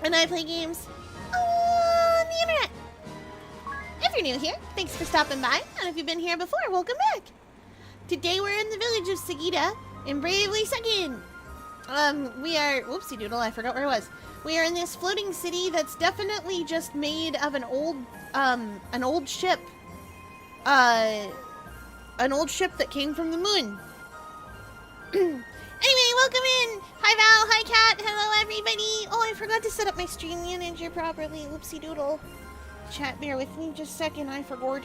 And I play games on the internet. If you're new here, thanks for stopping by. And if you've been here before, welcome back. Today we're in the village of Sagita in Bravely Second. We are, whoopsie doodle, I forgot where I was. We are in this floating city that's definitely just made of an old ship. An old ship that came from the moon. Anyway, welcome in. Hi Val, hi Kat, hello everybody. Oh, I forgot to set up my stream manager properly. Whoopsie doodle. Chat, bear with me just a second, I forgot.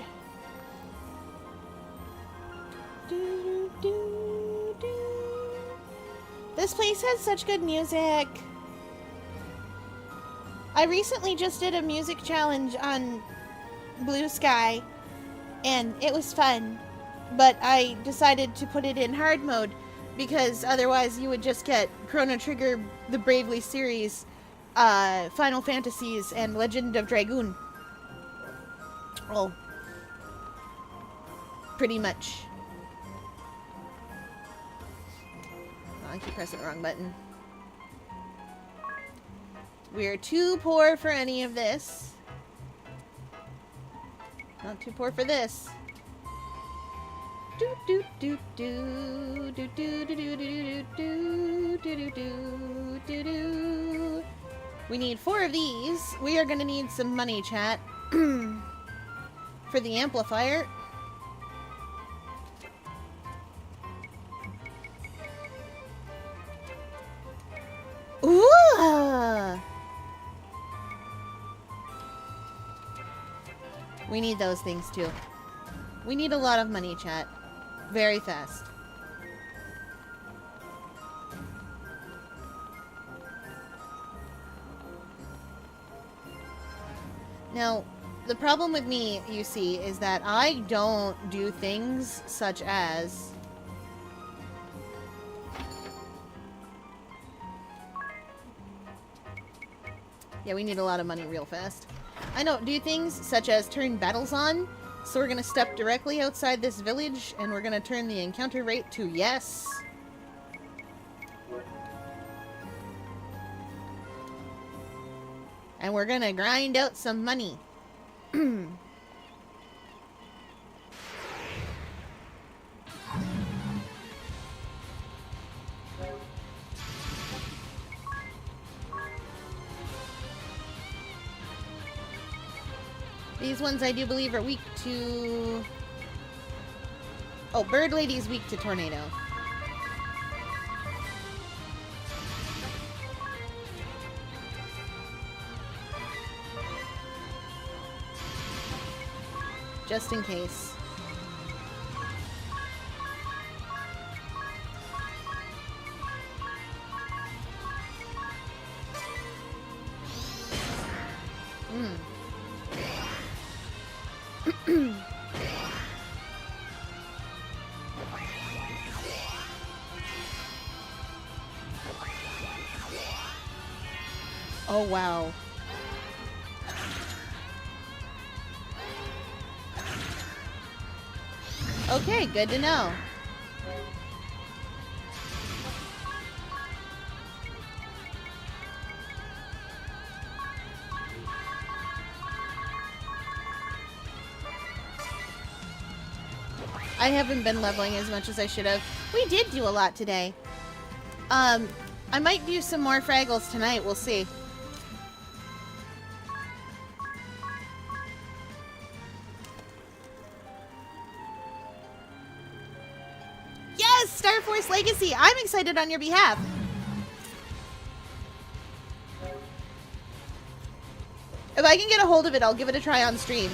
This place has such good music. I recently just did a music challenge on Blue Sky, and it was fun, but I decided to put it in hard mode because otherwise you would just get Chrono Trigger, the Bravely series, Final Fantasies, and Legend of Dragoon. Well, pretty much. Oh, I keep pressing the wrong button. We're too poor for any of this. Not too poor for this. Do do do do do do do do do do do do do do. We need 4 of these. We are gonna need some money, chat, for the amplifier. Ooh! We need those things too. We need a lot of money, chat. Very fast. Now, the problem with me, you see, is that I don't do things such as... Yeah, we need a lot of money real fast. I don't do things such as turn battles on, so we're gonna step directly outside this village, and we're gonna turn the encounter rate to yes. And we're gonna grind out some money. These ones I do believe are weak to... Oh, Bird Lady's weak to Tornado. Just in case. Oh, wow. Okay, good to know. I haven't been leveling as much as I should have. We did do a lot today. I might do some more Fraggles tonight, we'll see. Yes, Star Force Legacy! I'm excited on your behalf. If I can get a hold of it, I'll give it a try on stream.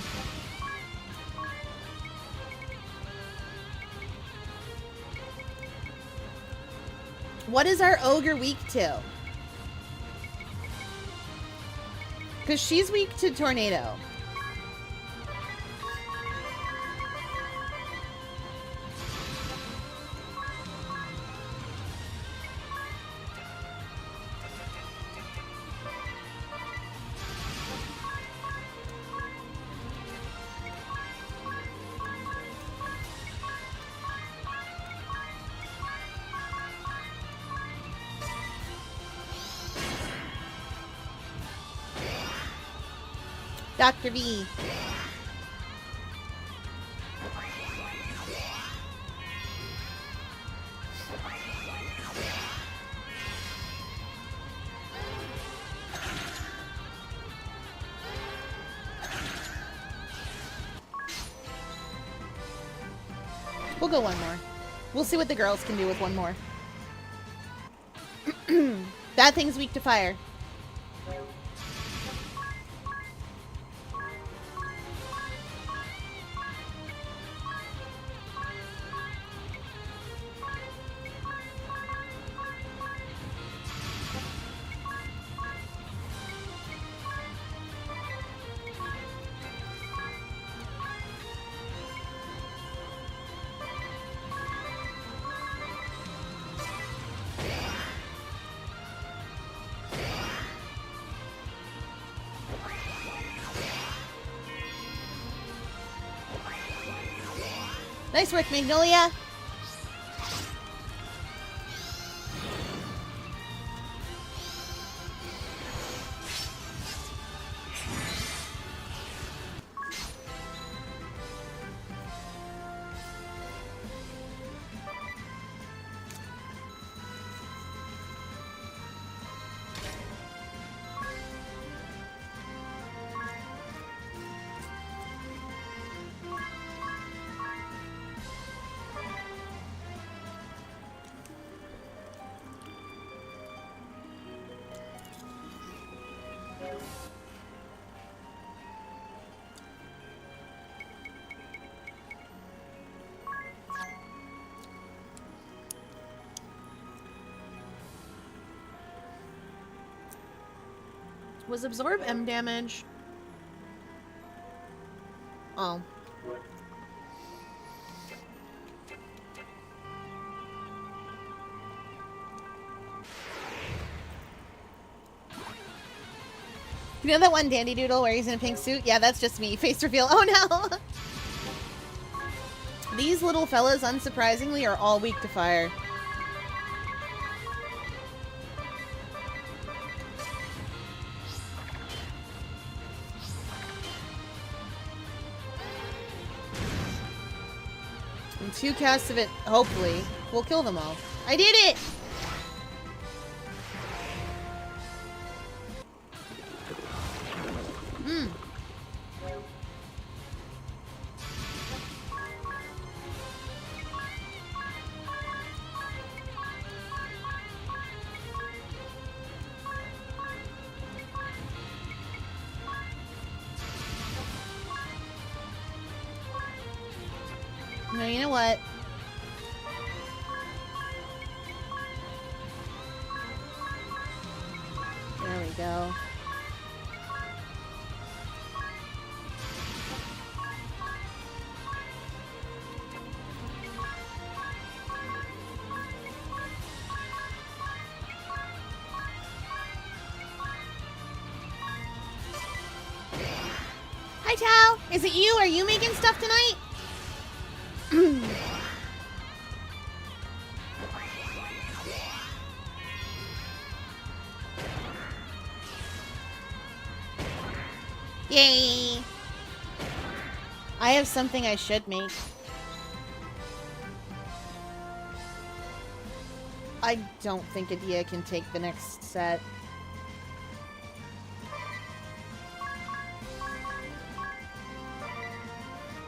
What is our ogre weak to? Because she's weak to Tornado. Dr. V. We'll go one more. We'll see what the girls can do with one more. That thing's weak to fire. Nice work, Magnolia. Was absorb M damage? Oh. You know that one dandy doodle where he's in a pink suit? Yeah, that's just me. Face reveal. Oh no! These little fellas, unsurprisingly, are all weak to fire. And 2 casts of it, hopefully, will kill them all. I did it! No, you know what? There we go. Hi, Tao. Is it you? Are you making stuff tonight? Yay! I have something I should make. I don't think Adia can take the next set.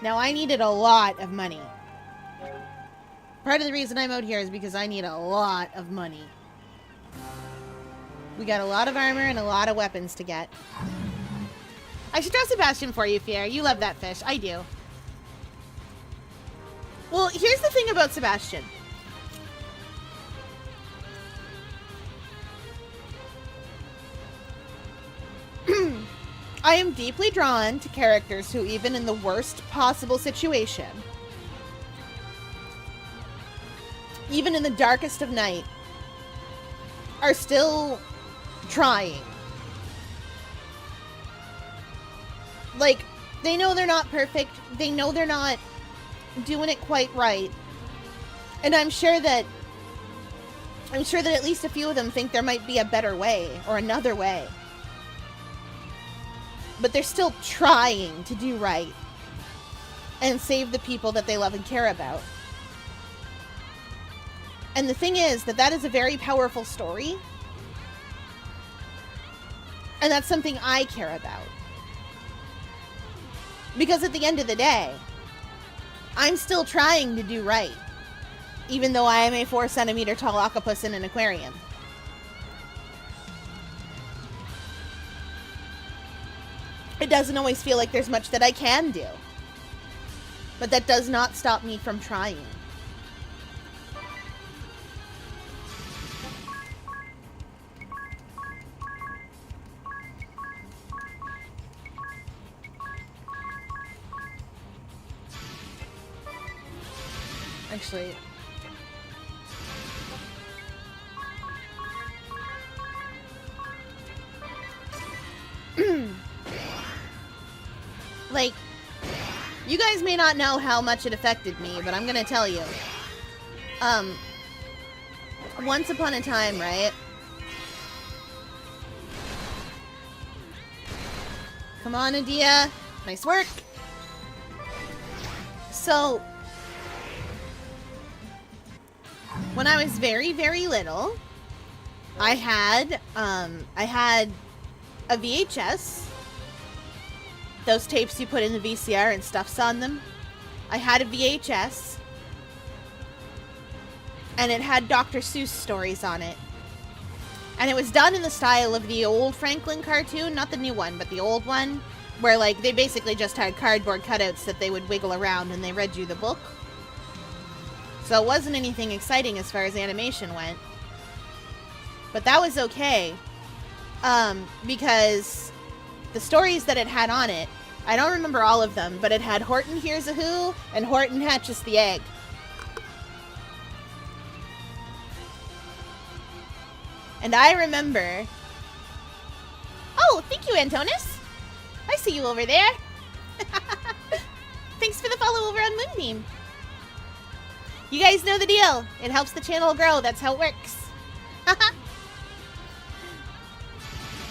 Now, I needed a lot of money. Part of the reason I'm out here is because I need a lot of money. We got a lot of armor and a lot of weapons to get. I should draw Sebastian for you, Fier. You love that fish. I do. Well, here's the thing about Sebastian. I am deeply drawn to characters who, even in the worst possible situation, even in the darkest of night, are still trying. Like, they know they're not perfect. They know they're not doing it quite right. And I'm sure that at least a few of them think there might be a better way or another way. but they're still trying to do right and save the people that they love and care about. And the thing is that is a very powerful story. And that's something I care about. Because at the end of the day, I'm still trying to do right. Even though I am a 4-centimeter tall octopus in an aquarium. It doesn't always feel like there's much that I can do. But that does not stop me from trying. Actually... like, you guys may not know how much it affected me, but I'm gonna tell you. Once upon a time, right? Come on, Adia. Nice work. So, when I was very, very little, I had a VHS. Those tapes you put in the VCR and stuffs on them. I had a VHS. And it had Dr. Seuss stories on it. And it was done in the style of the old Franklin cartoon, not the new one, but the old one, where like they basically just had cardboard cutouts that they would wiggle around and they read you the book. So it wasn't anything exciting as far as animation went. But that was okay. Because the stories that it had on it, I don't remember all of them, but it had Horton Hears a Who and Horton Hatches the Egg. And I remember... Oh, thank you, Antonis. I see you over there. Thanks for the follow over on Moonbeam. You guys know the deal. It helps the channel grow. That's how it works.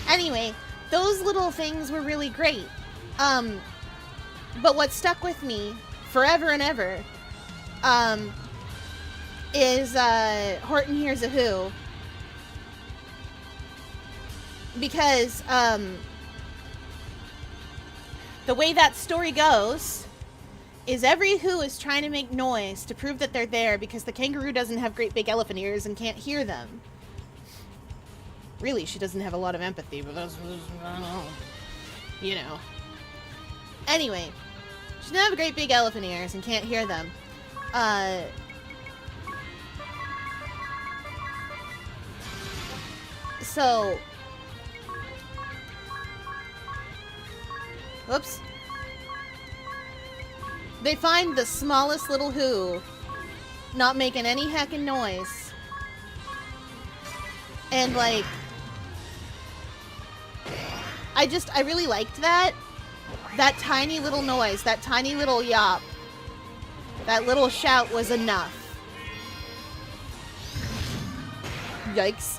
Anyway, those little things were really great. But what stuck with me forever and ever is Horton Hears a Who. Because the way that story goes is every Who is trying to make noise to prove that they're there because the kangaroo doesn't have great big elephant ears and can't hear them. Really, she doesn't have a lot of empathy, but that's, I don't know. You know. Anyway, she doesn't have great big elephant ears and can't hear them. So... Whoops. They find the smallest little Who not making any heckin' noise. And, like... I really liked that. That tiny little noise, that tiny little yop, that little shout was enough. Yikes.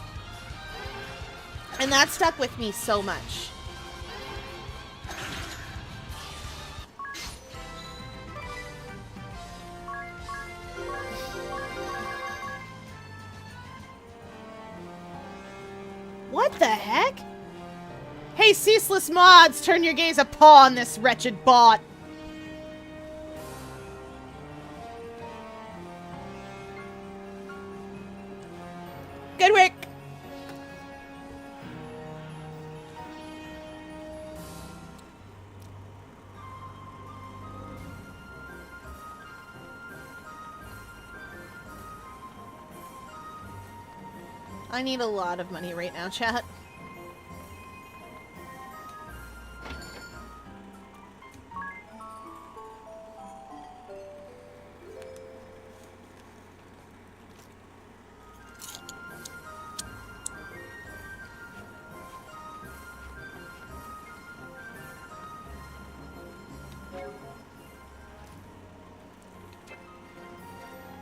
And that stuck with me so much. What the heck? Hey, ceaseless mods, turn your gaze upon this wretched bot. Good work. I need a lot of money right now, chat.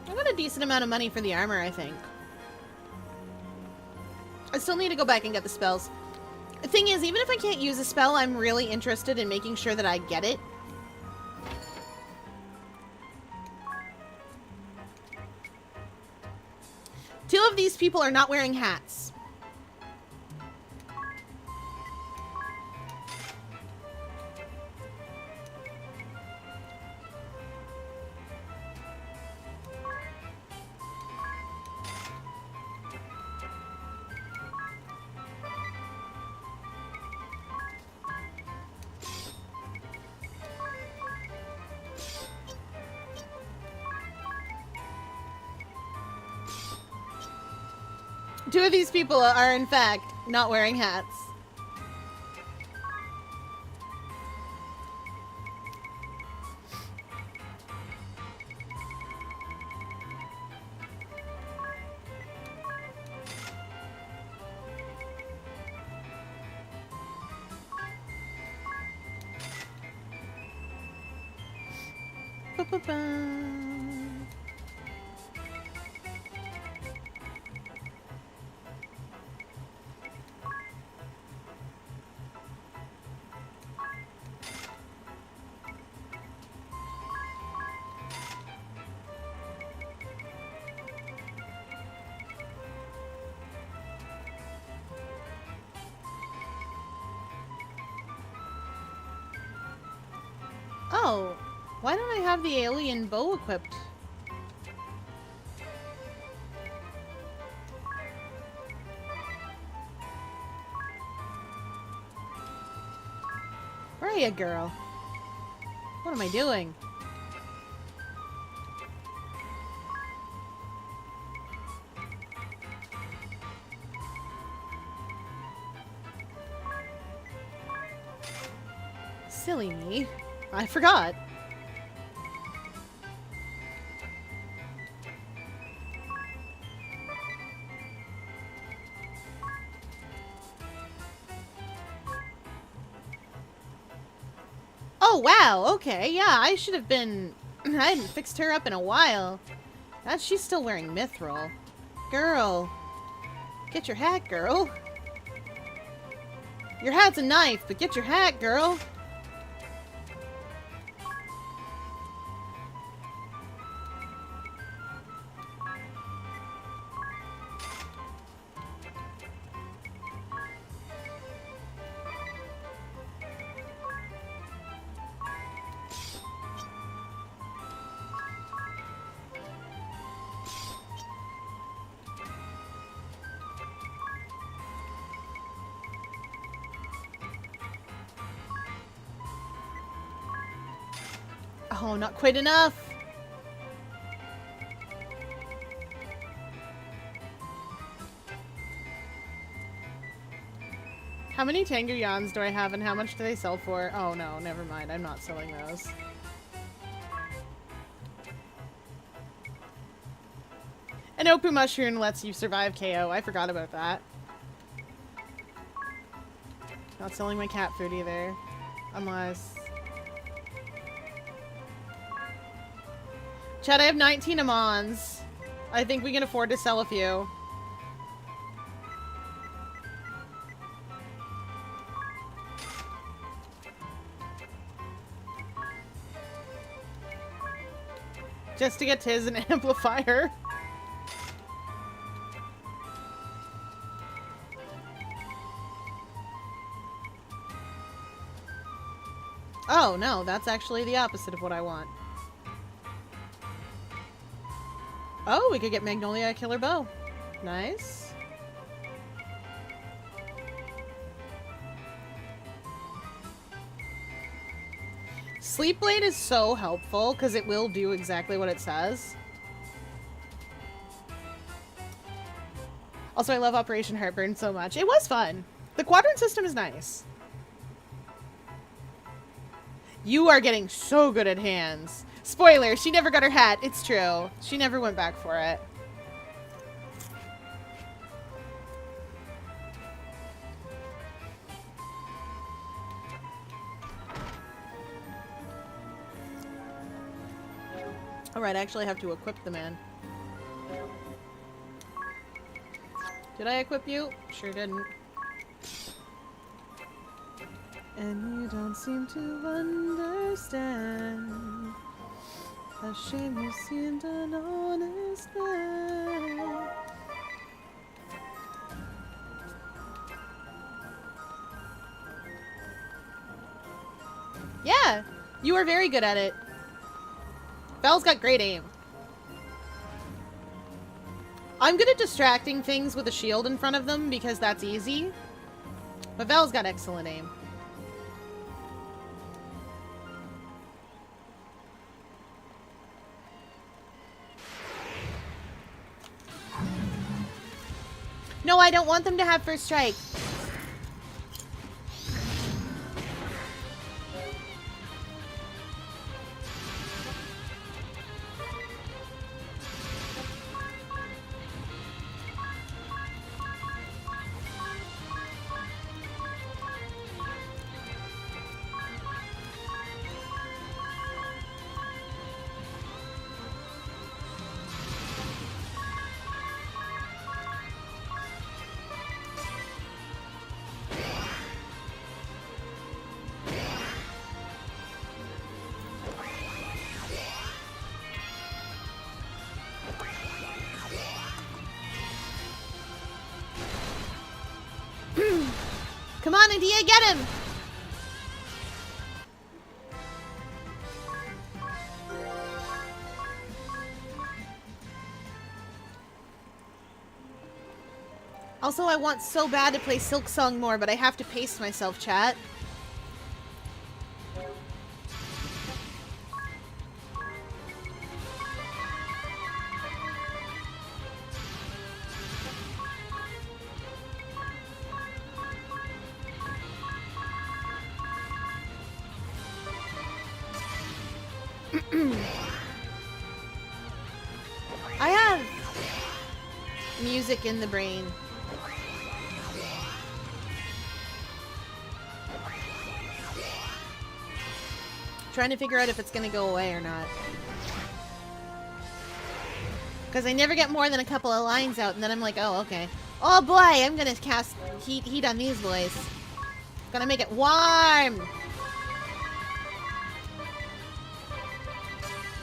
I got a decent amount of money for the armor, I think. I still need to go back and get the spells. The thing is, even if I can't use a spell, I'm really interested in making sure that I get it. Two of these people are not wearing hats. Two of these people are, in fact, not wearing hats. Ba-ba-ba. Oh, why don't I have the alien bow equipped? Where are you, girl? What am I doing? Silly me. I forgot. Oh, wow. Okay, yeah, I should have been... I hadn't fixed her up in a while. She's still wearing mithril. Girl. Get your hat, girl. Your hat's a knife, but get your hat, girl. Oh, not quite enough. How many Tangyans do I have and how much do they sell for? Oh no, never mind. I'm not selling those. An Opu mushroom lets you survive KO. I forgot about that. Not selling my cat food either. Unless... Chad, I have 19 Amons. I think we can afford to sell a few. Just to get Tiz an amplifier. Oh, no, that's actually the opposite of what I want. Oh, we could get Magnolia a killer bow. Nice. Sleep Blade is so helpful because it will do exactly what it says. Also, I love Operation Heartburn so much. It was fun. The quadrant system is nice. You are getting so good at hands. Spoiler, she never got her hat. It's true. She never went back for it. Alright, I actually have to equip the man. Did I equip you? Sure didn't. And you don't seem to understand. A shame you seemed an honest man. Yeah, you are very good at it. Belle's got great aim. I'm good at distracting things with a shield in front of them because that's easy. But Belle's got excellent aim. No, I don't want them to have first strike. Come on, Adia, get him! Also, I want so bad to play Silk Song more, but I have to pace myself, chat. I have music in the brain. Trying to figure out if it's gonna go away or not. Because I never get more than a couple of lines out, and then I'm like, oh, okay. Oh boy, I'm gonna cast heat on these boys. Gonna make it warm!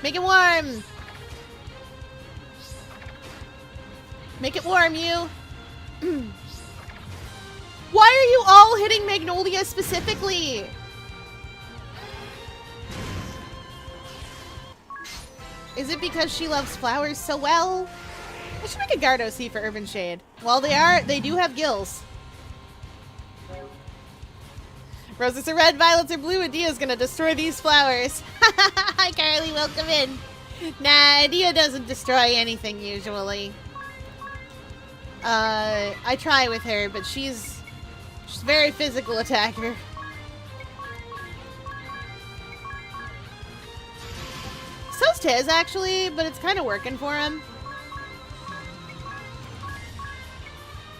Make it warm! Make it warm, you! Why are you all hitting Magnolia specifically? Is it because she loves flowers so well? I should make a Guard OC for Urban Shade. Well, they do have gills. Roses are red, violets are blue, Adia's gonna destroy these flowers. Hi, Carly, welcome in. Nah, Adia doesn't destroy anything usually. I try with her, but she's a very physical attacker. So's Tiz, actually, but it's kind of working for him.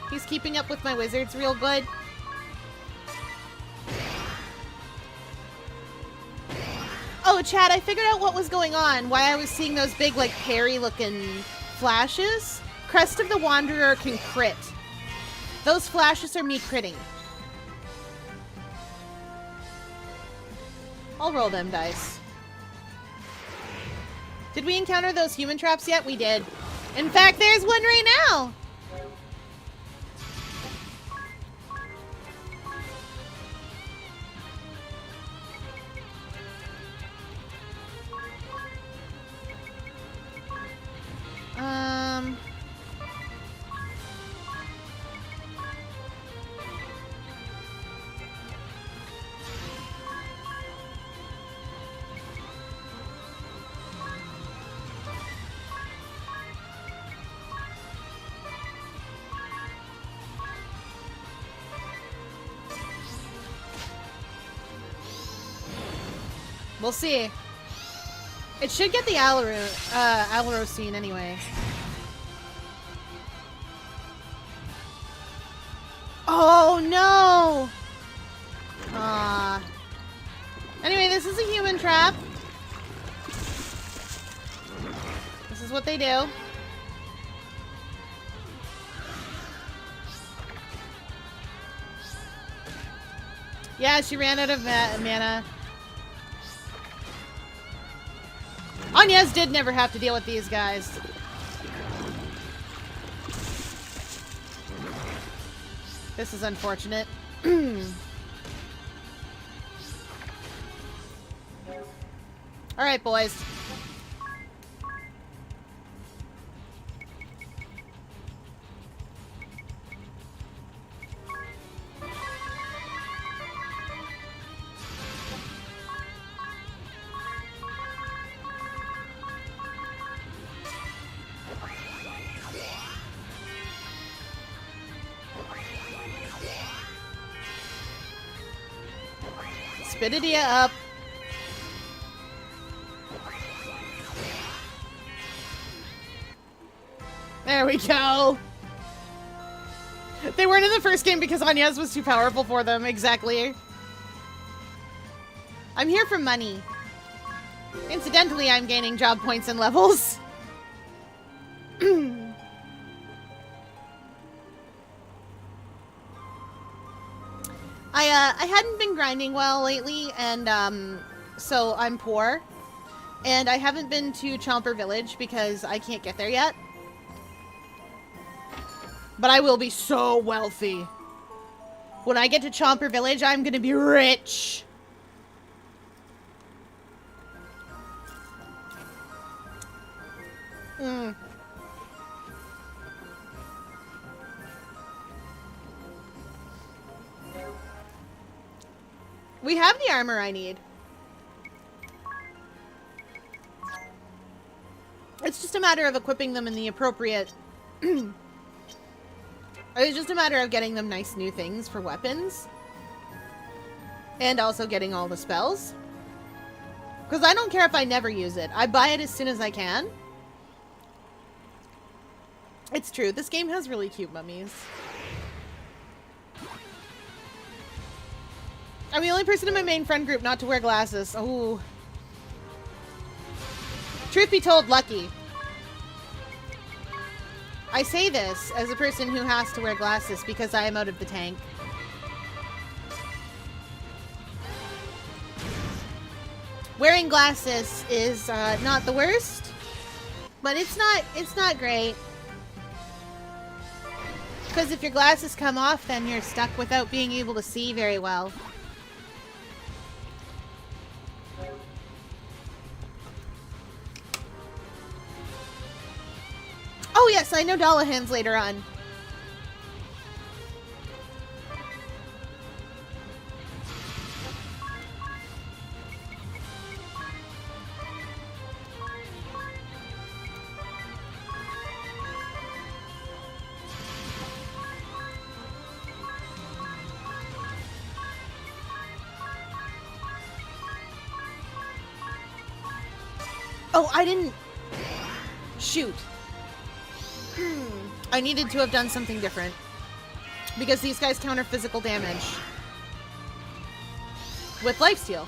He's keeping up with my wizards real good. Oh, chat, I figured out what was going on. Why I was seeing those big, like, parry-looking flashes. Crest of the Wanderer can crit. Those flashes are me critting. I'll roll them dice. Did we encounter those human traps yet? We did. In fact, there's one right now! We'll see. It should get the Alarocine anyway. Oh no! Anyway, this is a human trap. This is what they do. Yeah, she ran out of mana. Anya's did never have to deal with these guys. This is unfortunate. Alright, boys. Spididia up. There we go. They weren't in the first game because Anya's was too powerful for them. Exactly. I'm here for money. Incidentally, I'm gaining job points and levels. I hadn't been grinding well lately, and so I'm poor. And I haven't been to Chomper Village because I can't get there yet. But I will be so wealthy. When I get to Chomper Village, I'm gonna be rich. We have the armor I need. It's just a matter of equipping them in the appropriate... It's just a matter of getting them nice new things for weapons. And also getting all the spells. Because I don't care if I never use it. I buy it as soon as I can. It's true. This game has really cute mummies. I'm the only person in my main friend group not to wear glasses. Oh. Truth be told, lucky. I say this as a person who has to wear glasses because I am out of the tank. Wearing glasses is not the worst, but it's not great. Because if your glasses come off, then you're stuck without being able to see very well. Oh yes, I know Dollahans later on. Oh, I didn't... Shoot. I needed to have done something different. Because these guys counter physical damage. With lifesteal.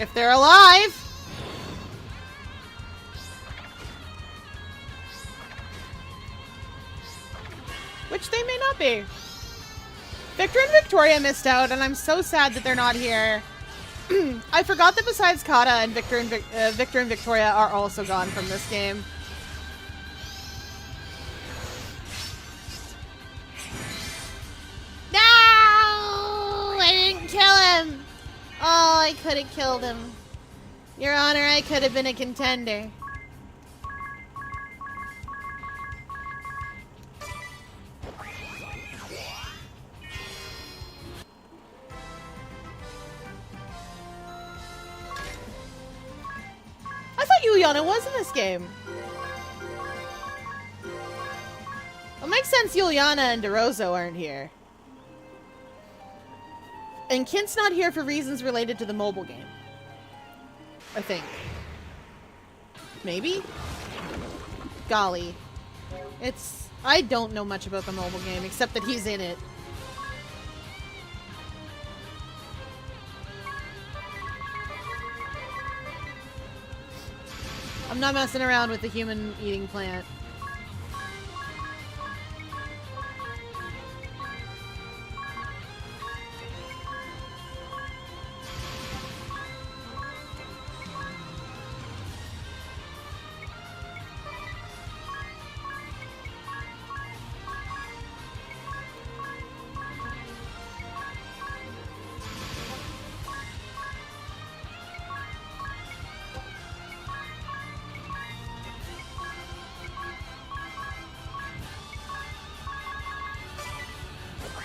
If they're alive! Which they may not be. Victor and Victoria missed out, and I'm so sad that they're not here. I forgot that besides Kata and Victor and Victoria are also gone from this game. No! I didn't kill him! Oh, I could have killed him. Your Honor, I could have been a contender. Yuliana was in this game. It makes sense Yuliana and DeRosa aren't here. And Kint's not here for reasons related to the mobile game. I think. Maybe? Golly. I don't know much about the mobile game, except that he's in it. I'm not messing around with the human eating plant.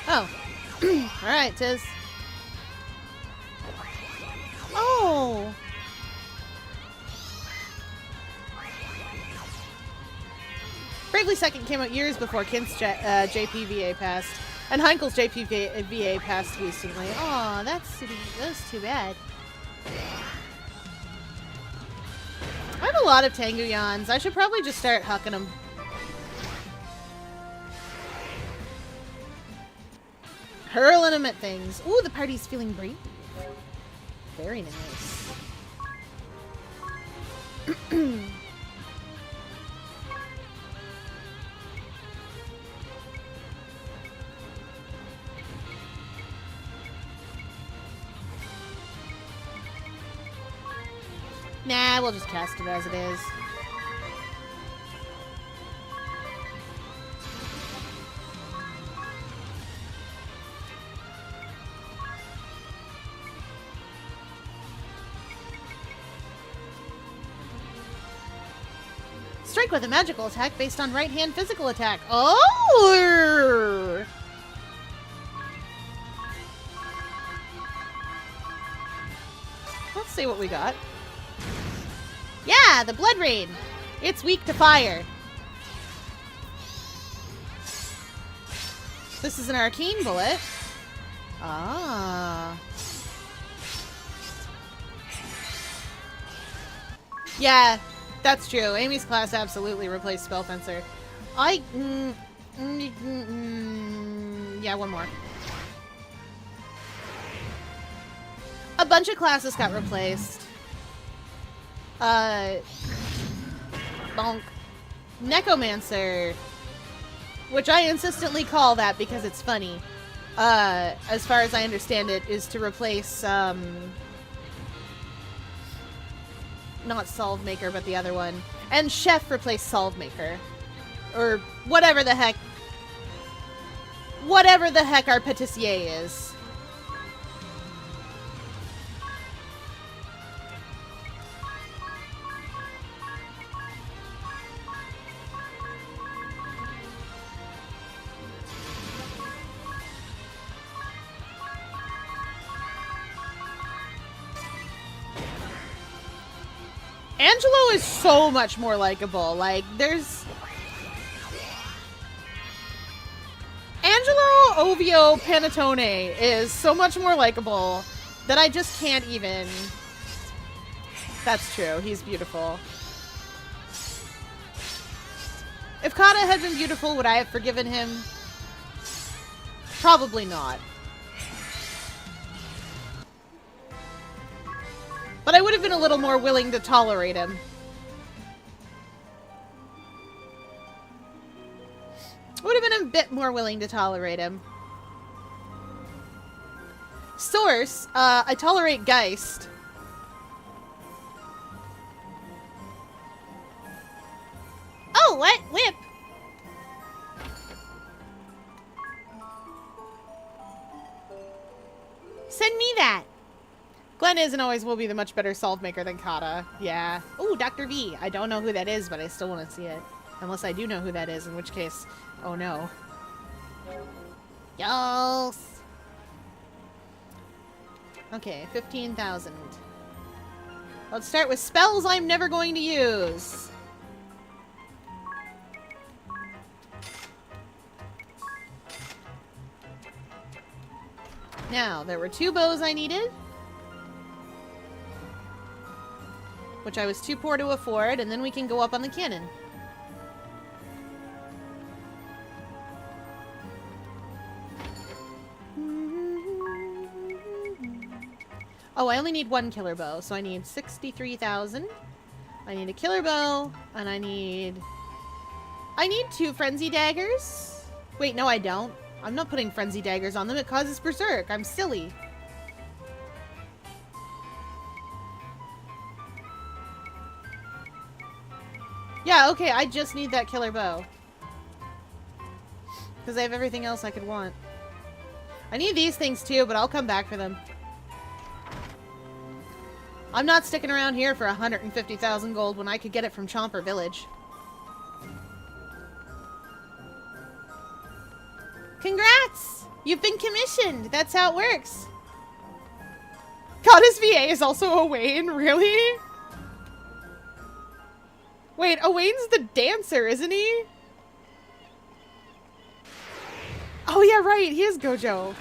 Oh. Alright, Tiz. Oh! Bravely Second came out years before Kint's JPVA passed. And Heinkel's JPVA passed recently. Oh, that's too bad. I have a lot of Tanguyans. I should probably just start hucking them. Hurling them at things. Ooh, the party's feeling brave. Very nice. Nah, we'll just cast it as it is. Strike with a magical attack based on right-hand physical attack. Oh! Let's see what we got. Yeah, the Blood Rain. It's weak to fire. This is an arcane bullet. Ah. Yeah, that's true. Amy's class absolutely replaced Spellfencer. Yeah, one more. A bunch of classes got replaced. Bonk. Necromancer. Which I insistently call that because it's funny. As far as I understand it, is to replace, not Solve Maker, but the other one. And Chef replaced Solve Maker. Or whatever the heck. Whatever the heck our Patissier is. Angelo is so much more likable. Like, there's... Angelo Ovio Panettone is so much more likable that I just can't even... That's true. He's beautiful. If Kata had been beautiful, would I have forgiven him? Probably not. But I would have been a little more willing to tolerate him. Would have been a bit more willing to tolerate him. Source, I tolerate Geist. Oh, what? Whip! Send me that! Glenn is and always will be the much better Solve Maker than Kata. Yeah. Ooh, Dr. V. I don't know who that is, but I still want to see it. Unless I do know who that is, in which case... Oh no. Yes! Okay, 15,000. Let's start with spells I'm never going to use. Now, there were 2 bows I needed. Which I was too poor to afford, and then we can go up on the cannon. Oh, I only need 1 killer bow, so I need 63,000. I need a killer bow, and I need 2 frenzy daggers. Wait, no I don't. I'm not putting frenzy daggers on them, it causes berserk. I'm silly. Yeah, okay, I just need that killer bow. Because I have everything else I could want. I need these things too, but I'll come back for them. I'm not sticking around here for 150,000 gold when I could get it from Chomper Village. Congrats! You've been commissioned. That's how it works. Goddess VA is also Owain, really? Wait, Owain's the dancer, isn't he? Oh yeah, right, he is Gojo.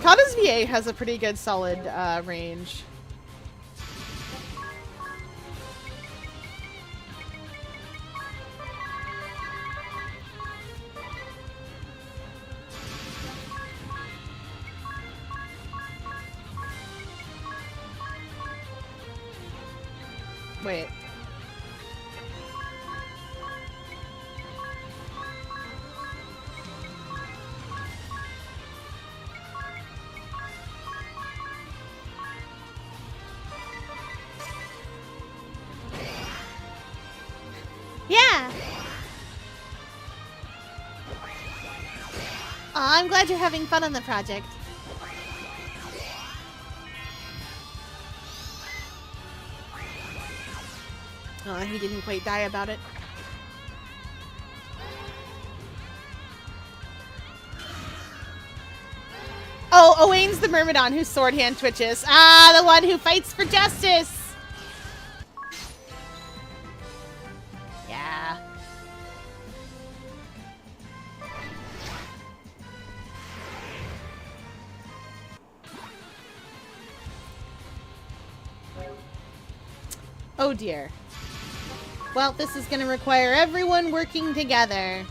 Goddess VA has a pretty good solid range. Wait. Yeah. Aw, I'm glad you're having fun on the project. Oh, he didn't quite die about it. Oh, Owain's the Myrmidon whose sword hand twitches. Ah, the one who fights for justice! Yeah. Oh dear. Well, this is going to require everyone working together.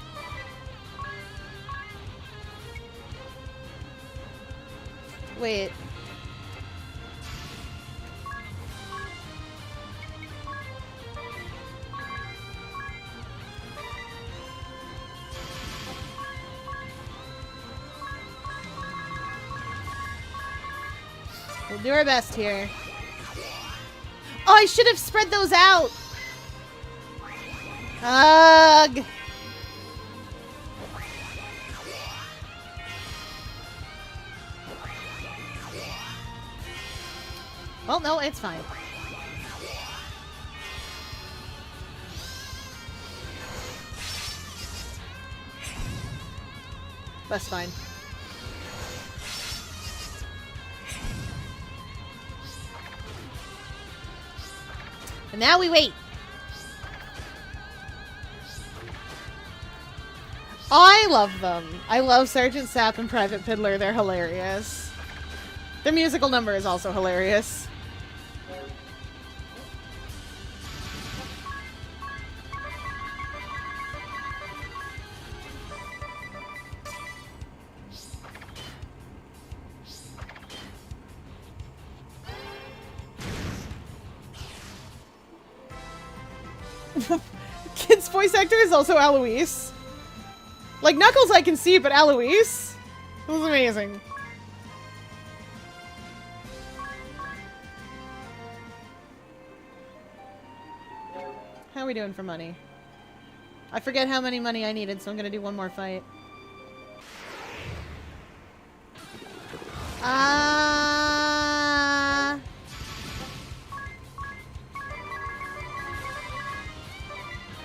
Wait. We'll do our best here. Oh, I should have spread those out! Ugh! Well, no, it's fine. That's fine. And now we wait. I love them. I love Sergeant Sapp and Private Piddler. They're hilarious. Their musical number is also hilarious. Kid's voice actor is also Alois. Like, Knuckles I can see, but Alois? That was amazing. How are we doing for money? I forget how many money I needed, so I'm gonna do one more fight.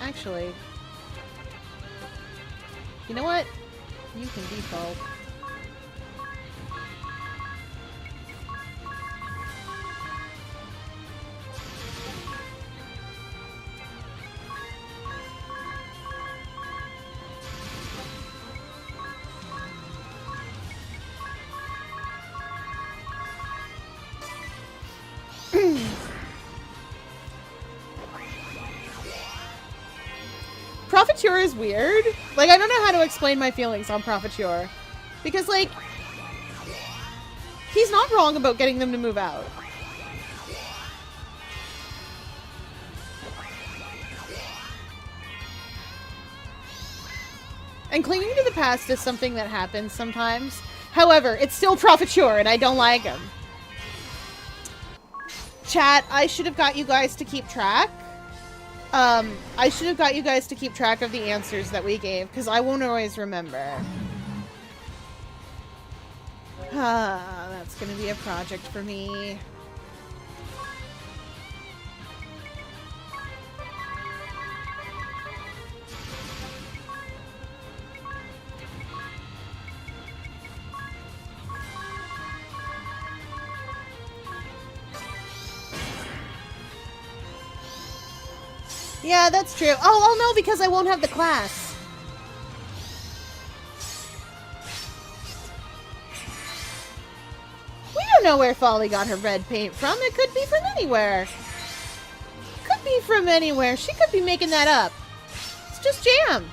Actually, you know what? You can default. Profiteer is weird. Like, I don't know how to explain my feelings on Profiteer. Because, like, he's not wrong about getting them to move out. And clinging to the past is something that happens sometimes. However, it's still Profiteer, and I don't like him. Chat, I should have got you guys to keep track. I should have got you guys to keep track of the answers that we gave, because I won't always remember. That's gonna be a project for me. Yeah, that's true. Oh, no, because I won't have the class. We don't know where Folly got her red paint from. It could be from anywhere. Could be from anywhere. She could be making that up. It's just jam.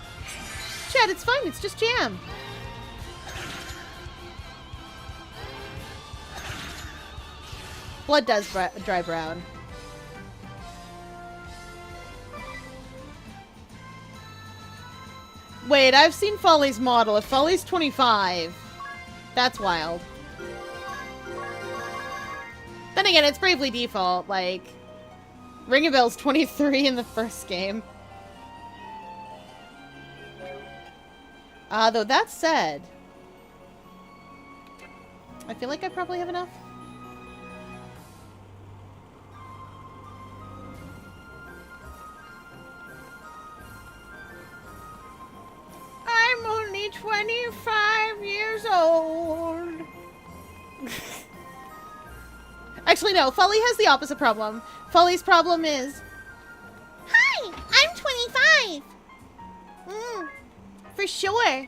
Chad, it's fine. It's just jam. Blood does dry brown. Wait, I've seen Folly's model. If Folly's 25, that's wild. Then again, it's Bravely Default. Like, Ring a Bell's 23 in the first game. Though that said, I feel like I probably have enough. I'm only 25 years old. Actually, no. Folly has the opposite problem. Folly's problem is... Hi, I'm 25. For sure.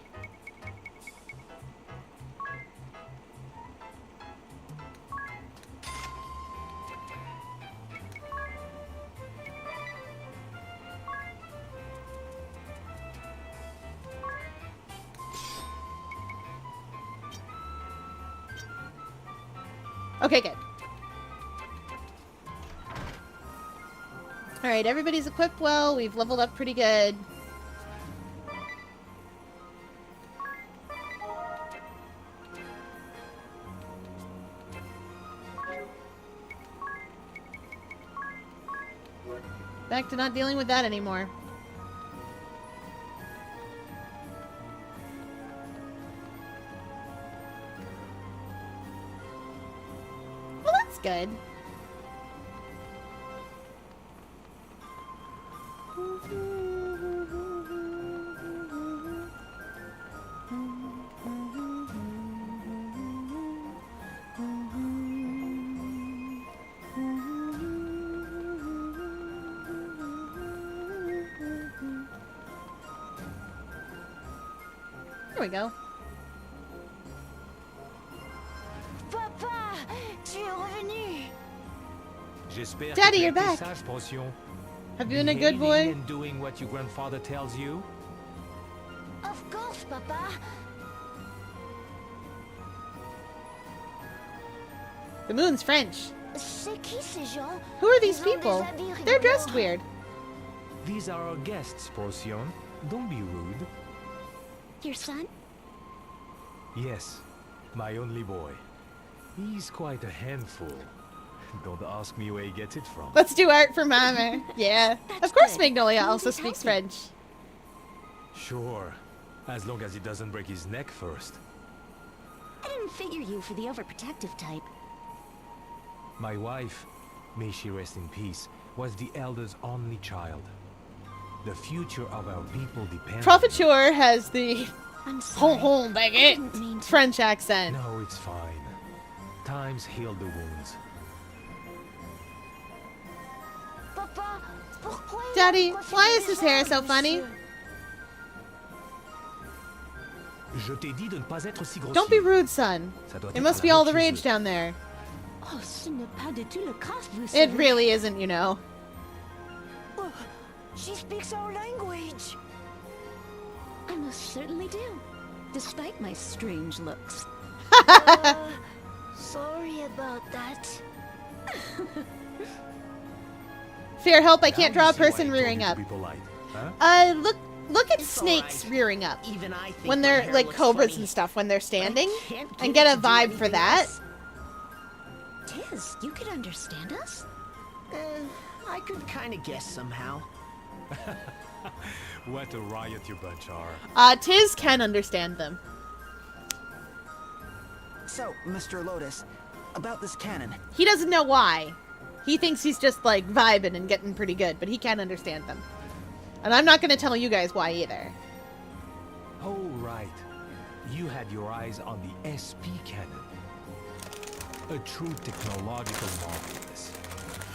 Okay, good. Alright, everybody's equipped well. We've leveled up pretty good. Back to not dealing with that anymore. Well, that's good. There we go. Papa, tu es revenu. Daddy, you're back. Have you been a good boy? And doing what your grandfather tells you? Of course, Papa. The moon's French. C'est qui ces gens? Who are these Ils ont des people? habits They're rigolos. dressed weird. These are our guests, Procyon. Don't be rude. Your son? Yes, my only boy. He's quite a handful. Don't ask me where he gets it from. Let's do art for Mama. Yeah. That's Of course good. Magnolia Means also he's speaks healthy. French. Sure, as long as he doesn't break his neck first. I didn't figure you for the overprotective type. My wife, may she rest in peace, was the elder's only child. The future of our people depends Profiteur has the I'm sorry. hon I baguette didn't mean to. French accent. No, it's fine. Times heal the wounds. Papa, pourquoi il a Daddy, coiffé why les is his hair so jambes, funny? monsieur? Je t'ai dit de ne pas être si grossier. Don't be rude, son. Ça doit It être must la be all the mode chez rage eux. down there. Oh, ce n'est pas du tout le cas, vous It savez. really isn't, you know. Oh, she speaks our language. I most certainly do, despite my strange looks. Sorry about that. Fear help, I Now can't you draw a see why I person told rearing you to up. be polite, huh? Look at It's snakes alright. rearing up. Even I think When my they're hair like looks cobras funny, and stuff when they're but I standing. can't And get get it a to do vibe for anything that. else. Tiz, you could understand us? I could kind of guess somehow. What a riot you bunch are. Tiz can understand them. So, Mr. Lotus, about this cannon. He doesn't know why. He thinks he's just like vibing and getting pretty good, but he can't understand them. And I'm not going to tell you guys why either. Oh, right. You had your eyes on the SP cannon. A true technological marvelous.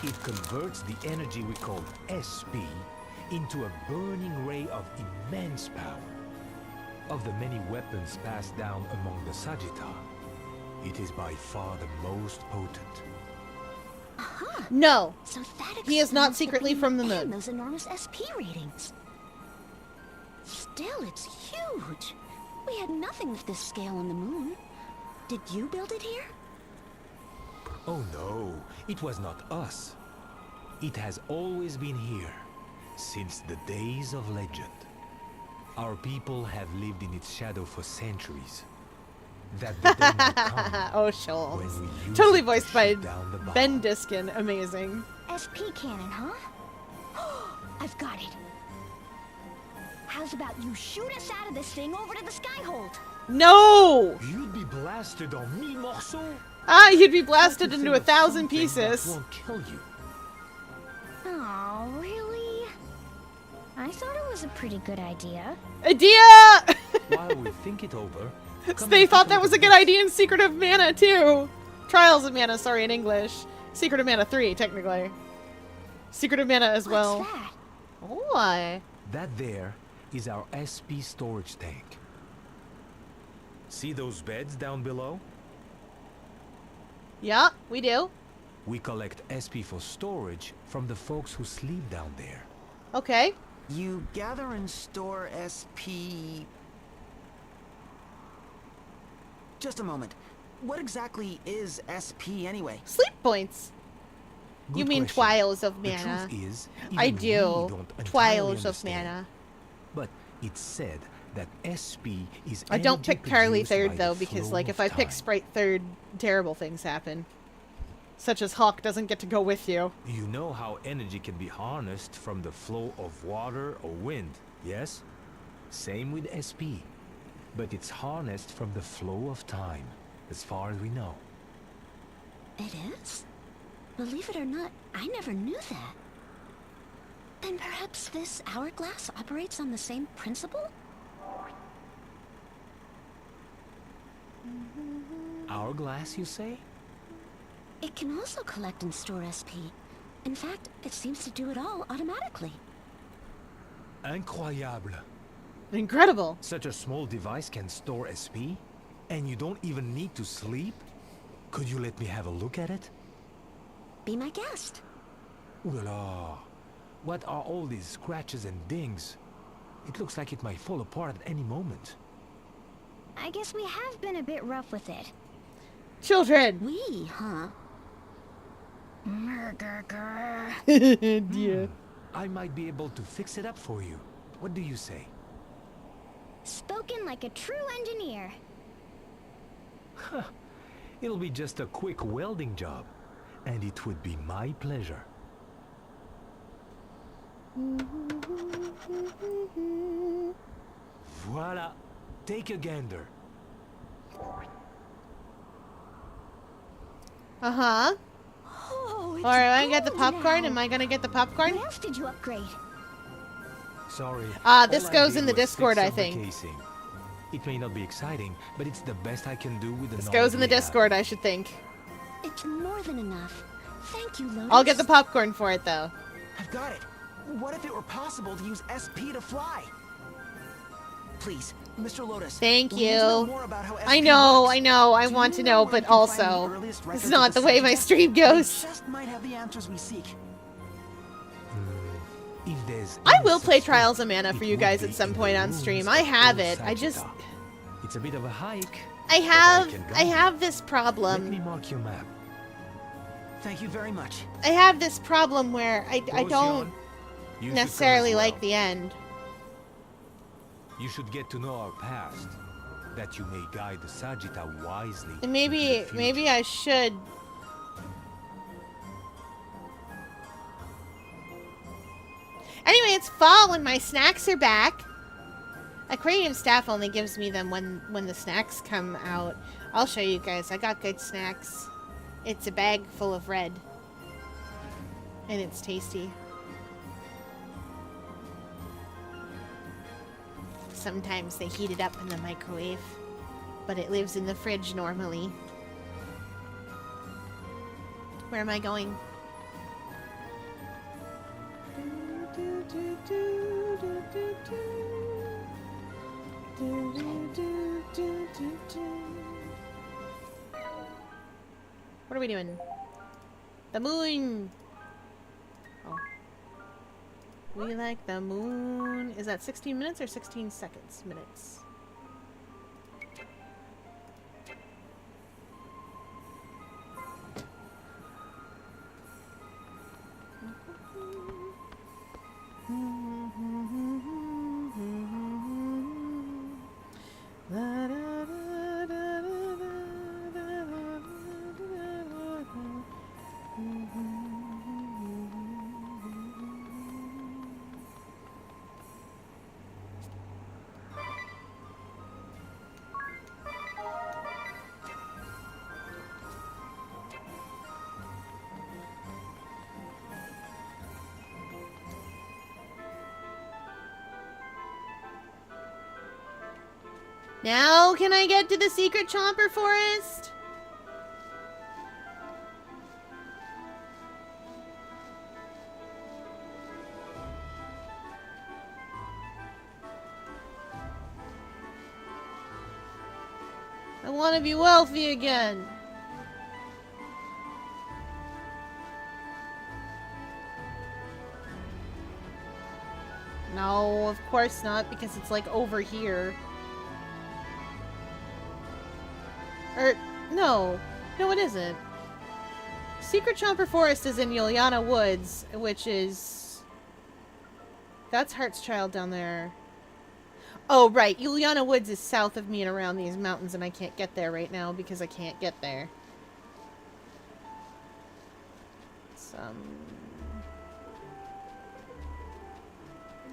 It converts the energy we call SP into a burning ray of immense power. Of the many weapons passed down among the Sagitta, it is by far the most potent. No. So that He is not explains secretly beam from the and moon. those enormous SP ratings. Still, it's huge. We had nothing of this scale on the moon. Did you build it here? Oh no, it was not us. It has always been here, since the days of legend. Our people have lived in its shadow for centuries. That the day might come Oh, when Schultz. we use Totally it to voiced by shoot down the bomb. Ben Diskin. Amazing. SP cannon, huh? I've got it. How's about you shoot us out of this thing over to the Skyhold? No! You'd be blasted en mille morceaux. Ah, you'd be blasted Try to into think of 1,000 something pieces. That won't kill you. Oh, really? I thought it was a pretty good idea. Idea! While we think it over, come They and thought take that look was a at good this. idea in Secret of Mana, too. Trials of Mana, sorry, in English. Secret of Mana 3, technically. Secret of Mana as well. What's that? Why? That there is our SP storage tank. See those beds down below? Yeah, we do. We collect SP for storage from the folks who sleep down there. Okay. You gather and store SP... Just a moment. What exactly is SP anyway? Sleep points. You Good mean question. Trials of The Mana. truth is, I even we do. don't entirely Trials of understand. Mana. But it's said that SP is I don't energy pick Carly produced by third, the though, because, flow like, of if I pick time. Sprite third, terrible things happen. Such as Hawk doesn't get to go with you. You know how energy can be harnessed from the flow of water or wind, yes? Same with SP. But it's harnessed from the flow of time, as far as we know. It is? Believe it or not, I never knew that. Then perhaps this hourglass operates on the same principle? Hourglass, you say? It can also collect and store SP. In fact, it seems to do it all automatically. Incroyable. Incredible. Such a small device can store SP? And you don't even need to sleep? Could you let me have a look at it? Be my guest. Ooh la la. What are all these scratches and dings? It looks like it might fall apart at any moment. I guess we have been a bit rough with it. Children. We, huh? Dear. I might be able to fix it up for you. What do you say? Spoken like a true engineer. It'll be just a quick welding job. And it would be my pleasure. Voila. Take a gander. Uh-huh. Oh, it's Alright, I get the gold popcorn. now. Am I gonna get the popcorn? What else did you upgrade? Sorry. This all I goes did in the was Discord, fix I up the think. casing. It may not be exciting, but it's the best I can do with the This knowledge goes in the we have. Discord, I should think. It's more than enough. Thank you, Lotus. I'll get the popcorn for it, though. I've got it. What if it were possible to use SP to fly? Please, Mr. Lotus. Thank we need to know you. more about how I SP know, works. I know, I Do want you to know, where but we can find the also, earliest it's records not of the way my Sagitta? stream I goes. just might have the answers we seek. If there's I any will play such Trials thing, of Mana for it you would guys be at some in the point on ruins stream. of I have old it. I just, Sagitta. It's a bit of a hike. I can have guide you. this Let me problem. mark your map. Thank you very much. I have this problem where I don't Procyon, you should come necessarily as well. like the end. You should get to know our past, that you may guide the Sagitta wisely. And maybe, into the maybe future. I should. Anyway, it's fall and my snacks are back. Aquarium staff only gives me them when the snacks come out. I'll show you guys. I got good snacks. It's a bag full of red. And it's tasty. Sometimes they heat it up in the microwave. But it lives in the fridge normally. Where am I going? Do, do, do, do. What are we doing? The moon! Oh. We like the moon. Is that 16 minutes or 16 seconds? Minutes. Now can I get to the secret chomper forest? I want to be wealthy again. No, of course not, because it's like over here. Or, no. No, it isn't. Secret Chomper Forest is in Yuliana Woods, which is... That's Heart's-Child down there. Oh, right. Yuliana Woods is south of me and around these mountains, and I can't get there right now because I can't get there.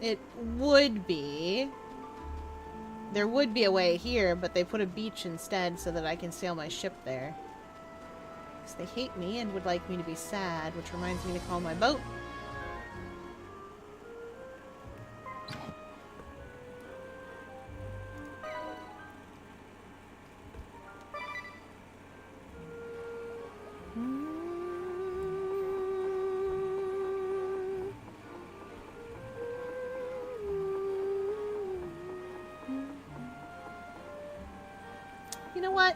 It would be... There would be a way here, but they put a beach instead so that I can sail my ship there. Because they hate me and would like me to be sad, which reminds me to call my boat. You know what?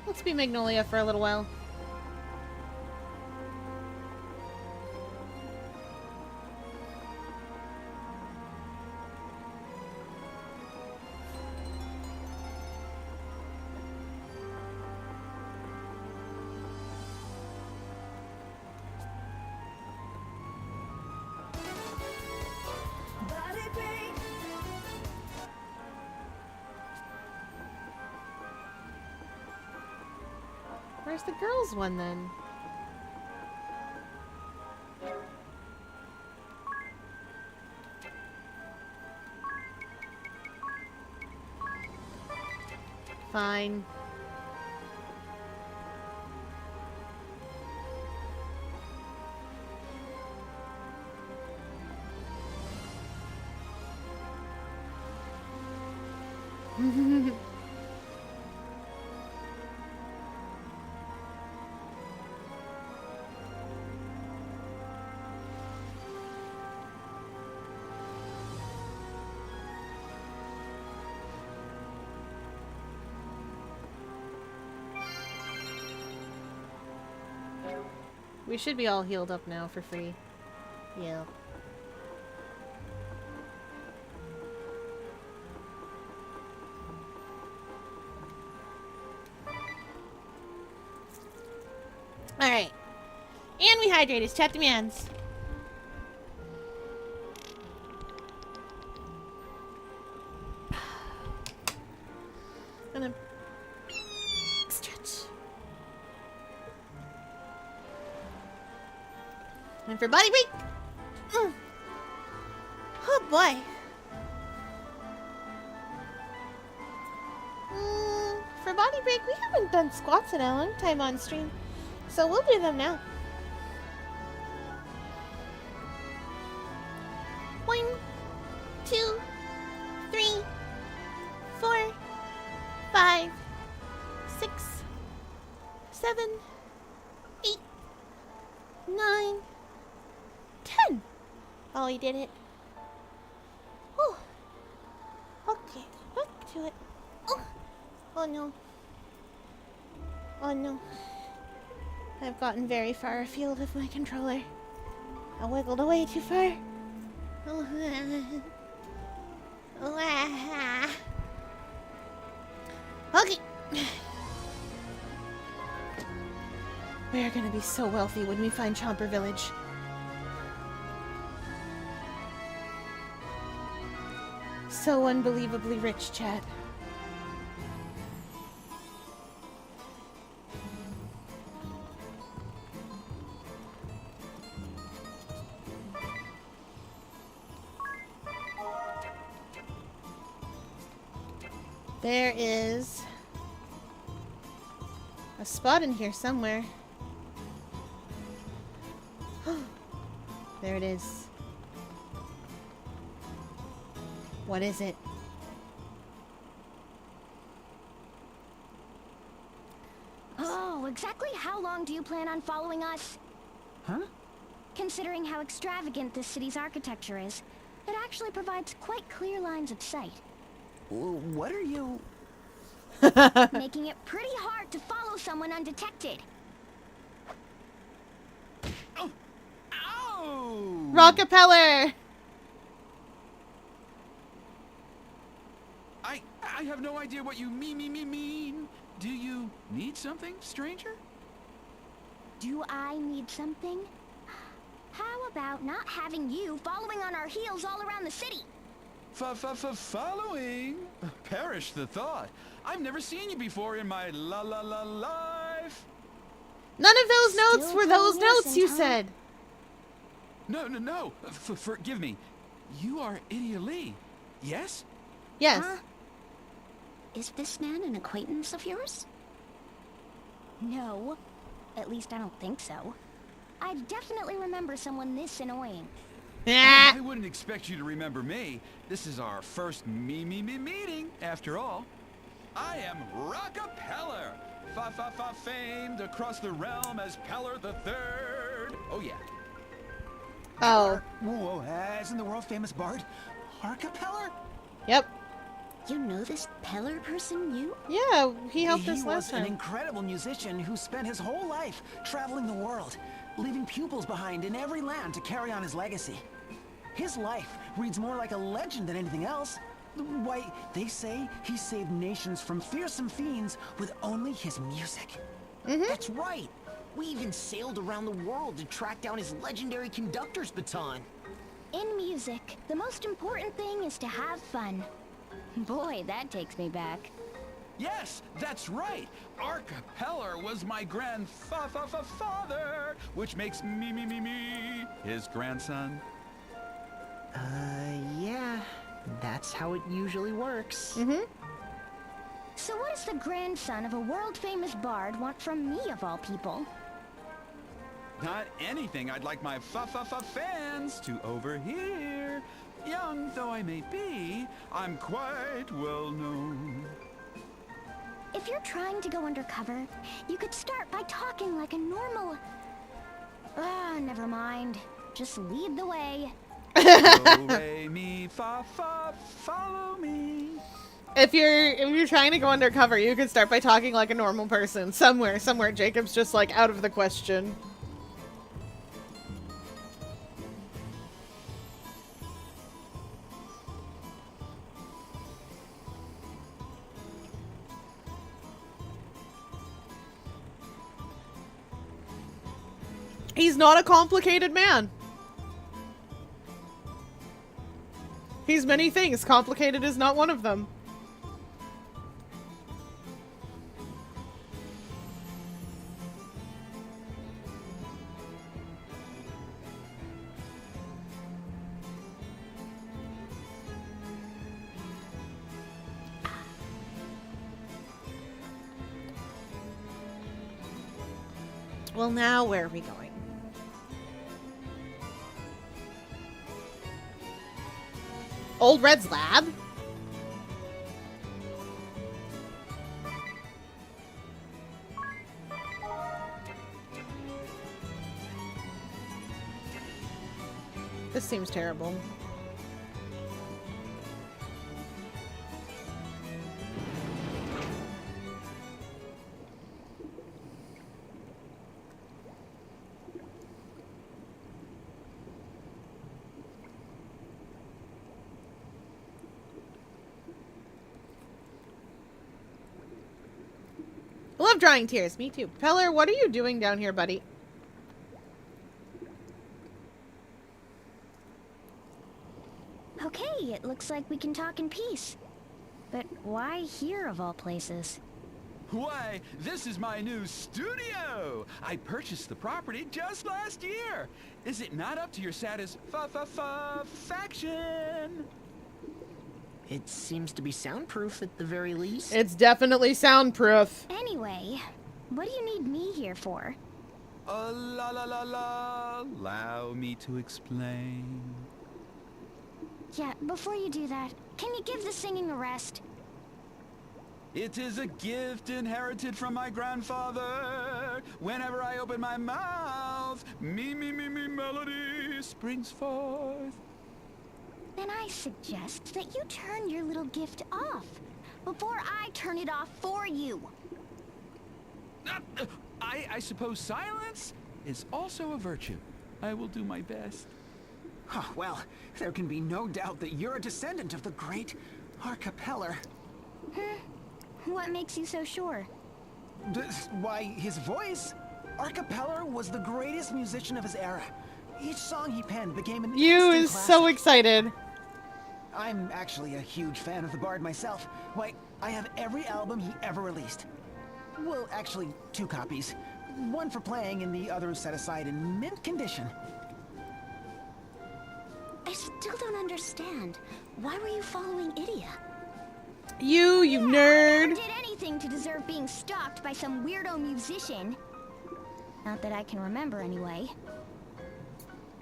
Let's be Magnolia for a little while. Where's the girls one then? Fine. We should be all healed up now for free. Yeah. Alright. And we hydrate his chat demands. And a big stretch. And for body break. Oh boy. For body break, we haven't done squats in a long time on stream. So we'll do them now. 1, 2, 3, 6, 7, 8, 9, 10. Oh, he did it. Whew. Okay, back to it. Oh, oh no. Oh no. I've gotten very far afield with my controller. I wiggled away too far. Oh, okay. We are gonna be so wealthy when we find Chomper Village. So unbelievably rich, chat. There is a spot in here somewhere. There it is. What is it? Oh, exactly how long do you plan on following us? Huh? Considering how extravagant this city's architecture is, it actually provides quite clear lines of sight, What are you... making it pretty hard to follow someone undetected. Ow! Rockefeller! I have no idea what you mean. Do you need something, stranger? Do I need something? How about not having you following on our heels all around the city? Following? Perish the thought. I've never seen you before in my life. None of those notes Still were those pretty notes you innocent, huh? said. No. Forgive me. You are Idia Lee, yes? Yes. Huh? Is this man an acquaintance of yours? No. At least I don't think so. I definitely remember someone this annoying. Ah. I wouldn't expect you to remember me. This is our first meeting, after all. I am Rockefeller, famed across the realm as Peller the Third. Oh yeah. Oh. Whoa, as in the world-famous bard? Arcapeller? Yep. You know this Peller person, you? Yeah, he helped He us was last an time. incredible musician who spent his whole life traveling the world, leaving pupils behind in every land to carry on his legacy. His life reads more like a legend than anything else. Why, they say he saved nations from fearsome fiends with only his music. That's right. We even sailed around the world to track down his legendary conductor's baton. In music, the most important thing is to have fun. Boy, that takes me back. Yes, that's right. Arcapeller was my grandfather, which makes me his grandson. Yeah. That's how it usually works. So what does the grandson of a world-famous bard want from me, of all people? Not anything I'd like my fans to overhear. Young though I may be, I'm quite well known. If you're trying to go undercover, you could start by talking like a normal... never mind. Just lead the way. Do, re, mi, fa, follow me. If you're trying to go undercover, you could start by talking like a normal person. Somewhere, Jacob's just like out of the question. He's not a complicated man. He's many things. Complicated is not one of them. Well, now where are we going? Old Red's lab? This seems terrible. I love drawing tears. Me too. Peller, what are you doing down here, buddy? Okay, it looks like we can talk in peace. But why here of all places? Why, this is my new studio! I purchased the property just last year! Is it not up to your satisfaction? It seems to be soundproof at the very least. It's definitely soundproof. Anyway, what do you need me here for? La la la la, allow me to explain. Yeah, before you do that, can you give the singing a rest? It is a gift inherited from my grandfather. Whenever I open my mouth, me melody springs forth. Then I suggest that you turn your little gift off before I turn it off for you. I suppose silence is also a virtue. I will do my best. Oh, well, there can be no doubt that you're a descendant of the great Arcapeller. What makes you so sure? Why, his voice? Arcapeller was the greatest musician of his era. Each song he penned became an You instant is classic. so excited. I'm actually a huge fan of the Bard myself. Why, I have every album he ever released. Well, actually, 2 copies. One for playing and the other set aside in mint condition. I still don't understand. Why were you following Idia? You I nerd. never did anything to deserve being stalked by some weirdo musician. Not that I can remember, anyway.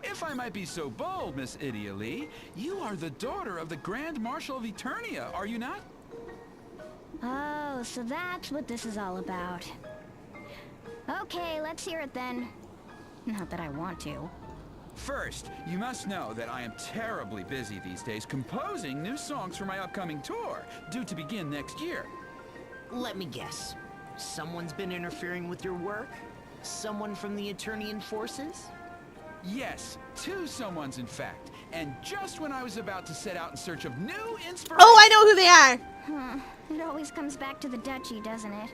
If I might be so bold, Miss Idia Lee, you are the daughter of the Grand Marshal of Eternia, are you not? Oh, so that's what this is all about. Okay, let's hear it then. Not that I want to. First, you must know that I am terribly busy these days composing new songs for my upcoming tour, due to begin next year. Let me guess. Someone's been interfering with your work? Someone from the Eternian forces? Yes, 2 someones in fact. And just when I was about to set out in search of new inspiration... Oh, I know who they are. It always comes back to the duchy, doesn't it?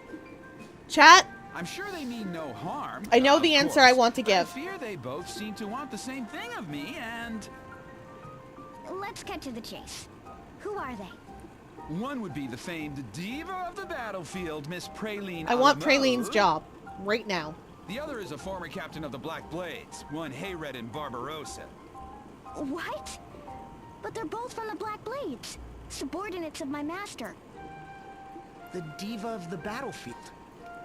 Chat. I'm sure they mean no harm. I know of the answer course, I want to but give. I fear they both seem to want the same thing of me, and... Let's cut to the chase. Who are they? One would be the famed diva of the battlefield, Miss Praline I want Alamode. Praline's job. Right now. The other is a former captain of the Black Blades, one Hayred in Barbarossa. What? But they're both from the Black Blades. Subordinates of my master. The diva of the battlefield.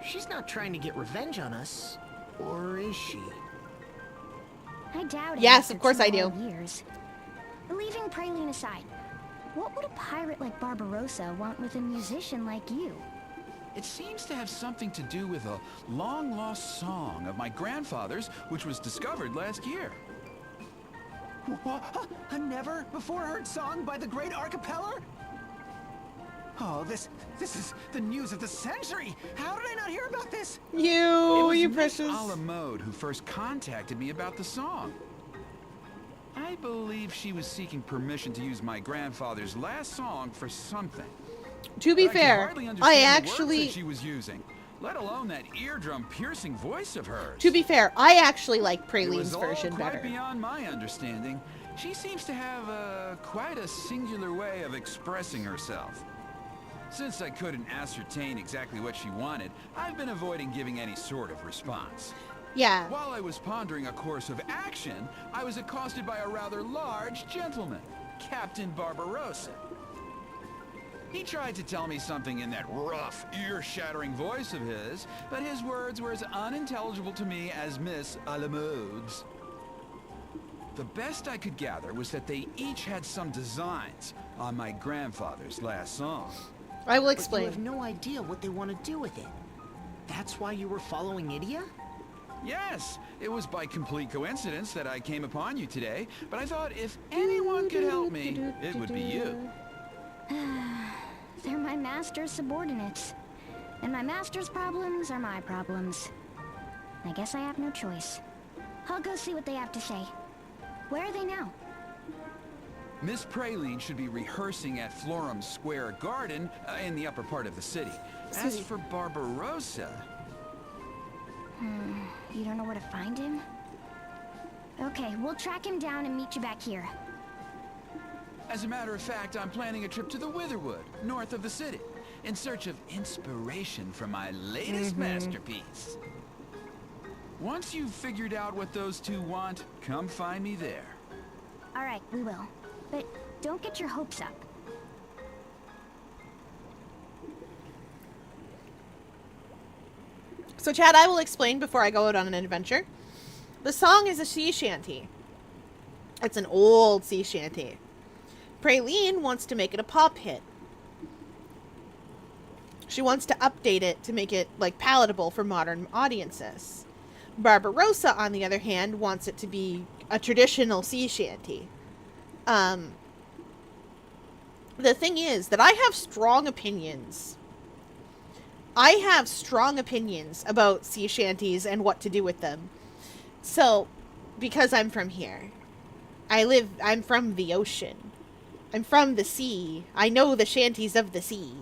She's not trying to get revenge on us, or is she? I doubt it. Yes, after of course 2 I do. whole years. Leaving Praline aside, what would a pirate like Barbarossa want with a musician like you? It seems to have something to do with a long-lost song of my grandfather's, which was discovered last year. A never-before-heard song by the great Arcapeller? Oh, this is the news of the century! How did I not hear about this? It You was Miss precious. Alamode who first contacted me about the song. I believe she was seeking permission to use my grandfather's last song for something. To be But I can fair, hardly I understand the words actually... that she was using, let alone that eardrum-piercing voice of hers. To be fair, I actually like It Praline's was all version quite better. beyond my understanding. She seems to have quite a singular way of expressing herself. Since I couldn't ascertain exactly what she wanted, I've been avoiding giving any sort of response. Yeah. While I was pondering a course of action, I was accosted by a rather large gentleman, Captain Barbarossa. He tried to tell me something in that rough, ear-shattering voice of his, but his words were as unintelligible to me as Miss Alamode's. The best I could gather was that they each had some designs on my grandfather's last song. I will But you explain. have no idea what they want to do with it. That's why you were following Idia? Yes, it was by complete coincidence that I came upon you today, but I thought if anyone could help me, it would be you. They're my master's subordinates. And my master's problems are my problems. I guess I have no choice. I'll go see what they have to say. Where are they now? Miss Praline should be rehearsing at Florum Square Garden in the upper part of the city. As for Barbarossa... You don't know where to find him? Okay, we'll track him down and meet you back here. As a matter of fact, I'm planning a trip to the Witherwood, north of the city, in search of inspiration for my latest masterpiece. Once you've figured out what those two want, come find me there. Alright, we will. But don't get your hopes up. So, Chad, I will explain before I go out on an adventure. The song is a sea shanty. It's an old sea shanty. Praline wants to make it a pop hit. She wants to update it to make it, like, palatable for modern audiences. Barbarossa, on the other hand, wants it to be a traditional sea shanty. The thing is that I have strong opinions. I have strong opinions about sea shanties and what to do with them. So, because I'm from here. I'm from the ocean. I'm from the sea. I know the shanties of the sea.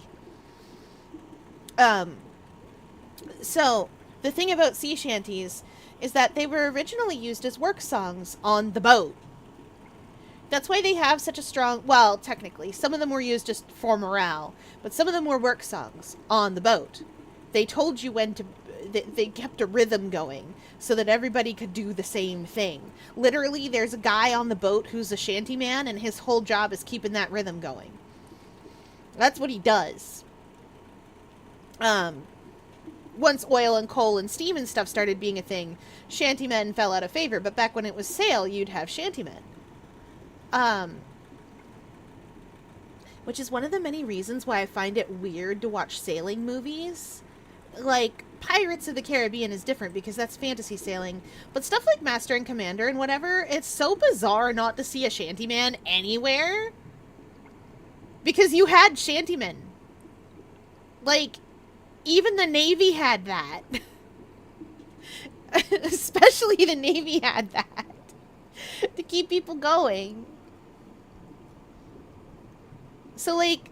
So, the thing about sea shanties is that they were originally used as work songs on the boat. That's why they have such a strong... Well, technically, some of them were used just for morale, but some of them were work songs on the boat. They told you when to... They kept a rhythm going so that everybody could do the same thing. Literally, there's a guy on the boat who's a shanty man, and his whole job is keeping that rhythm going. That's what he does. Once oil and coal and steam and stuff started being a thing, shantymen fell out of favor, but back when it was sail, you'd have shantymen. Which is one of the many reasons why I find it weird to watch sailing movies. Like, Pirates of the Caribbean is different because that's fantasy sailing, but stuff like Master and Commander and whatever, it's so bizarre not to see a shantyman anywhere. Because you had shantymen. Like, even the Navy had that. Especially the Navy had that. To keep people going. So, like,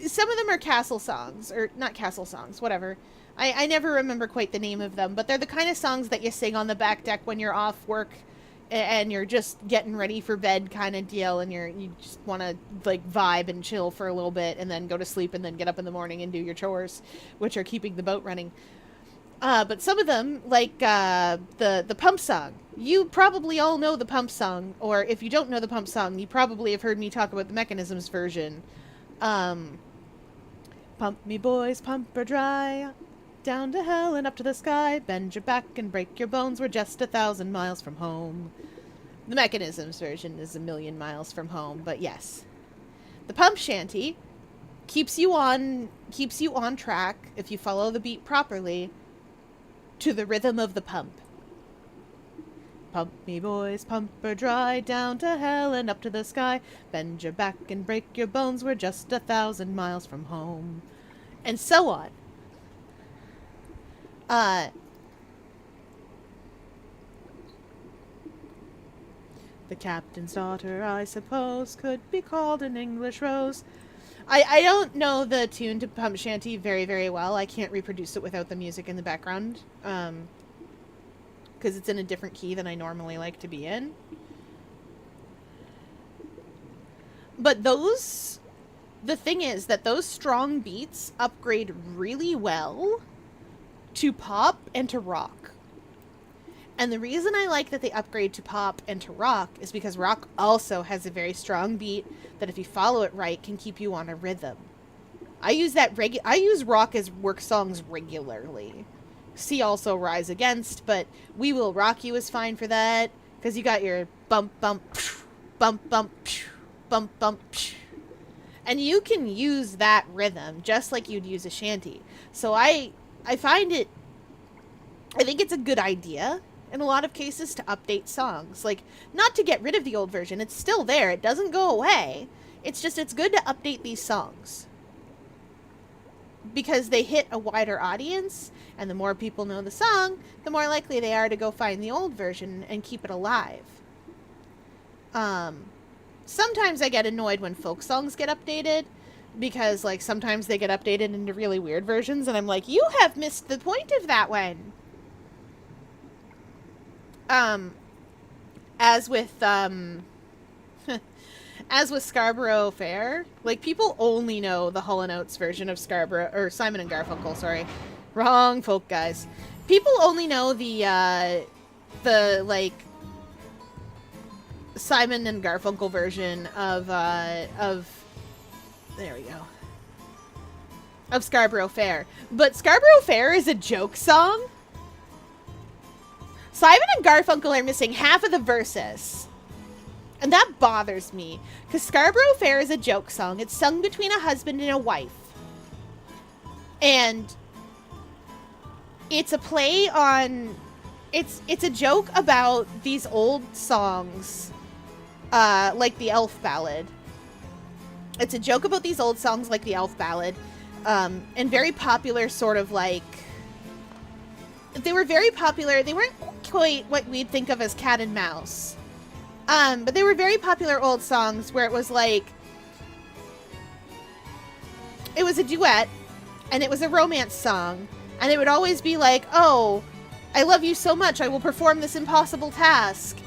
some of them are castle songs, or not castle songs, whatever. I never remember quite the name of them, but they're the kind of songs that you sing on the back deck when you're off work and you're just getting ready for bed kind of deal, and you just want to, like, vibe and chill for a little bit and then go to sleep and then get up in the morning and do your chores, which are keeping the boat running. But some of them, like the pump song. You probably all know the pump song, or if you don't know the pump song, you probably have heard me talk about the Mechanisms version. Pump me boys, pump her dry, down to hell and up to the sky, bend your back and break your bones, we're just 1,000 miles from home. The Mechanisms version is 1,000,000 miles from home, but yes. The pump shanty keeps you on track, if you follow the beat properly, to the rhythm of the pump. Pump me boys, pump her dry, down to hell and up to the sky, bend your back and break your bones, we're just 1,000 miles from home. And so on. The captain's daughter, I suppose, could be called an English rose. I don't know the tune to Pump Shanty very, very well. I can't reproduce it without the music in the background. Because it's in a different key than I normally like to be in. But the thing is that those strong beats upgrade really well to pop and to rock. And the reason I like that they upgrade to pop and to rock is because rock also has a very strong beat that if you follow it right can keep you on a rhythm. I use rock as work songs regularly. See also Rise Against, but We Will Rock You is fine for that because you got your bump bump bump bump bump bump, and you can use that rhythm just like you'd use a shanty. So I find it I think it's a good idea in a lot of cases to update songs. Like, not to get rid of the old version. It's still there. It doesn't go away. It's just, it's good to update these songs. Because they hit a wider audience, and the more people know the song, the more likely they are to go find the old version and keep it alive. Sometimes I get annoyed when folk songs get updated, because, like, sometimes they get updated into really weird versions, and I'm like, you have missed the point of that one. As with Scarborough Fair, like, people only know the Hall & Oates version of Scarborough, or Simon and Garfunkel, sorry. Wrong folk, guys. People only know the, like, Simon and Garfunkel version of, there we go. Of Scarborough Fair. But Scarborough Fair is a joke song. Simon and Garfunkel are missing half of the verses. And that bothers me. Because Scarborough Fair is a joke song. It's sung between a husband and a wife. And it's a play on... It's a joke about these old songs. Like the Elf Ballad. It's a joke about these old songs like the Elf Ballad. And very popular sort of like... They were very popular. They weren't quite what we'd think of as cat and mouse. But they were very popular old songs where it was like... It was a duet, and it was a romance song. And it would always be like, oh, I love you so much, I will perform this impossible task.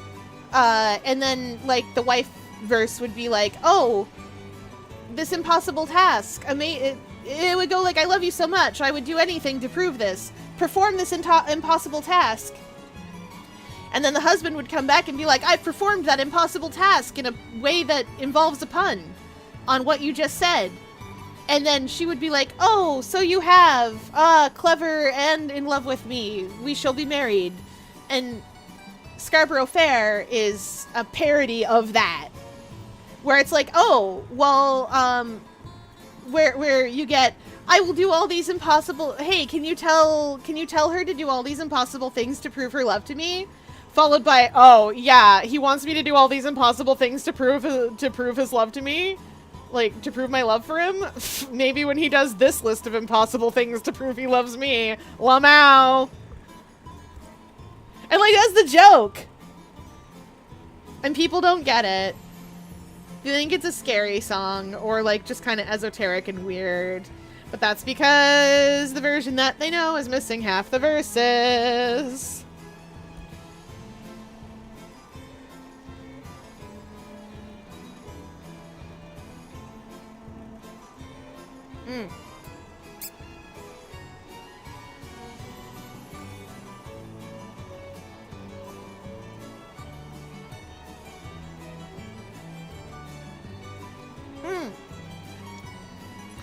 And then, like, the wife verse would be like, oh, this impossible task. It would go like, I love you so much, I would do anything to prove this. Perform this impossible task. And then the husband would come back and be like, I've performed that impossible task in a way that involves a pun on what you just said. And then she would be like, oh, so you have. Clever and in love with me. We shall be married. And Scarborough Fair is a parody of that. Where it's like, oh, well, where you get, I will do all these impossible, hey, can you tell her to do all these impossible things to prove her love to me? Followed by, oh, yeah, he wants me to do all these impossible things to prove his love to me? Like, to prove my love for him? Maybe when he does this list of impossible things to prove he loves me. Lamau! And, like, that's the joke! And people don't get it. They think it's a scary song, or, like, just kind of esoteric and weird. But that's because the version that they know is missing half the verses.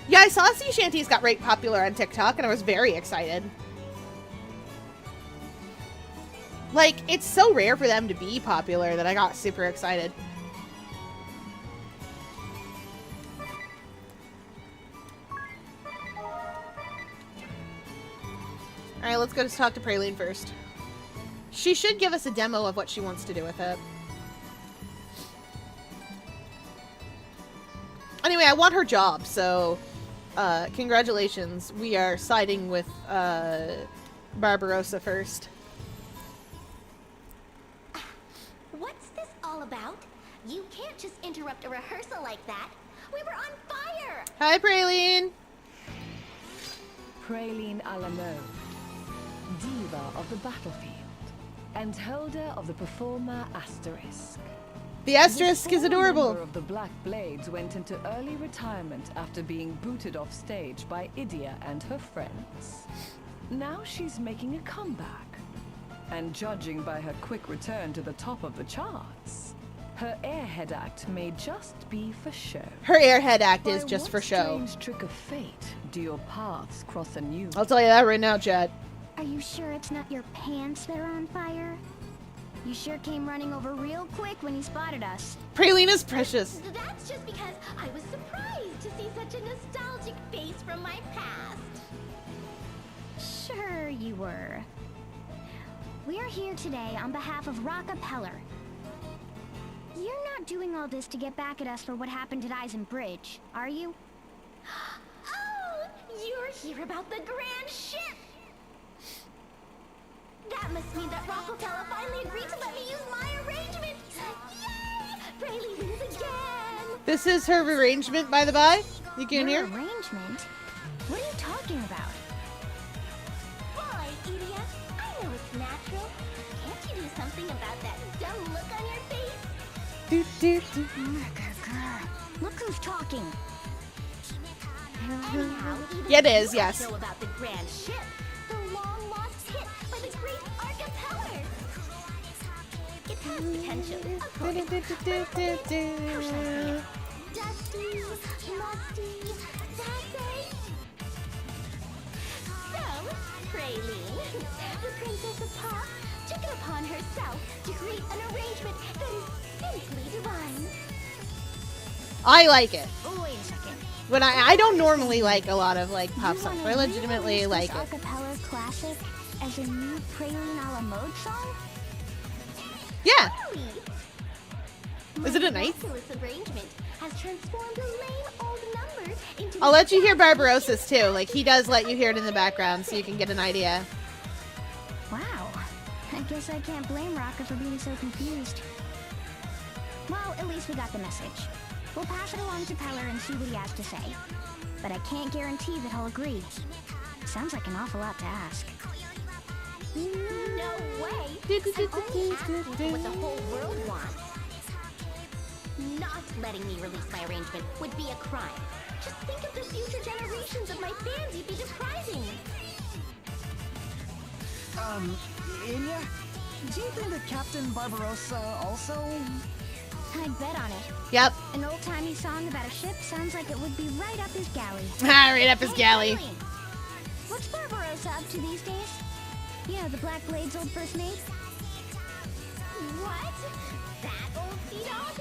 Yeah, I saw sea shanties got right popular on TikTok, and I was very excited. Like, it's so rare for them to be popular that I got super excited. Alright, let's go talk to Praline first. She should give us a demo of what she wants to do with it. Anyway, I want her job, so... congratulations. We are siding with, Barbarossa first. What's this all about? You can't just interrupt a rehearsal like that. We were on fire! Hi, Praline! Praline Alamo, diva of the battlefield, and holder of the performer asterisk. The asterisk is adorable. Member of the Black Blades went into early retirement after being booted off stage by Idia and her friends. Now she's making a comeback. And judging by her quick return to the top of the charts, her airhead act may just be for show. Her airhead act is just for show. By what strange trick of fate do your paths cross anew? I'll tell you that right now, Chad. Are you sure it's not your pants that are on fire? You sure came running over real quick when you spotted us. Praline is precious. That's just because I was surprised to see such a nostalgic face from my past. Sure you were. We're here today on behalf of Rockefeller. You're not doing all this to get back at us for what happened at Eisen Bridge, are you? Oh, you're here about the grand ship! That must mean that Rockefeller finally agreed to let me use my arrangement! Yay! Rayleigh wins again! This is her arrangement, by the by. You can Your hear? arrangement? What are you talking about? Why, Idia? I know it's natural. Can't you do something about that dumb look on your face? Look who's talking. Anyhow, even Yeah, it if is, you yes. know about the grand ship, the long-lost hit by the great Arcapeller. It has potential, of course. How should I say it? Dusty, musty, sassy. So, Praline, the Princess of Pop, took it upon herself to create an arrangement that is simply divine. I like it. Wait a second. When I don't normally like a lot of like pop You songs, wanna but I legitimately re-release like this it. acapella classic as a new Praline a la mode song? Yeah. Really? Is it a My knife? miraculous arrangement has transformed a lame old number into I'll a let you hear fabulous Barbarossa's too. Like he does let you hear it in the background so you can get an idea. Wow. I guess I can't blame Rocka for being so confused. Well, at least we got the message. We'll pass it along to Peller and see what he has to say. But I can't guarantee that he'll agree. Sounds like an awful lot to ask. No way! I'm only asking for what the whole world wants. Not letting me release my arrangement would be a crime. Just think of the future generations of my fans you'd be depriving. Inya? Do you think that Captain Barbarossa also... I'd bet on it. Yep. An old-timey song about a ship sounds like it would be right up his galley. Right up his Hey, galley. Eileen, what's Barbarossa up to these days? You know, the Black Blade's old first mate? What? That old sea dog?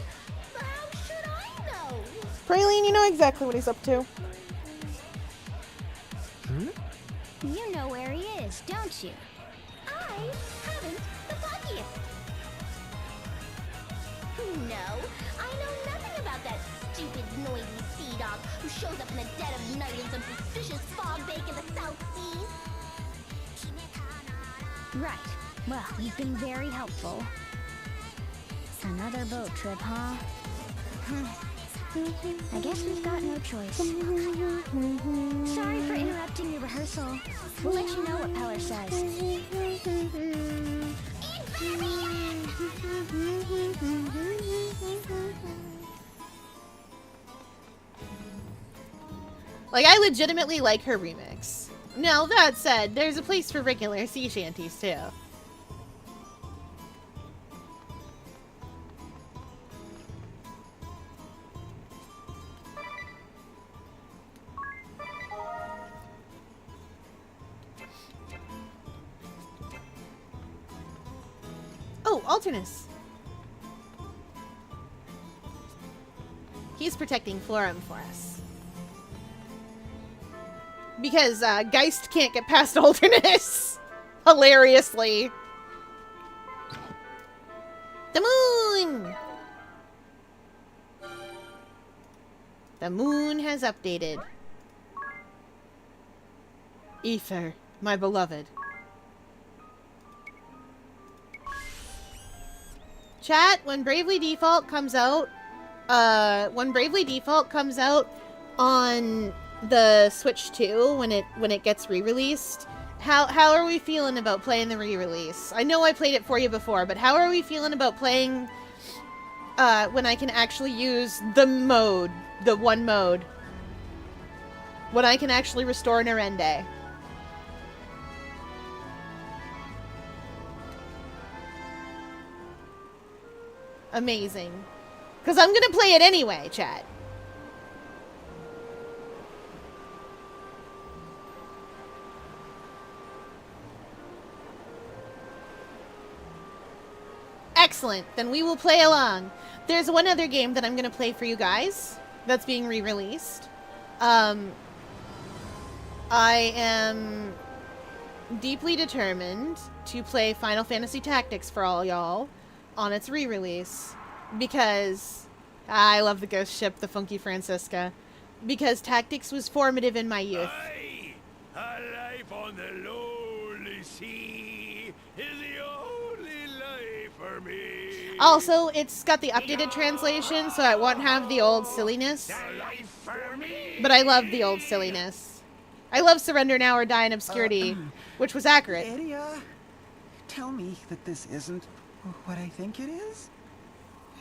How should I know? Praline, you know exactly what he's up to. You know where he is, don't you? I haven't the foggiest. No, I know nothing about that stupid, noisy sea dog who shows up in the dead of night in some suspicious fog bank in the South Seas. Right. Well, you've been very helpful. Another boat trip, huh? I guess we've got no choice. Sorry for interrupting your rehearsal. We'll let you know what Peller says. Like I legitimately like her remix. Now that said, there's a place for regular sea shanties too. Oh, Alternus. He's protecting Florum for us. Because Geist can't get past Alternus. Hilariously. The moon! The moon has updated. Ether, my beloved. Chat, when Bravely Default comes out, on the Switch 2, when it gets re-released, how are we feeling about playing the re-release? I know I played it for you before, but how are we feeling about playing when I can actually use the mode, the one mode? When I can actually restore Narende? Amazing. Because I'm going to play it anyway, chat. Excellent. Then we will play along. There's one other game that I'm going to play for you guys that's being re-released. I am deeply determined to play Final Fantasy Tactics for all y'all on its re-release because I love the ghost ship, the Funky Francisca, because Tactics was formative in my youth. Aye, a life on the lonely sea is the only life for me. Also, it's got the updated translation, so it won't have the old silliness. But I love the old silliness. I love Surrender Now or Die in Obscurity, which was accurate. Idia, tell me that this isn't what I think it is?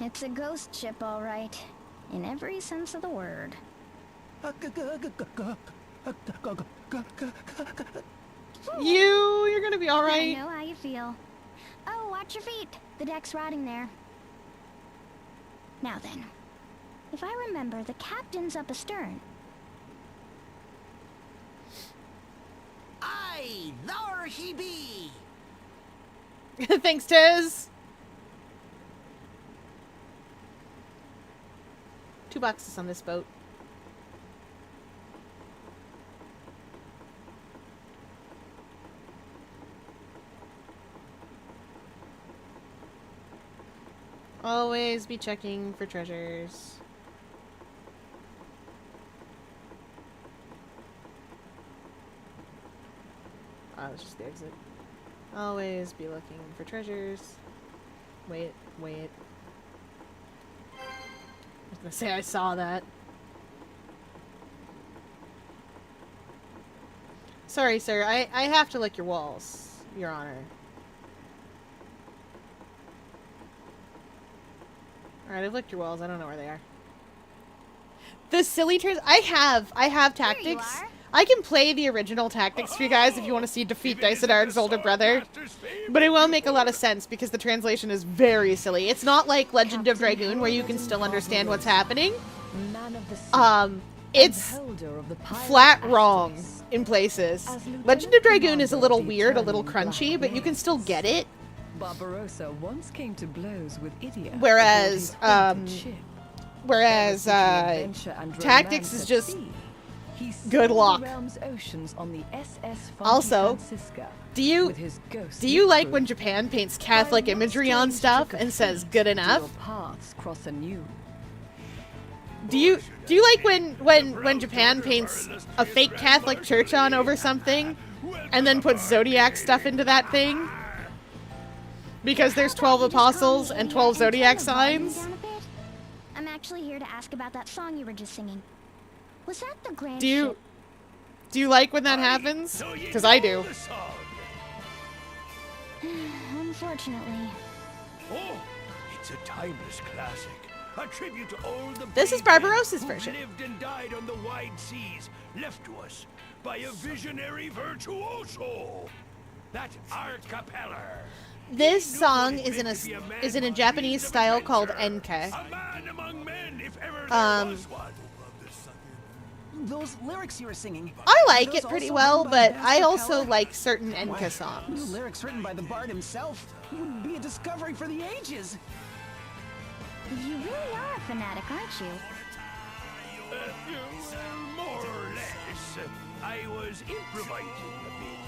It's a ghost ship, all right. In every sense of the word. You're gonna be I alright. know how you feel. Oh, watch your feet. The deck's rotting there. Now then, if I remember, the captain's up astern. Aye, there he be. Thanks, Tiz. 2 boxes on this boat. Always be checking for treasures. Oh, it's just the exit. Always be looking for treasures. Wait. I was gonna say I saw that. Sorry, sir. I have to lick your walls, Your Honor. Alright, I've licked your walls. I don't know where they are. The silly I have Tactics. I can play the original Tactics for you guys if you want to see Defeat Dysodarg's older brother. But it won't make a lot of sense because the translation is very silly. It's not like Legend of Dragoon where you can still understand what's happening. It's flat wrong in places. Legend of Dragoon is a little weird, a little crunchy, but you can still get it. Barbarossa once came to blows with Idia. Whereas Tactics is just good luck. Also, do you like when Japan paints Catholic imagery on stuff and says good enough? Do you like when Japan paints a fake Catholic church on over something and then puts zodiac stuff into that thing? Because there's 12 apostles and 12 zodiac signs? I'm actually here to ask about that song you were just singing. Was that the grand Do you like when that happens? Because I do. Unfortunately. Oh, it's a timeless classic. A tribute to all the This is brave men Barbarossa's who version. lived and died on the wide seas, left to us by a visionary virtuoso. That archipelago. This song is in a Japanese style called enke. A man among men, if ever there was one. Those lyrics you were singing. I like those it pretty also well, written by but I also Capeller? like certain enke New songs. lyrics written by the bard himself would be a discovery for the ages. You really are a fanatic, aren't you? More or less. I was improvising a bit,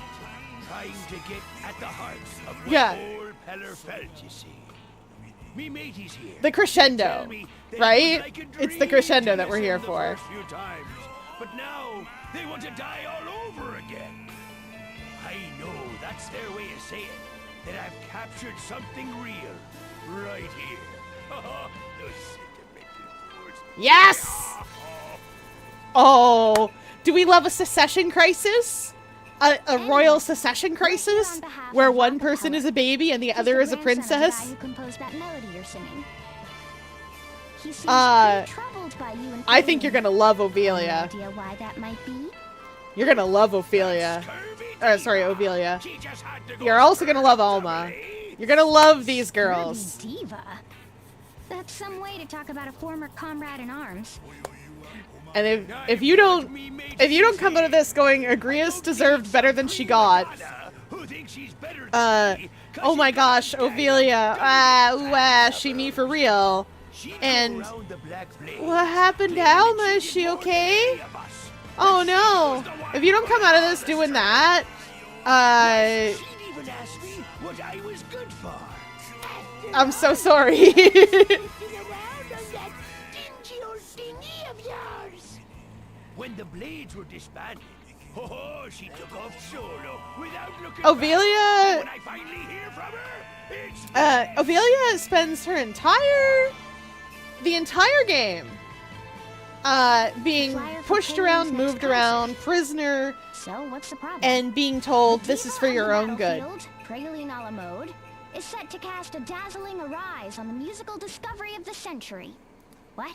trying to get at the heart of what old Peller felt, you see. Me mateys here. The crescendo, Tell me that it right? was like a It's the dream crescendo to that we're listen here the for. first few times, but now they want to die all over again. I know that's their way of saying that I've captured something real right here. Those sentimental fools. Yes! Oh, do we love a secession crisis? A royal secession crisis? Where one person is a baby and the other is a princess? Who composed that melody you're singing. He seems Uh, pretty troubled by you and I think you're Ferdinand. gonna love Any Ophelia. idea why that might be? You're gonna love Ophelia. Sorry, Ophelia. She just had to go You're also gonna love Alma. You're gonna love these girls. Diva. That's some way to talk about a former comrade in arms. And if you don't come out of this going, Agrias deserved better than she got. Oh my gosh, Ophelia. She me for real. And what happened to Alma? Is she okay? Oh no. If you don't come out of this doing that, She'd even ask me what I was good for. I'm so sorry. Around on that dingy old thingy of yours. When the Blades were disbanded, oh, she took off solo without looking back. Ovelia, When I finally hear from her, it's Ovelia spends her the entire game, being Flyer for pushed around, Praileen's moved next around, prisoner, So what's the problem? and being told The this is diva for on your the own good. battlefield, Praline a la mode, is set to cast a dazzling arise on the musical discovery of the century. What?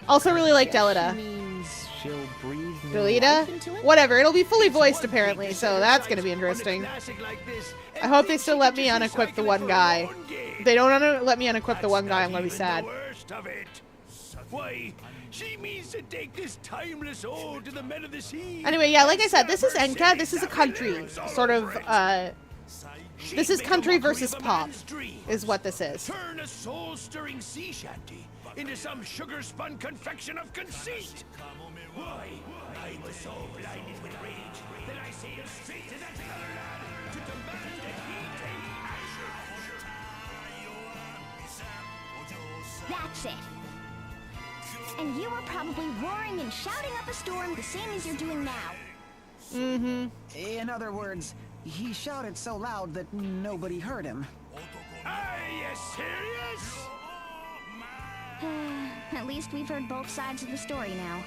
Also really like Delita. Means she'll breathe new Delita? life into it? Whatever, it'll be fully voiced apparently, so that's gonna be interesting. I hope they still let me unequip the one guy. If they don't let me unequip the one guy, I'm gonna be sad. Why, she means to take this timeless ode to the men of the sea. Anyway, yeah, like I said, this is Enka, this is a country, sort of, this is country versus pop, is what this is. Turn a soul-stirring sea shanty into some sugar-spun confection of conceit. Why, I was so blinded with rage that I sailed straight to that other lad to demand that he take action. That's it. And you were probably roaring and shouting up a storm the same as you're doing now. Mm-hmm. In other words, he shouted so loud that nobody heard him. Are you serious? At least we've heard both sides of the story now.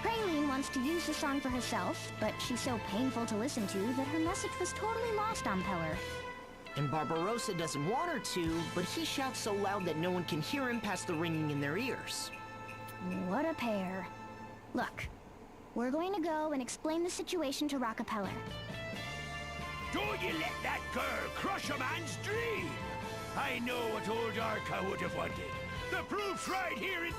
Praline wants to use the song for herself, but she's so painful to listen to that her message was totally lost on Peller. And Barbarossa doesn't want her to, but he shouts so loud that no one can hear him past the ringing in their ears. What a pair. Look, we're going to go and explain the situation to Rockefeller. Don't you let that girl crush a man's dream! I know what old Arca would have wanted. The proof's right here in...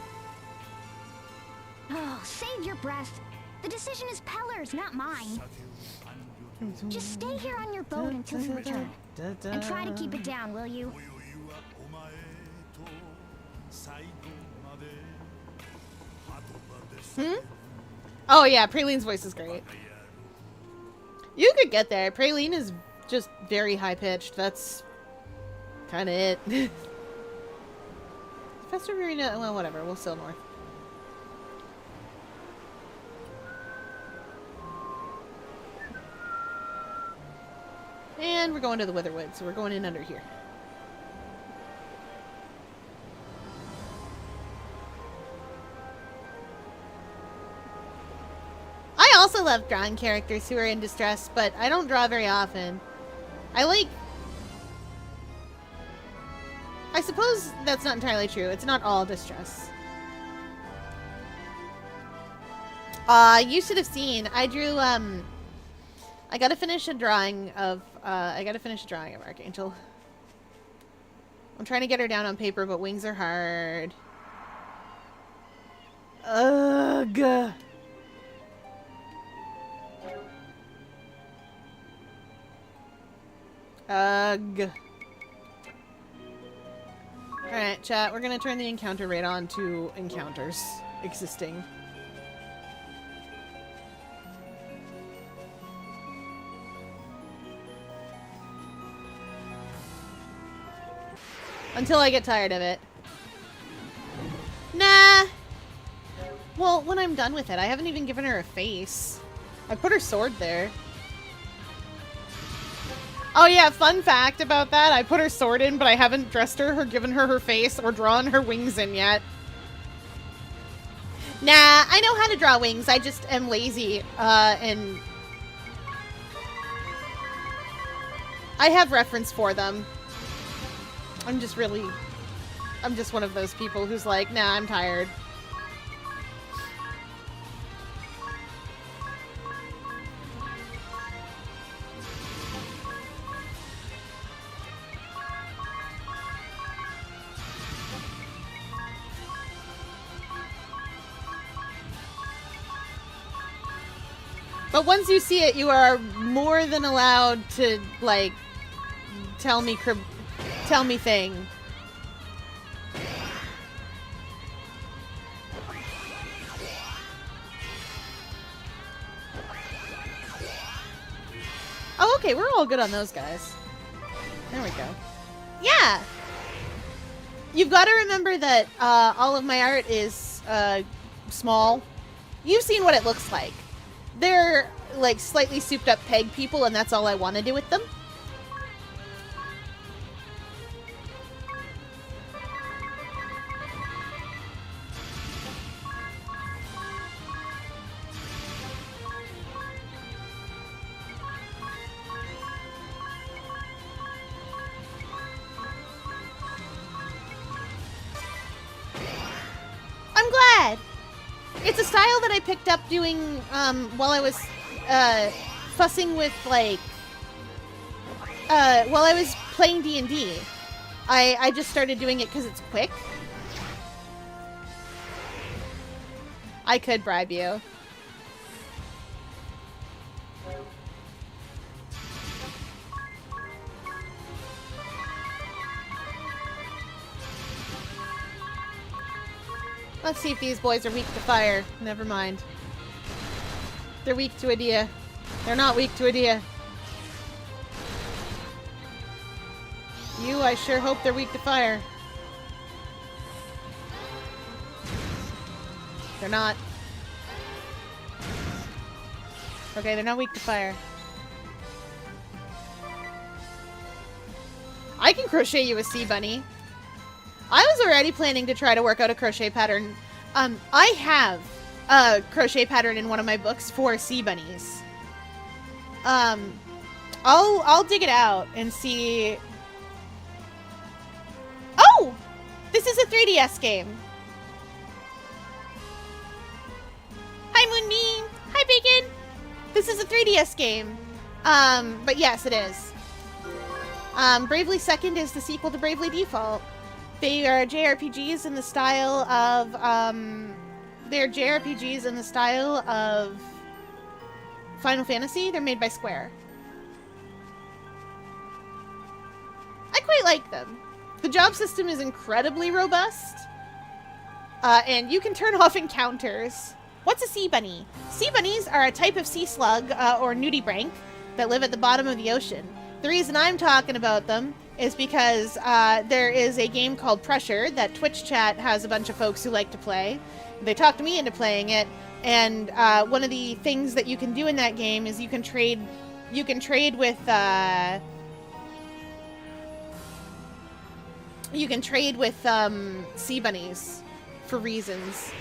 Oh, save your breath. The decision is Peller's, not mine. Just stay here on your boat until you return. And try to keep it down, will you? Oh yeah, Praline's voice is great. You could get there. Praline is just very high-pitched. That's kind of it. Festive Arena, well, whatever. We'll sail north. And we're going to the Witherwood, so we're going in under here. I also love drawing characters who are in distress, but I don't draw very often. I suppose that's not entirely true. It's not all distress. You should have seen. I drew, I gotta finish a drawing of Archangel. I'm trying to get her down on paper, but wings are hard. Ugh. Ugh. Alright, chat, we're gonna turn the encounter rate on to encounters existing. Until I get tired of it. Nah! Well, when I'm done with it, I haven't even given her a face. I put her sword there. Oh yeah, fun fact about that. I put her sword in, but I haven't dressed her or given her her face or drawn her wings in yet. Nah, I know how to draw wings. I just am lazy, and I have reference for them. I'm just one of those people who's like, nah, I'm tired. But once you see it, you are more than allowed to, like, tell me thing. Oh, okay, we're all good on those guys. There we go. Yeah. You've got to remember that all of my art is small. You've seen what it looks like. They're like slightly souped up peg people, and that's all I want to do with them. I'm glad. It's a style that I picked up doing while I was fussing with like while I was playing D&D. I just started doing it because it's quick. I could bribe you. Let's see if these boys are weak to fire. Never mind. They're weak to idea. They're not weak to idea. You, I sure hope they're weak to fire. They're not. Okay, they're not weak to fire. I can crochet you a sea bunny. I was already planning to try to work out a crochet pattern. I have a crochet pattern in one of my books for sea bunnies. I'll dig it out and see. Oh! This is a 3DS game. Hi, Moonbeam. Hi, Bacon. This is a 3DS game. But yes, it is. Bravely Second is the sequel to Bravely Default. They are JRPGs in the style of, they're JRPGs in the style of Final Fantasy. They're made by Square. I quite like them. The job system is incredibly robust. And you can turn off encounters. What's a sea bunny? Sea bunnies are a type of sea slug, or nudibranch, that live at the bottom of the ocean. The reason I'm talking about them is because there is a game called Pressure that Twitch chat has a bunch of folks who like to play. They talked me into playing it, and one of the things that you can do in that game is you can trade with sea bunnies for reasons.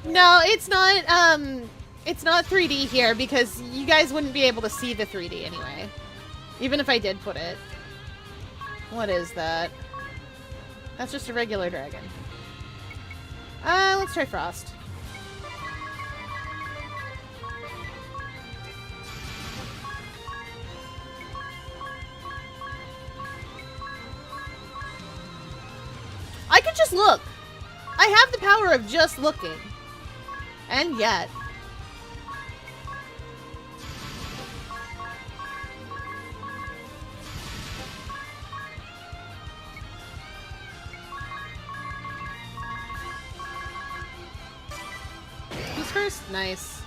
No, it's not 3D here because you guys wouldn't be able to see the 3D anyway. Even if I did put it. What is that? That's just a regular dragon. Let's try Frost. I could just look. I have the power of just looking. And yet. Who's first? Nice.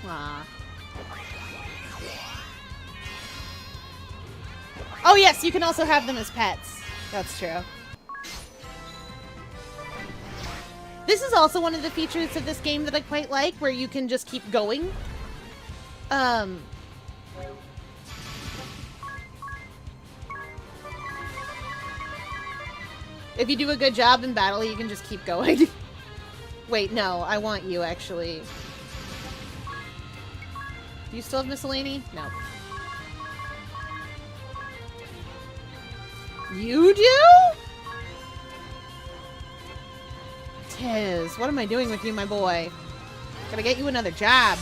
Ah. Oh yes, you can also have them as pets. That's true. This is also one of the features of this game that I quite like, where you can just keep going. If you do a good job in battle, you can just keep going. Wait, no, I want you, actually. Do you still have miscellany? No. You do? Tiz, what am I doing with you, my boy? Gotta get you another job.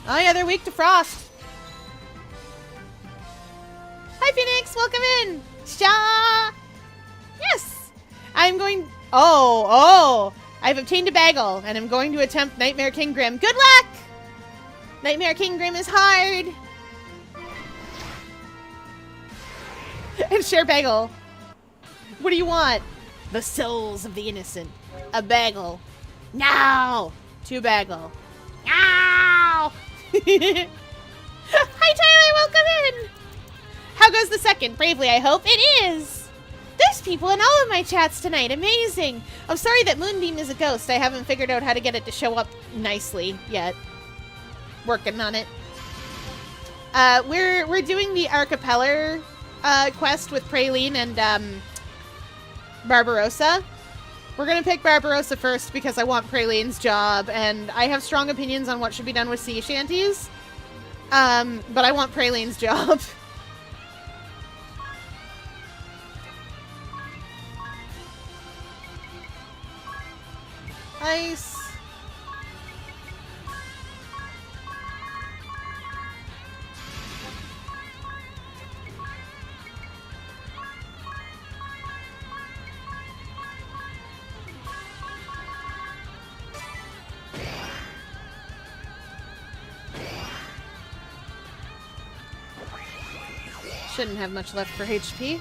Oh yeah, they're weak to frost. Hi, Phoenix, welcome in. Sha. Yes, I'm going. Oh, I've obtained a bagel, and I'm going to attempt Nightmare King Grim. Good luck. Nightmare King Grim is hard. And share bagel. What do you want? The souls of the innocent. A bagel. No! 2 bagel. No! Hi, Tyler, welcome in! How goes the second? Bravely, I hope. It is! There's people in all of my chats tonight. Amazing! I'm sorry that Moonbeam is a ghost. I haven't figured out how to get it to show up nicely yet. Working on it. We're doing the Archipelago quest with Praline and Barbarossa. We're gonna pick Barbarossa first because I want Praline's job, and I have strong opinions on what should be done with sea shanties. But I want Praline's job. Nice. Shouldn't have much left for HP.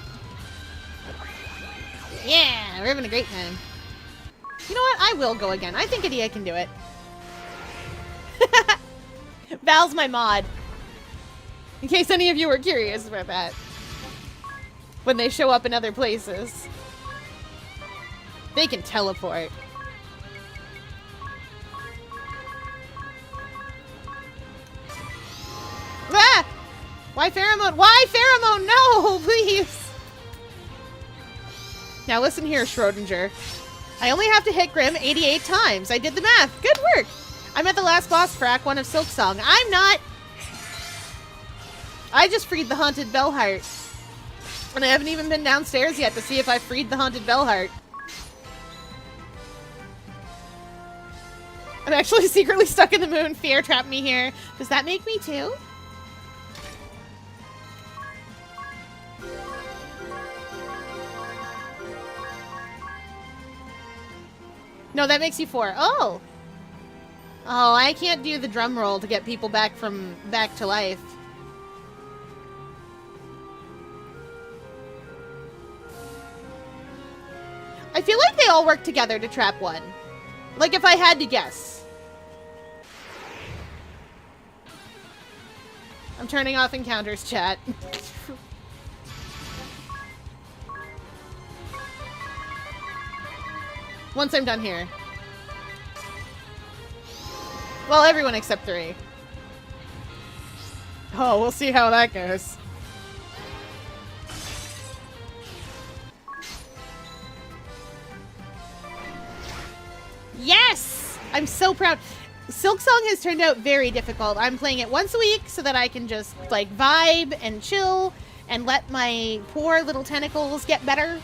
Yeah, we're having a great time. You know what? I will go again. I think Idia can do it. Val's my mod. In case any of you were curious about that. When they show up in other places. They can teleport. Ah! Why pheromone? Why pheromone? No, please. Now listen here, Schrodinger. I only have to hit Grim 88 times. I did the math. Good work. I'm at the last boss for Act 1 of Silksong. I'm not. I just freed the Haunted Bellheart. And I haven't even been downstairs yet to see if I freed the Haunted Bellheart. I'm actually secretly stuck in the moon. Fear trapped me here. Does that make me too? No, that makes you 4. Oh! Oh, I can't do the drum roll to get people back to life. I feel like they all work together to trap one. Like if I had to guess. I'm turning off encounters chat. Once I'm done here. Well, everyone except 3. Oh, we'll see how that goes. Yes! I'm so proud. Silksong has turned out very difficult. I'm playing it once a week so that I can just, like, vibe and chill and let my poor little tentacles get better.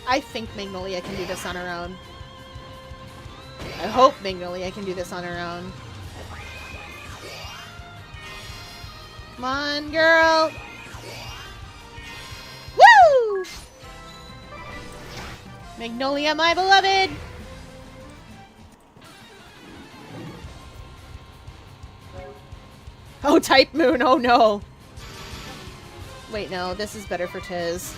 I think Magnolia can do this on her own. I hope Magnolia can do this on her own. Come on, girl! Woo! Magnolia, my beloved! Oh, Type Moon, oh no! Wait, no, this is better for Tiz.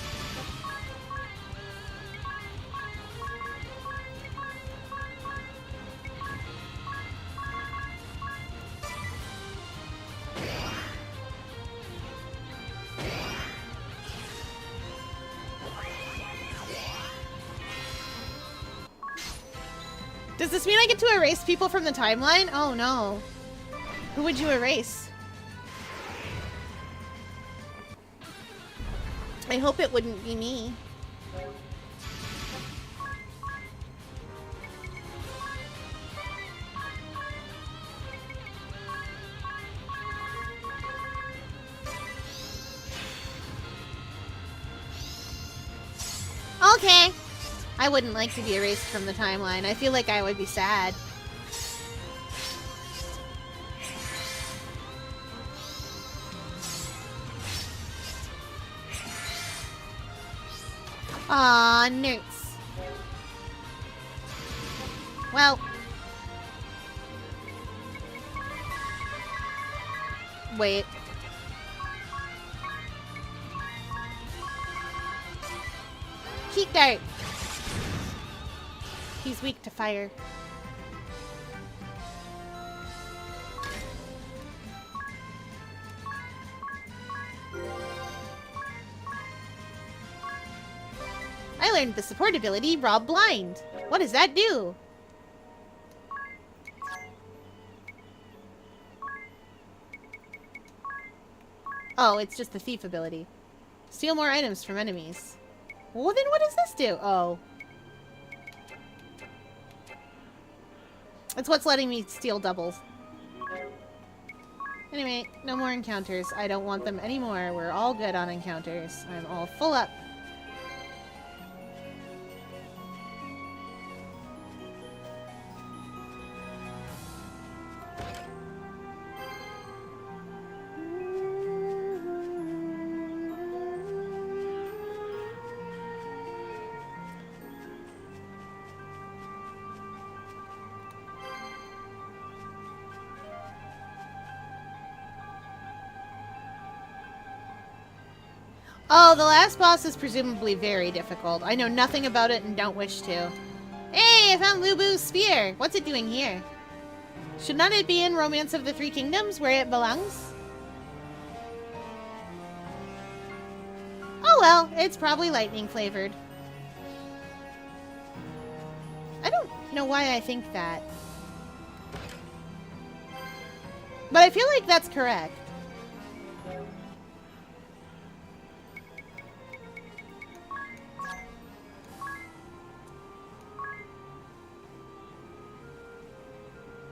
Does this mean I get to erase people from the timeline? Oh no. Who would you erase? I hope it wouldn't be me. Okay. I wouldn't like to be erased from the timeline. I feel like I would be sad. Aw, nerds. Well. Wait. Heat dart. He's weak to fire. I learned the support ability, Rob Blind. What does that do? Oh, it's just the thief ability. Steal more items from enemies. Well, then what does this do? Oh. It's what's letting me steal doubles. Anyway, no more encounters. I don't want them anymore. We're all good on encounters. I'm all full up. Oh, the last boss is presumably very difficult. I know nothing about it and don't wish to. Hey, I found Lubu's spear. What's it doing here? Should not it be in Romance of the Three Kingdoms, where it belongs? Oh well, it's probably lightning flavored. I don't know why I think that. But I feel like that's correct.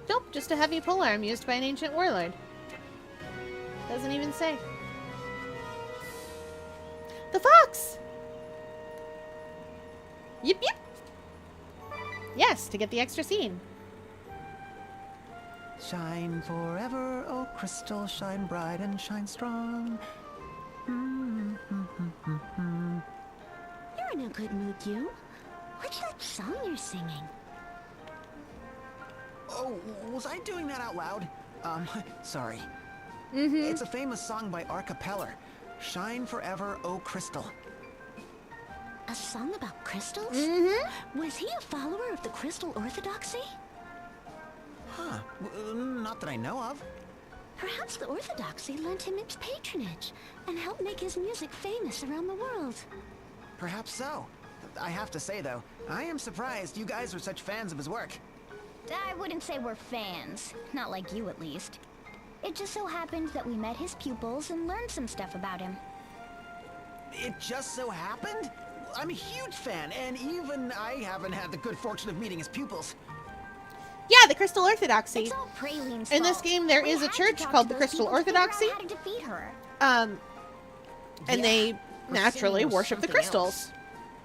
Nope, just a heavy polearm used by an ancient warlord. Doesn't even say. The fox! Yip yip! Yes, to get the extra scene. Shine forever, oh crystal, shine bright and shine strong. You're in a good mood, you. What's that song you're singing? Oh, was I doing that out loud? Sorry. Mm-hmm. It's a famous song by Arcapeller. Shine forever, oh crystal. A song about crystals? Mm-hmm. Was he a follower of the Crystal Orthodoxy? Huh. Not that I know of. Perhaps the Orthodoxy lent him its patronage and helped make his music famous around the world. Perhaps so. I have to say, though, I am surprised you guys are such fans of his work. I wouldn't say we're fans. Not like you, at least. It just so happened that we met his pupils and learned some stuff about him. It just so happened? I'm a huge fan, and even I haven't had the good fortune of meeting his pupils. Yeah, the Crystal Orthodoxy. It's all Praline's In this fault. game, there We is a had to church talk called to the those Crystal people to figure out Orthodoxy. how to defeat her. And Yeah, they naturally Brising's worship the something crystals. else.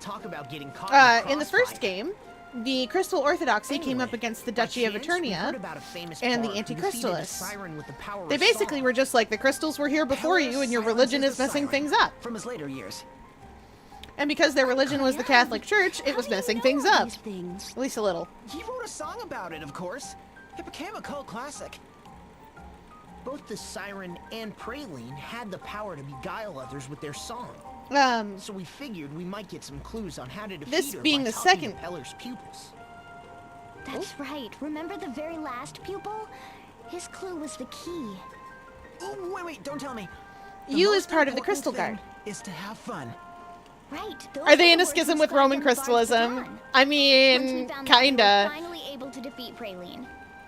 Talk about getting caught In the first crossfire. game, the Crystal Orthodoxy came up Anyway, against the by Duchy of chance, we Eternia heard about a famous and the bard who defeated Antichrystalists. siren with the power They of basically song. were just like, the crystals were here before you and your religion is messing things up. From his later years. And because their religion was the Catholic Church, it was messing things up. At least a little. He wrote a song about it, of course. It became a cult classic. Both the siren and Praline had the power to beguile others with their song. So we figured we might get some clues on how to defeat This her being by the talking second- to Peller's pupils. That's right. Remember the very last pupil? His clue was the key. Oh, wait, don't tell me. You most as part of the important Crystal thing Guard. is to have fun. Right. Those Are they were in a the schism words with inscribed Roman on the bard's crystalism? baton. I Once we mean, found out, we were kinda. finally able to defeat Praline.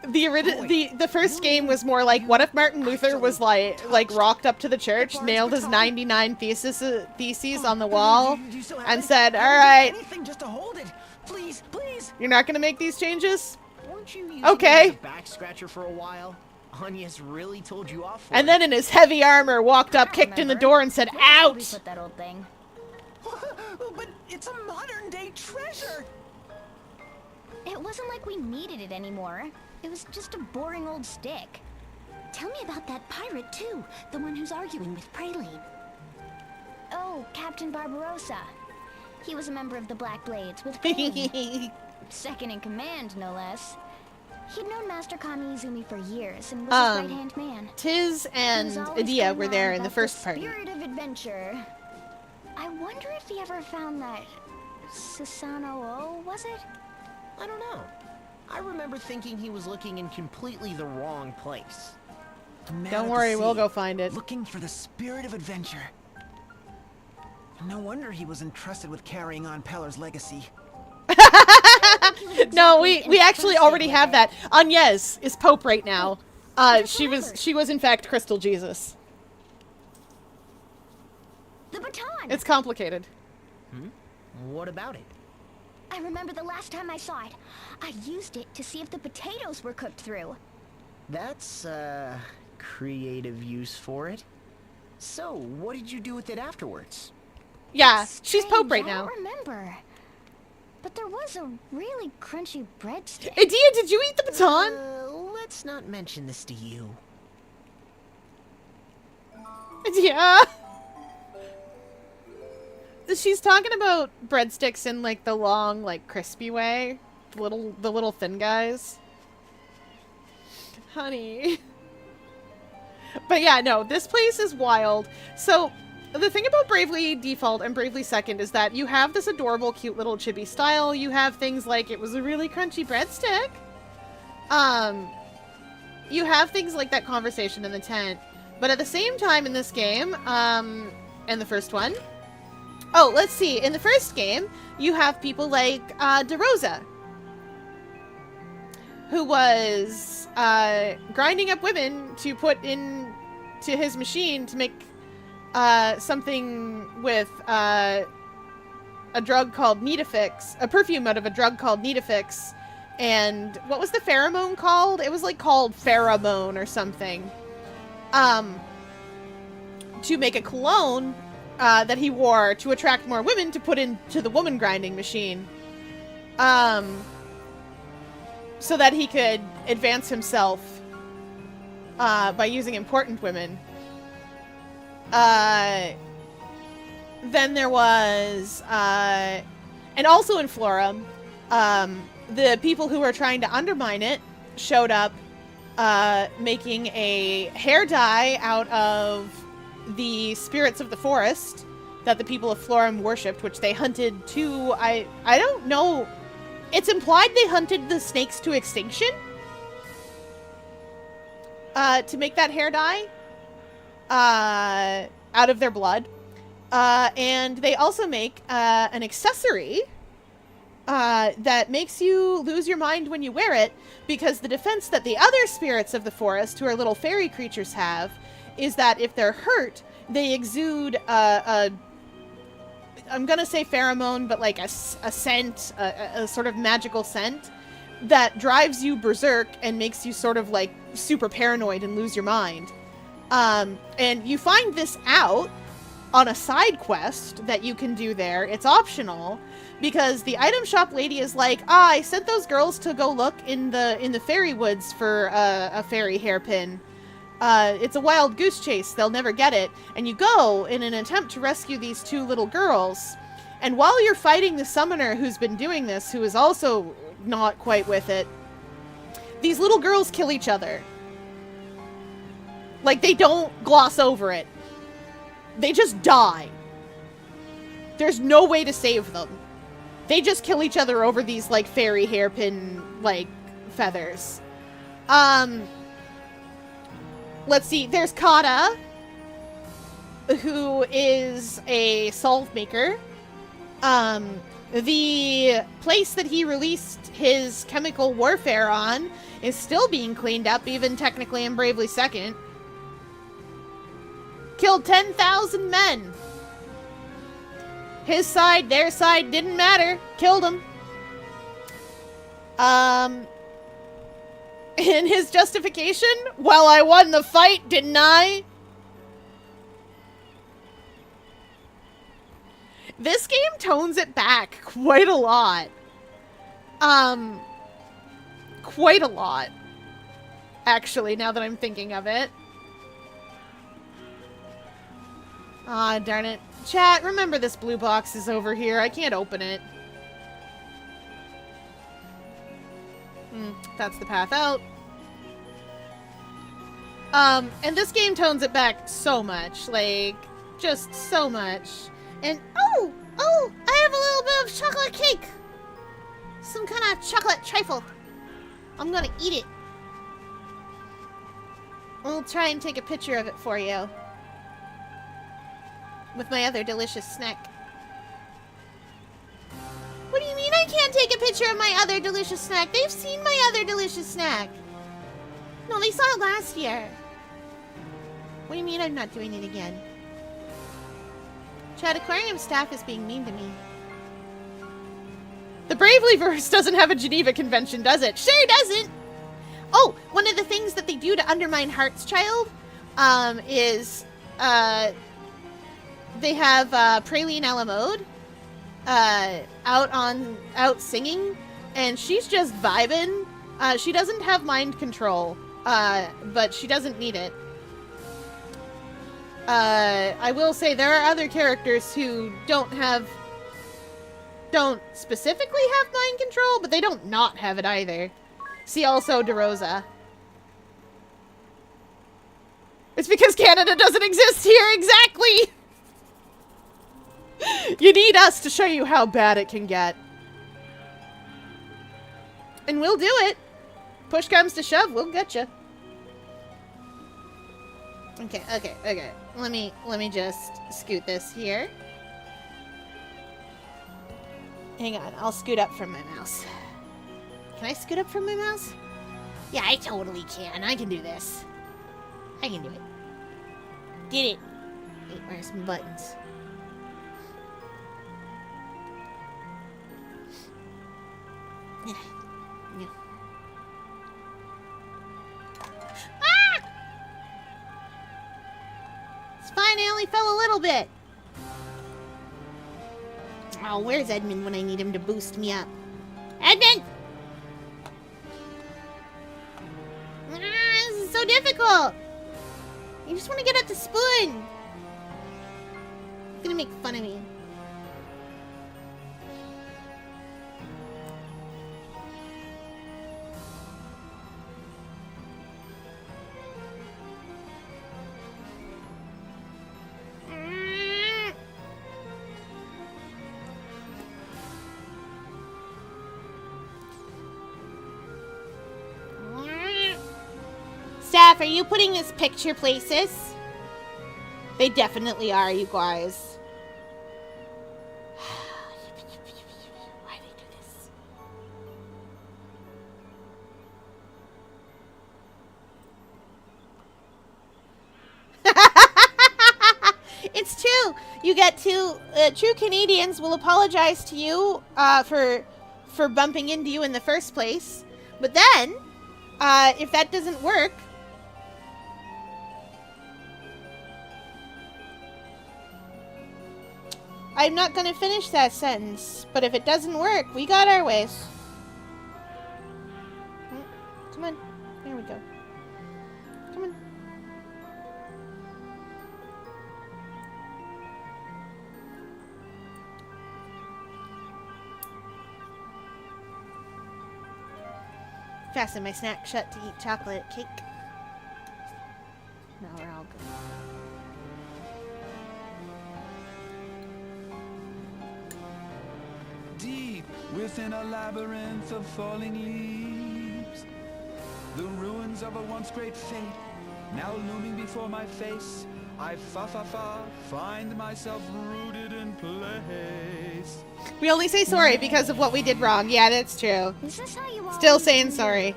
The first game was more like, what if Martin Luther was like rocked up to the church, nailed his 99 theses on the wall, You still have and it? said, I "All would do right, anything just to hold it. Please, please. you're not gonna make these changes?" Weren't you using Okay. it as a back scratcher for a while? Anya's really told you off for And it. then in his heavy armor, walked up, I kicked in the remember. door, and said, Where did we "Out!" put that old thing? But it's a modern day treasure. It wasn't like we needed it anymore. It was just a boring old stick. Tell me about that pirate, too. The one who's arguing with Praline. Oh, Captain Barbarossa. He was a member of the Black Blades with Praline. second in command, no less. He'd known Master Kami Izumi for years and was his right-hand man. Tiz and Edea were there in the first party. Spirit of adventure. I wonder if he ever found that Susanoo, was it? I don't know. I remember thinking he was looking in completely the wrong place. Don't worry, we'll go find it. Looking for the spirit of adventure. No wonder he was entrusted with carrying on Pellar's legacy. No, we actually already have that. Agnes is Pope right now. She was in fact Crystal Jesus. The baton. It's complicated. What about it? I remember the last time I saw it. I used it to see if the potatoes were cooked through. That's creative use for it. So, what did you do with it afterwards? Yeah, she's Pope right now. I don't remember. But there was a really crunchy breadstick. Edea, did you eat the baton? Let's not mention this to you. Yeah. She's talking about breadsticks in like the long, like crispy way. The little thin guys. Honey. But yeah, no, this place is wild. So the thing about Bravely Default and Bravely Second is that you have this adorable, cute little chibi style. You have things like it was a really crunchy breadstick. You have things like that conversation in the tent. But at the same time in this game, and the first one, oh, let's see. In the first game, you have people like DeRosa, who was grinding up women to put into his machine to make something with a drug called Needafix, a perfume out of a drug called Needafix. And what was the pheromone called? It was like called pheromone or something. To make a cologne that he wore to attract more women to put into the woman grinding machine. So that he could advance himself by using important women. Then there was, and also in Flora, the people who were trying to undermine it showed up making a hair dye out of the spirits of the forest that the people of Florum worshipped, which they hunted to, I don't know, it's implied they hunted the snakes to extinction to make that hair dye out of their blood. And they also make an accessory that makes you lose your mind when you wear it, because the defense that the other spirits of the forest, who are little fairy creatures, have is that if they're hurt, they exude I'm gonna say pheromone, but like a scent, a sort of magical scent that drives you berserk and makes you sort of like super paranoid and lose your mind. And you find this out on a side quest that you can do there. It's optional, because the item shop lady is like, I sent those girls to go look in the fairy woods for a fairy hairpin. It's a wild goose chase. They'll never get it. And you go in an attempt to rescue these two little girls. And while you're fighting the summoner who's been doing this, who is also not quite with it, these little girls kill each other. Like, they don't gloss over it. They just die. There's no way to save them. They just kill each other over these, like, fairy hairpin, like, feathers. Let's see. There's Kata, who is a solve maker. The place that he released his chemical warfare on is still being cleaned up, even technically in Bravely Second. Killed 10,000 men. His side, their side, didn't matter. Killed them. In his justification, well, I won the fight, didn't I? This game tones it back quite a lot. Quite a lot. Actually, now that I'm thinking of it. Ah, darn it. Chat, remember this blue box is over here. I can't open it. That's the path out. And this game tones it back so much. Like, just so much. And, oh, I have a little bit of chocolate cake. Some kind of chocolate trifle. I'm gonna eat it. I'll try and take a picture of it for you. With my other delicious snack. What do you mean I can't take a picture of my other delicious snack? They've seen my other delicious snack. No, they saw it last year. What do you mean I'm not doing it again? Chad, aquarium staff is being mean to me. The Bravelyverse doesn't have a Geneva Convention, does it? Sure doesn't! Oh, one of the things that they do to undermine Heart's Child is they have Praline Alamode out singing, and she's just vibing. She doesn't have mind control, but she doesn't need it. I will say there are other characters who don't specifically have mind control, but they don't not have it either. See also DeRosa. It's because Canada doesn't exist here, exactly! You need us to show you how bad it can get. And we'll do it. Push comes to shove, we'll get you. Okay. Let me just scoot this here. Hang on, I'll scoot up from my mouse. Can I scoot up from my mouse? Yeah, I totally can. I can do this. I can do it. Did it. Wait, where's some buttons? Yeah. Ah! It's fine, I only fell a little bit. Oh, where's Edmund when I need him to boost me up? Edmund! This is so difficult. You just want to get at the spoon. He's gonna make fun of me. Staff, are you putting this picture places? They definitely are, you guys. Why do they do this? It's true. You get to true Canadians will apologize to you for bumping into you in the first place. But then, if that doesn't work, I'm not gonna finish that sentence, but if it doesn't work, we got our ways. Come on. There we go. Come on. Fasten my snack shut to eat chocolate cake. Now we're all good. Deep within a labyrinth of falling leaves, the ruins of a once great fate, now looming before my face, I find myself rooted in place. We only say sorry because of what we did wrong. Yeah, that's true. Is this how you Still saying sorry.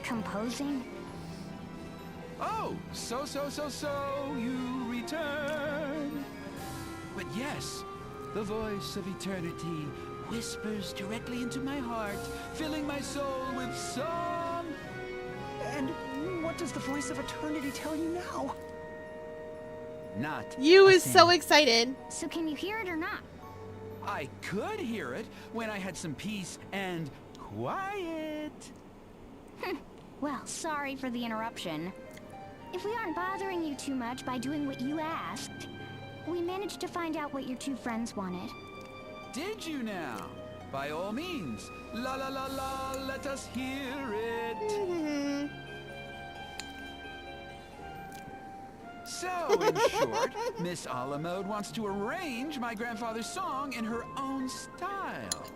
Composing? Oh, so you return. But yes, the voice of eternity whispers directly into my heart, filling my soul with song. And what does the voice of eternity tell you now? Not You a is thing. so excited. So can you hear it or not? I could hear it when I had some peace and quiet. Well, sorry for the interruption. If we aren't bothering you too much by doing what you asked, we managed to find out what your two friends wanted. Did you now? By all means, la la la la, let us hear it. So, in short, Miss Alamode wants to arrange my grandfather's song in her own style.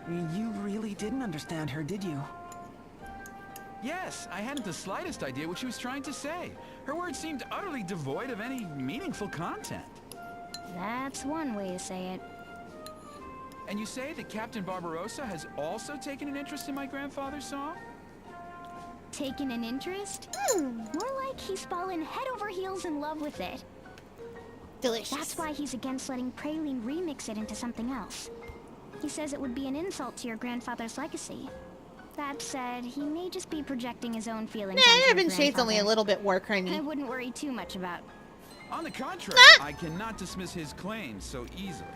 You really didn't understand her, did you? Yes, I hadn't the slightest idea what she was trying to say. Her words seemed utterly devoid of any meaningful content. That's one way to say it. And you say that Captain Barbarossa has also taken an interest in my grandfather's song? Taken an interest? More like he's fallen head over heels in love with it. Delicious. That's why he's against letting Praline remix it into something else. He says it would be an insult to your grandfather's legacy. That said, he may just be projecting his own feelings onto your Urban Shade's only a little bit war crimey. I wouldn't worry too much about. On the contrary, I cannot dismiss his claims so easily.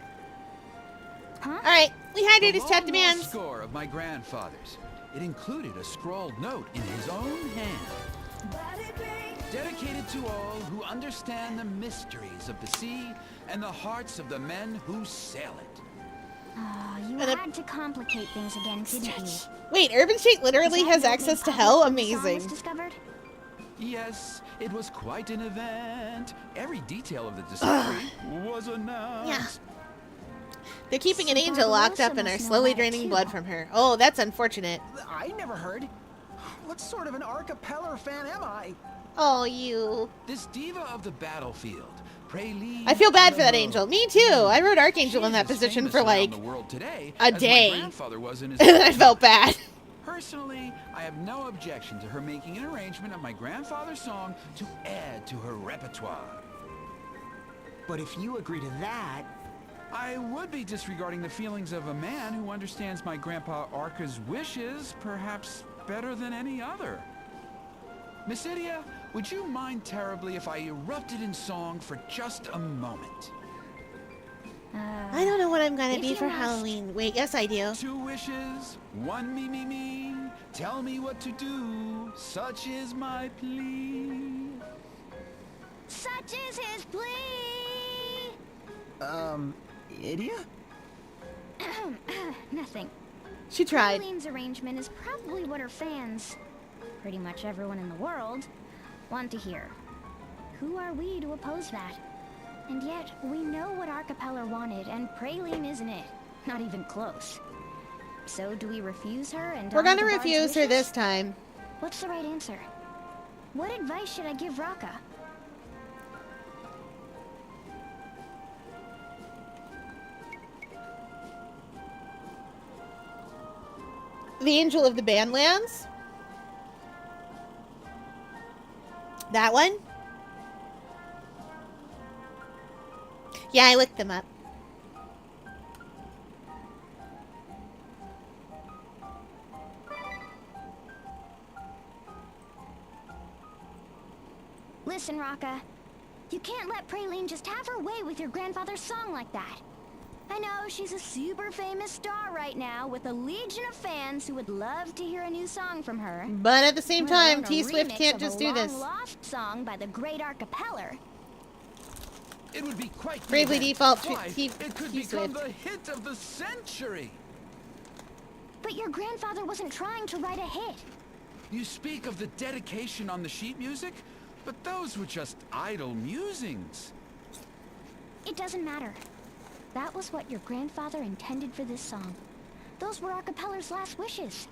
Huh? Alright, we hydrated his chat The demands. score of my grandfather's. It included a scrawled note in his own hand. Dedicated to all who understand the mysteries of the sea and the hearts of the men who sail it. Oh, you had to complicate things again, didn't you? Wait, Urban Shade literally has access to hell? Amazing. Discovered? Yes, it was quite an event. Every detail of the discovery was announced. Yeah. They're keeping an angel locked up and are slowly draining blood from her. Oh, that's unfortunate. I never heard. What sort of an Arcapeller fan am I? Oh, you. This diva of the battlefield, Praline. I feel bad for that angel. Me too. I rode Archangel in that position for like a day. And I felt bad. Personally, I have no objection to her making an arrangement of my grandfather's song to add to her repertoire. But if you agree to that... I would be disregarding the feelings of a man who understands my grandpa Arca's wishes perhaps better than any other. Miss Idia, would you mind terribly if I erupted in song for just a moment? I don't know what I'm gonna be for Halloween. Wait, yes I do. 2 wishes, 1 me. Tell me what to do, such is my plea. Such is his plea! Idia? Nothing. She tried. Praline's arrangement is probably what her fans, pretty much everyone in the world, want to hear. Who are we to oppose that? And yet, we know what Arcapeller wanted, and Praline isn't it. Not even close. So do we refuse her and We're honor gonna the Bard's refuse her wishes? this time. What's the right answer? What advice should I give Raka? The Angel of the Bandlands? That one? Yeah, I looked them up. Listen, Raka. You can't let Praline just have her way with your grandfather's song like that. I know she's a super famous star right now with a legion of fans who would love to hear a new song from her. But at the same time, Let alone a T-Swift remix can't of just a do this. long-lost song by the great Arcapeller. It would be quite the Bravely event. Default Why, T- it could T-Swift. become the hit of the century. But your grandfather wasn't trying to write a hit. You speak of the dedication on the sheet music, but those were just idle musings. It doesn't matter. That was what your grandfather intended for this song. Those were Arcapeller's last wishes.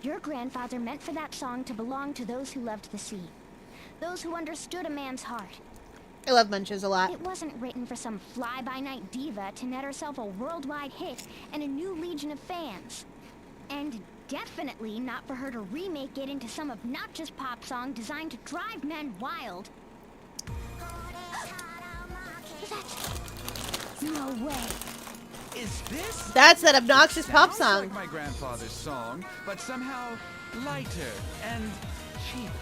Your grandfather meant for that song to belong to those who loved the sea. Those who understood a man's heart. I love Munches a lot. It wasn't written for some fly-by-night diva to net herself a worldwide hit and a new legion of fans. And definitely not for her to remake it into some obnoxious pop song designed to drive men wild. No way. Is this? That's that obnoxious pop Sounds song. like my grandfather's song, but somehow lighter and cheaper.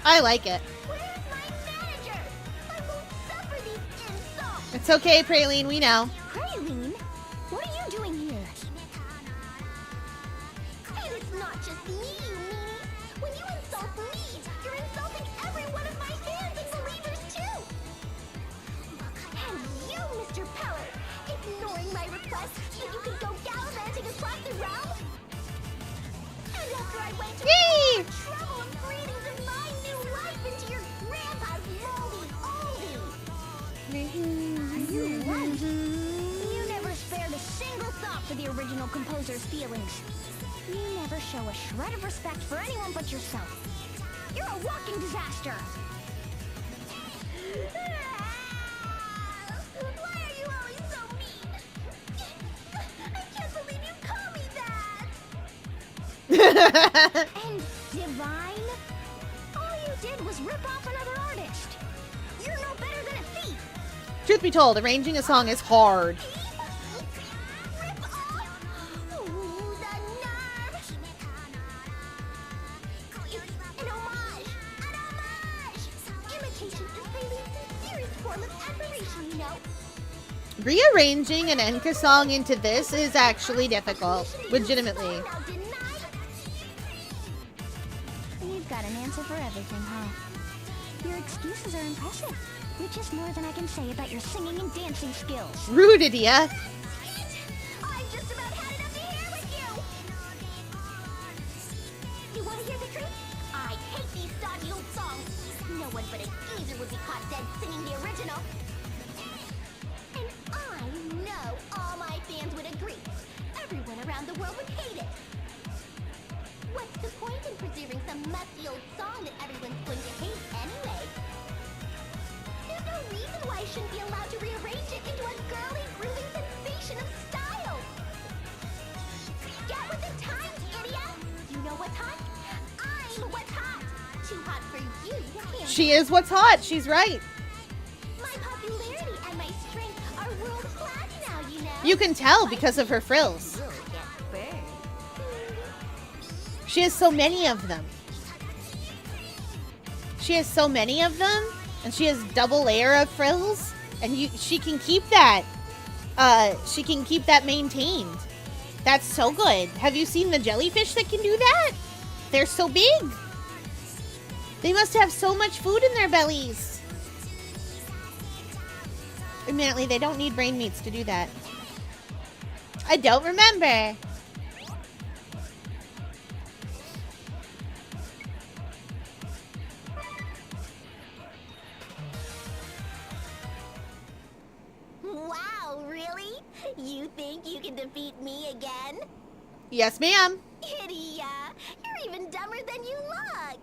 I like it. Where's my manager? I won't suffer these insults. It's okay, Praline, we know. Praline? What are you doing here? And it's not just me, you meanie. When you insult me, you're insulting every one of my fans and believers too. And you, Mr. Peller, so you could go gallivanting across the realm? And after I went to Yay! the trouble of breathing divine new life into your grandpa's moldy oldie. You're right. You never spared a single thought for the original composer's feelings. You never show a shred of respect for anyone but yourself. You're a walking disaster. Why are you always so mean? I can't believe you call me that. And divine? All you did was rip off another artist. You're no better than a thief. Truth be told, arranging a song is hard. Rip off? Ooh, the nerve. It's an homage. An homage. Imitation is Bailey's sincerest form of admiration, you know. Rearranging an Enka song into this is actually difficult. Legitimately. Now, didn't I? You've got an answer for everything, huh? Your excuses are impressive, which is more than I can say about your singing and dancing skills. Rude, idiot. I just about had enough to hear with you. You want to hear the truth? I hate these stodgy old songs. No one but a geezer would be caught dead singing the original. And I know all my fans would agree. Everyone around the world would hate it. What's the point in preserving some musty old song that everyone's going to hate anyway? There's no reason why I shouldn't be allowed to rearrange it into a girly, grooving sensation of style. Get with the times, idiot! You know what's hot? I'm what's hot. Too hot for you. She is what's hot. She's right. My popularity and my strength are world class now, you know. You can tell because of her frills. Will get big. She has so many of them. She has so many of them, and she has double layer of frills, and she can keep that. She can keep that maintained. That's so good. Have you seen the jellyfish that can do that? They're so big. They must have so much food in their bellies. Admittedly, they don't need brain meats to do that. I don't remember. Wow, really? You think you can defeat me again? Yes, ma'am. Idiot! You're even dumber than you look!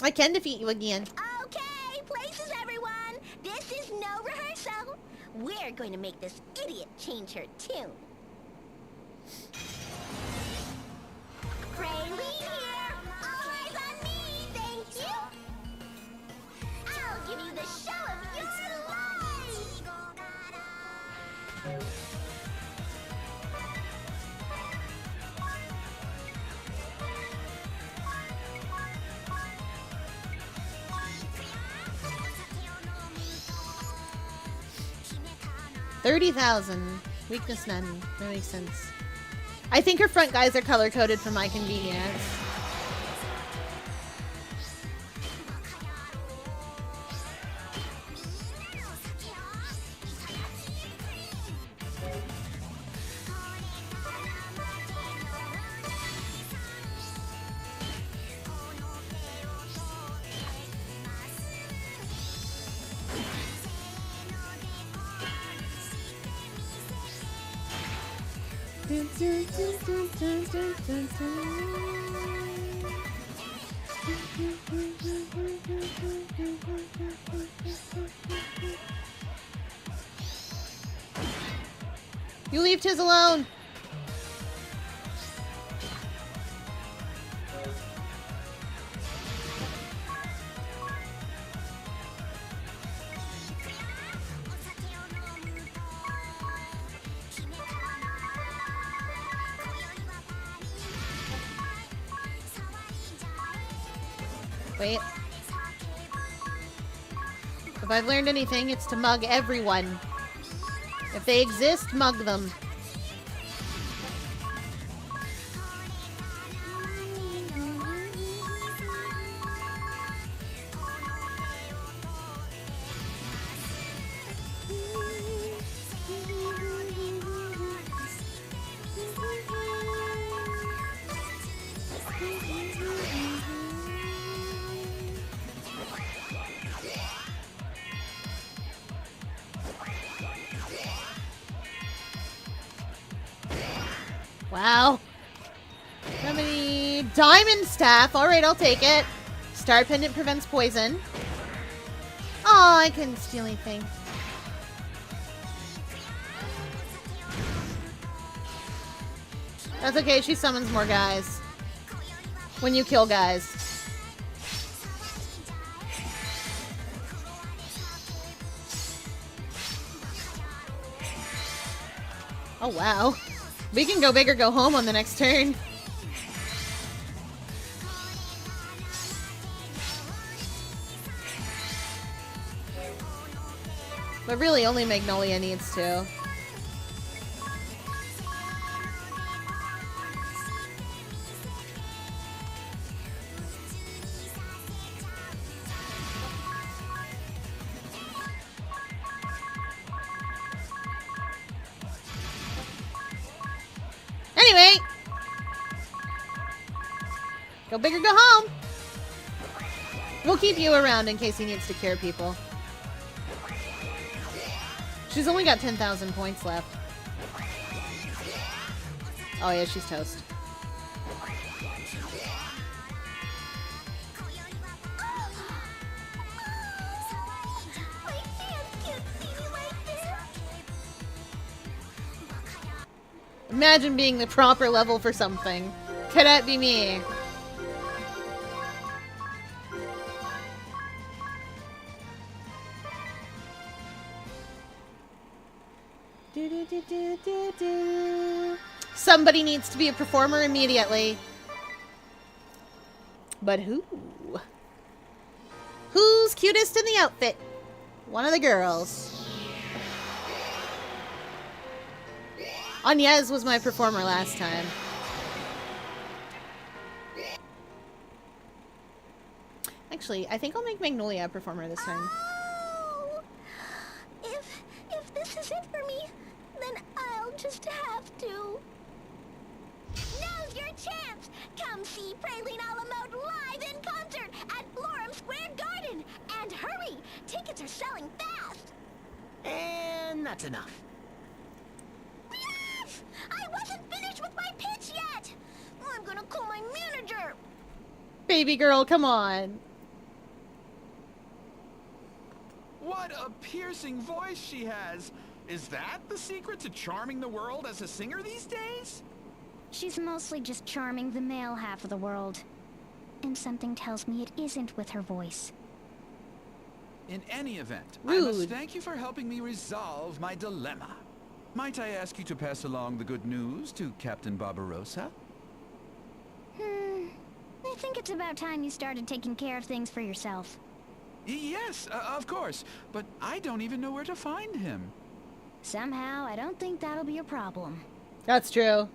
I can defeat you again. Okay, places everyone! This is no rehearsal! We're going to make this idiot change her tune. Praline here! All eyes on me, thank you! I'll give you the show of your life! 30,000. Weakness none. That makes sense. I think her front guys are color-coded for my convenience. You leave Tiz alone. Wait. If I've learned anything, it's to mug everyone. If they exist, mug them. Wow. How many? Diamond staff. Alright, I'll take it. Star pendant prevents poison. Oh, I couldn't steal anything. That's okay, she summons more guys. When you kill guys. Oh, wow. We can go big or go home on the next turn. But really, only Magnolia needs to. Anyway, go big or go home. We'll keep you around in case he needs to cure people. She's only got 10,000 points left. Oh yeah, she's toast. Imagine being the proper level for something. Could that be me? Somebody needs to be a performer immediately. But who? Who's cutest in the outfit? One of the girls. Agnès was my performer last time. Actually, I think I'll make Magnolia a performer this time. Oh, if this is it for me, then I'll just have to. Now's your chance! Come see Praline a la Mode live in concert at Florham Square Garden! And hurry! Tickets are selling fast! And that's enough. Yes! I wasn't finished with my pitch yet! I'm gonna call my manager! Baby girl, come on. What a piercing voice she has! Is that the secret to charming the world as a singer these days? She's mostly just charming the male half of the world. And something tells me it isn't with her voice. In any event, Rude. I must thank you for helping me resolve my dilemma. Might I ask you to pass along the good news to Captain Barbarossa? I think it's about time you started taking care of things for yourself. Yes, of course. But I don't even know where to find him. Somehow, I don't think that'll be a problem. That's true.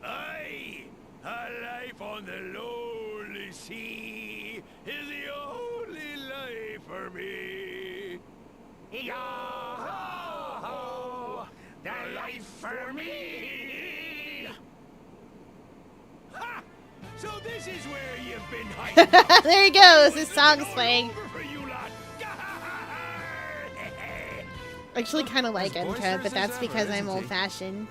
Aye, a life on the lonely sea is the only life for me. Yo-ho-ho, the life for me. Ha! So this is where you've been hiding. There he goes. His song's playing. For you lot. I actually kind of like As Enka, boisterous but that's as because ever, I'm isn't he? old-fashioned.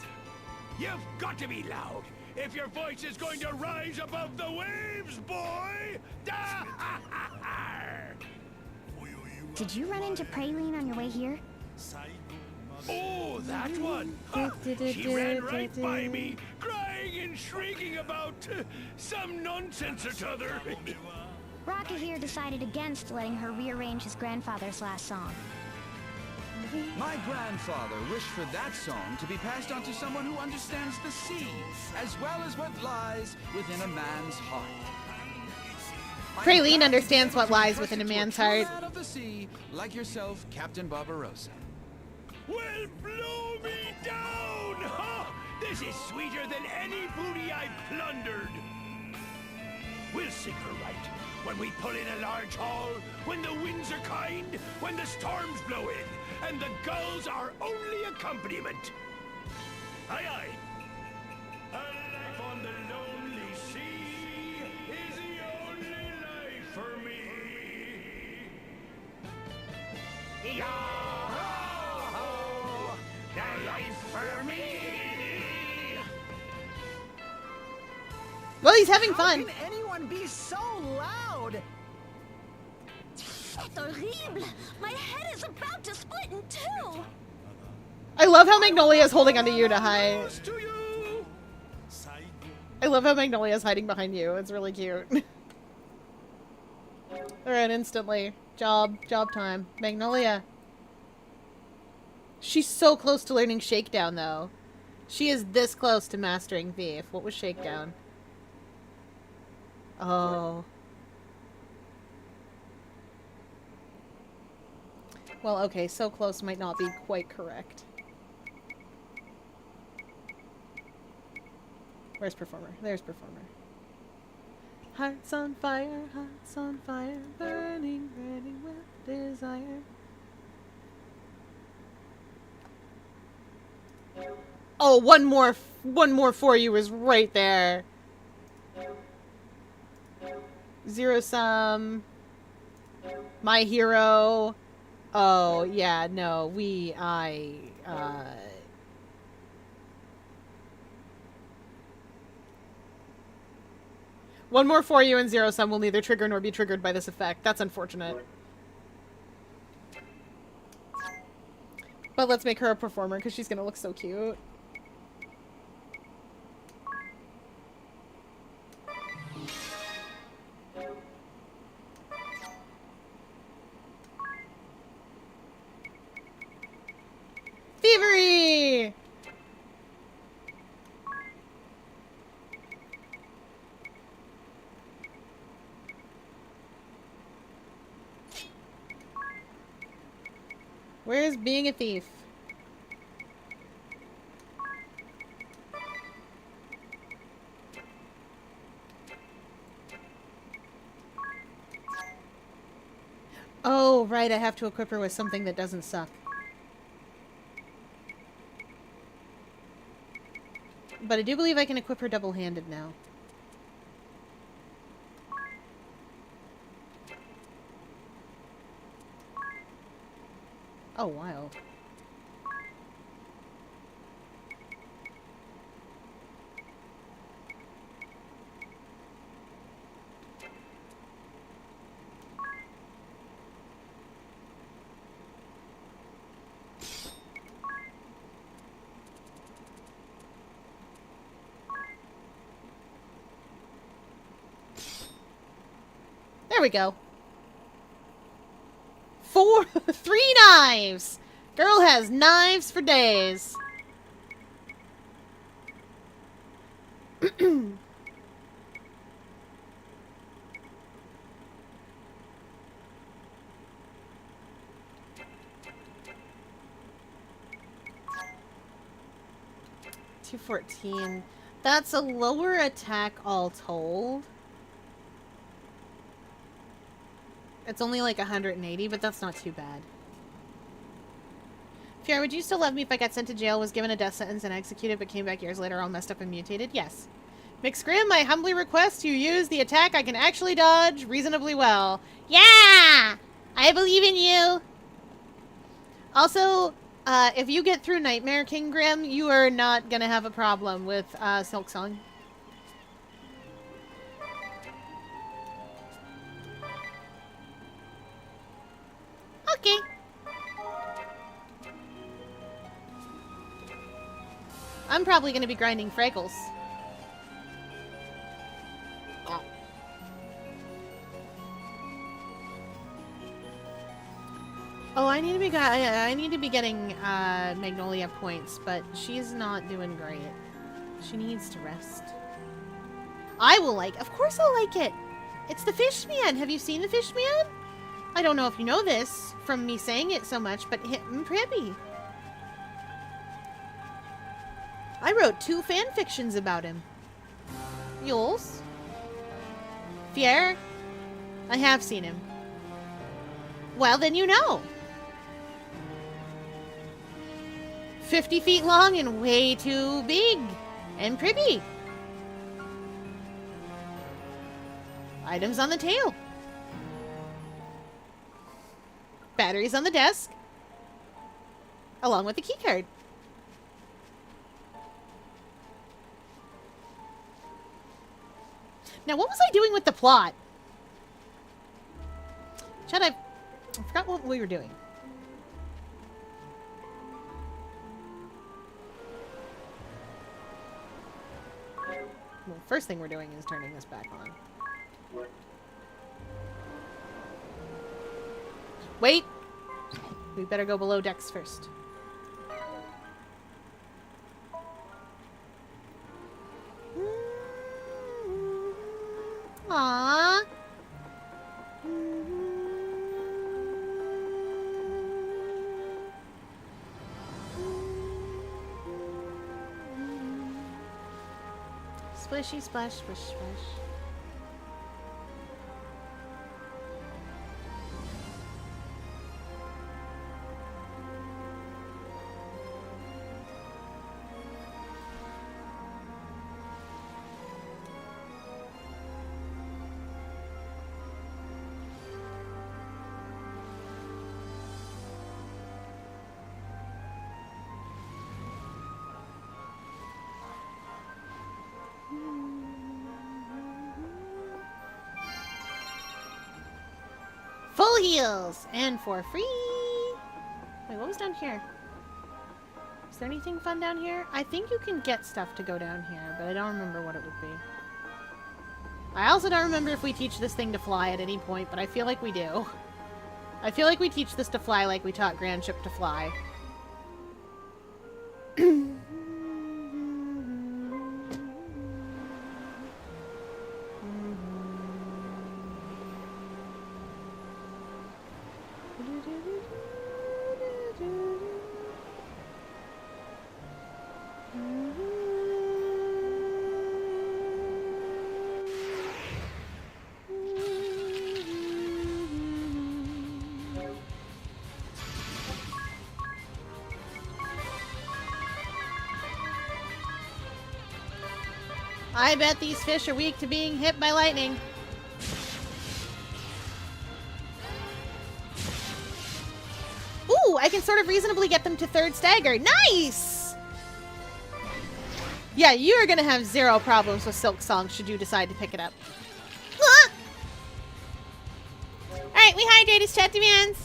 You've got to be loud if your voice is going to rise above the waves, boy! Did you run into Praline on your way here? Oh, that one! Huh. She ran right by me, crying and shrieking about some nonsense or t'other. Raka here decided against letting her rearrange his grandfather's last song. My grandfather wished for that song to be passed on to someone who understands the sea, as well as what lies within a man's heart. Praline understands what lies within a man's heart. Out of the sea, like yourself, Captain Barbarossa. Well, blow me down! Huh? This is sweeter than any booty I've plundered. We'll sing her right when we pull in a large haul, when the winds are kind, when the storms blow in, and the gulls are only accompaniment. Aye, aye. A life on the lonely sea is the only life for me. Yo-ho-ho, the life for me. Well, he's having fun. How can anyone be so loud? C'est horrible! My head is about to split in two! I love how Magnolia is holding onto you to hide. I love how Magnolia is hiding behind you. It's really cute. Alright, instantly. Job time. Magnolia. She's so close to learning Shakedown, though. She is this close to mastering Thief. What was Shakedown? Oh. Well, okay, so close might not be quite correct. Where's Performer? There's Performer. Hearts on fire, burning, burning with desire. Oh, one more for you is right there. Zero sum. My hero. Oh, yeah, no, one more for you and zero sum will neither trigger nor be triggered by this effect. That's unfortunate. But let's make her a performer because she's gonna look so cute. Thievery! Where's being a thief? Oh, right, I have to equip her with something that doesn't suck. But I do believe I can equip her double-handed now. Oh, wow. There we go. 3 knives! Girl has knives for days. 214. That's a lower attack all told. It's only like 180, but that's not too bad. Fiora, would you still love me if I got sent to jail, was given a death sentence, and executed, but came back years later all messed up and mutated? Yes. McScrim, I humbly request you use the attack I can actually dodge reasonably well. Yeah! I believe in you! Also, if you get through Nightmare King Grim, you are not gonna have a problem with Silk Song. Okay. I'm probably going to be grinding Fraggles. Oh, I need to be getting Magnolia points, but she's not doing great. She needs to rest. I will of course I'll like it. It's the Fish Man. Have you seen the Fish Man? I don't know if you know this from me saying it so much, but him pretty. I wrote 2 fan fictions about him. Yules? Fier? I have seen him. Well, then you know. 50 feet long and way too big and pretty. Items on the tail. Batteries on the desk. Along with the keycard. Now, what was I doing with the plot? Chad, I forgot what we were doing. Well, first thing we're doing is turning this back on. Wait! We better go below decks first. Aww. Splishy splash, splish splash. Full heals! And for free! Wait, what was down here? Is there anything fun down here? I think you can get stuff to go down here, but I don't remember what it would be. I also don't remember if we teach this thing to fly at any point, but I feel like we do. I feel like we teach this to fly like we taught Grand Ship to fly. I bet these fish are weak to being hit by lightning. Ooh, I can sort of reasonably get them to third stagger. Nice! Yeah, you are going to have zero problems with Silk Song should you decide to pick it up. Ah! Alright, we hydrate his chat demands.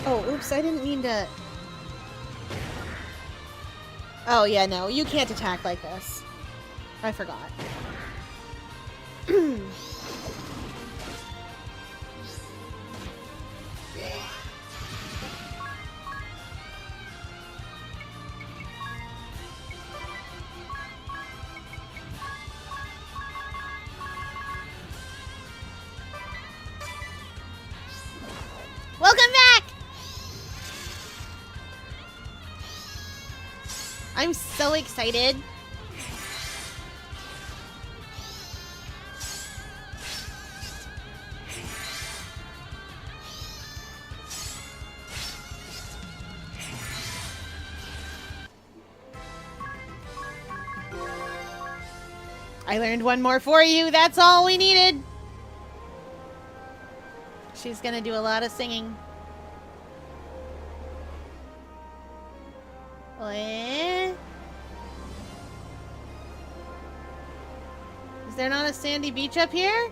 Oh, oops, I didn't mean to... Oh, yeah, no, you can't attack like this. I forgot. Welcome back! I'm so excited. I learned one more for you. That's all we needed. She's gonna do a lot of singing. Is there not a sandy beach up here?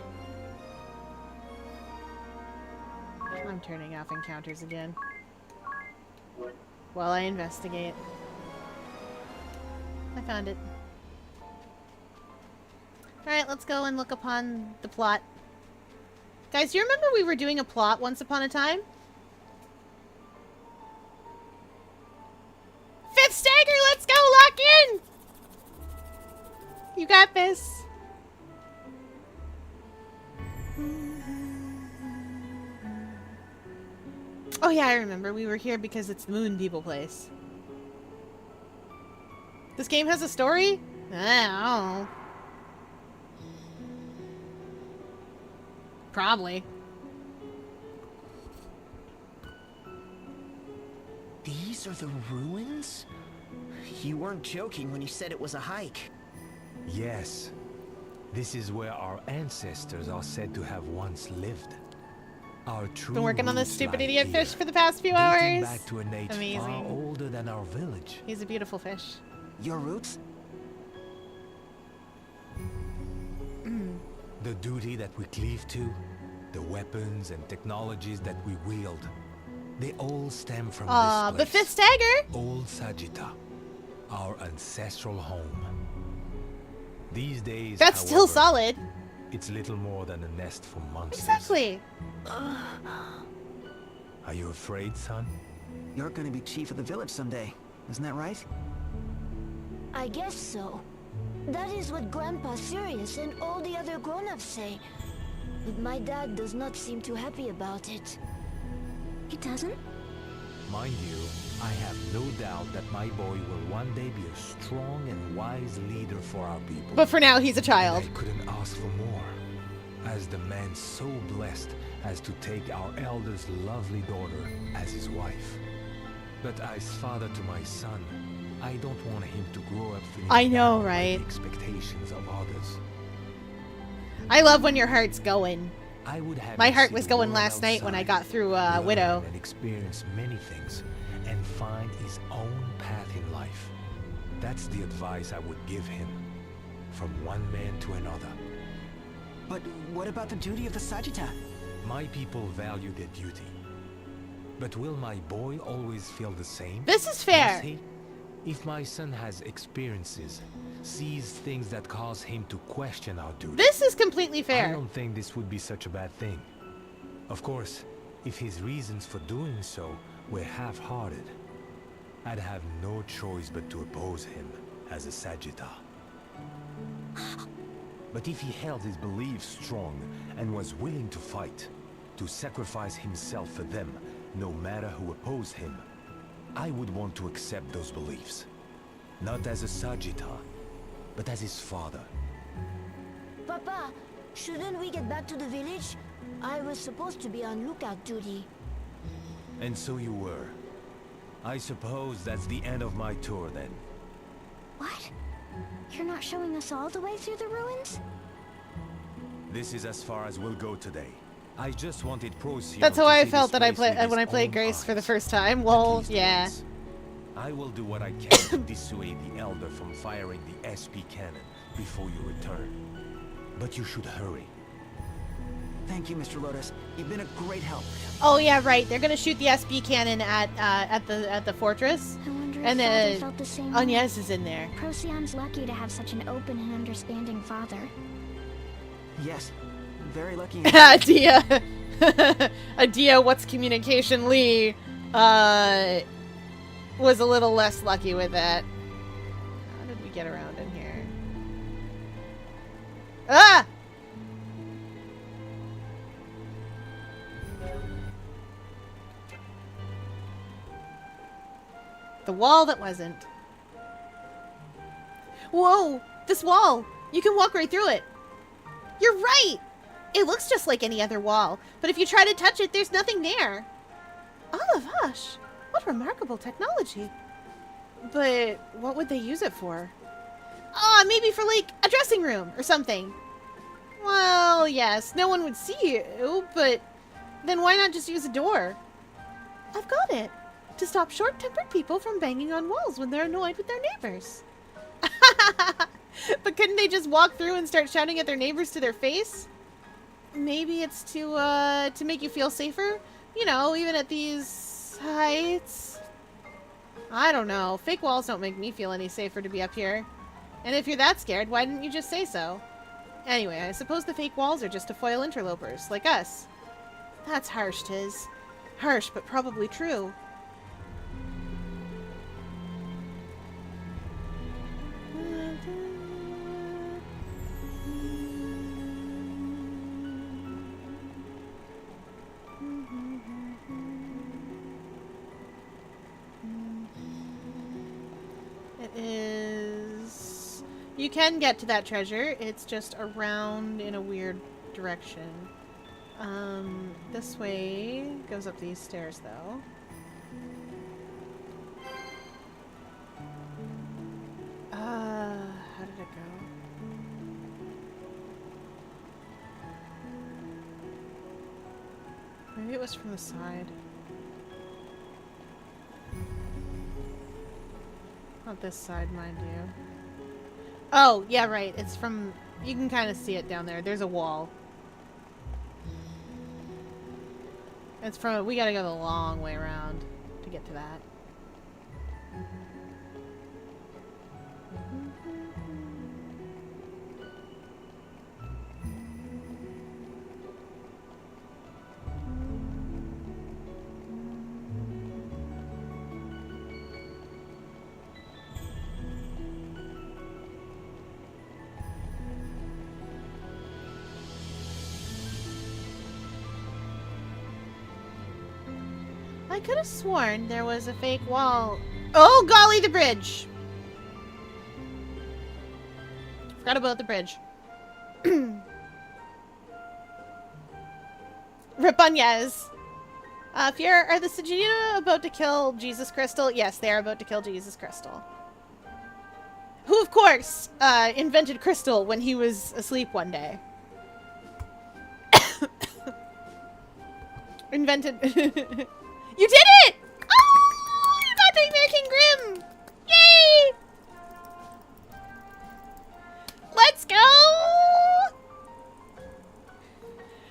I'm turning off encounters again while I investigate. I found it. Alright, let's go and look upon the plot. Guys, do you remember we were doing a plot once upon a time? Fifth stagger, let's go! Lock in! You got this. Oh yeah, I remember. We were here because it's the Moon People place. This game has a story? I don't know. Probably. These are the ruins? you weren't joking when you said it was a hike. Yes. This is where our ancestors are said to have once lived. Our true Been working on this roots stupid lie idiot here, fish for the past few dating hours. back to an age far Amazing. older than our village. He's a beautiful fish. Your roots? The duty that we cleave to, the weapons and technologies that we wield, they all stem from this But place. Fifth Stagger! Old Sagitta, our ancestral home. These days, That's still however, solid. it's little more than a nest for monsters. Exactly. Are you afraid, son? You're gonna be chief of the village someday, isn't that right? I guess so. That is what Grandpa Sirius and all the other grown-ups say. But my dad does not seem too happy about it. He doesn't? Mind you, I have no doubt that my boy will one day be a strong and wise leader for our people. But for now, he's a child. I couldn't ask for more, as the man so blessed as to take our elder's lovely daughter as his wife. But as father to my son, I don't want him to grow up feeling I know, bound by right? the expectations of others. I love when your heart's going. I would have My him heart see was the going world last night when I outside, got through learn Widow. and experience many things, and find his own path in life. That's the advice I would give him, from one man to another. But what about the duty of the Sagitta? My people value their duty. But will my boy always feel the same? This is fair. Must he? If my son has experiences, sees things that cause him to question our duty, This is completely I fair. don't think this would be such a bad thing. Of course, if his reasons for doing so were half-hearted, I'd have no choice but to oppose him as a Sagitta. But if he held his beliefs strong and was willing to fight, to sacrifice himself for them, no matter who opposed him, I would want to accept those beliefs. Not as a Sagitta, but as his father. Papa, shouldn't we get back to the village? I was supposed to be on lookout duty. And so you were. I suppose that's the end of my tour then. What? You're not showing us all the way through the ruins? This is as far as we'll go today. I just wanted Procyon That's how to I see felt this that I place with played his when I played own Grace for the eyes. first time. At Well, least yeah. once. I will do what I can to dissuade the Elder from firing the SP cannon before you return. But you should hurry. Thank you, Mr. Lotus. You've been a great help. Oh yeah, right. They're gonna shoot the SB cannon at the fortress, I wonder if and Father felt the same way. Agnes is in there. Procyon's lucky to have such an open and understanding father. Yes, very lucky. Adia, Adia, what's communication Lee, was a little less lucky with that. How did we get around in here? Ah! The wall that wasn't. Whoa! This wall! You can walk right through it. You're right! It looks just like any other wall, but if you try to touch it, there's nothing there. Olavash! What remarkable technology. But what would they use it for? Ah, maybe for, like, a dressing room or something. Well, yes, no one would see you, but then why not just use a door? I've got it. To stop short-tempered people from banging on walls when they're annoyed with their neighbors. But couldn't they just walk through and start shouting at their neighbors to their face? Maybe it's to make you feel safer? You know, even at these heights? I don't know. Fake walls don't make me feel any safer to be up here. And if you're that scared, why didn't you just say so? Anyway, I suppose the fake walls are just to foil interlopers, like us. That's harsh, Tiz. Harsh, but probably true. It is... You can get to that treasure. It's just around in a weird direction. This way goes up these stairs, though. it go? Maybe it was from the side. Not this side, mind you. Oh, yeah, right. It's from... You can kind of see it down there. There's a wall. It's from... We gotta go the long way around to get to that. I could have sworn there was a fake wall. Oh, golly, the bridge! Forgot about the bridge. Rapunez. Are the Sagitta about to kill Jesus Crystal? Yes, they are about to kill Jesus Crystal. Who, of course, invented Crystal when he was asleep one day. Invented... You did it! Oh! You got Nightmare King Grim! Yay! Let's go!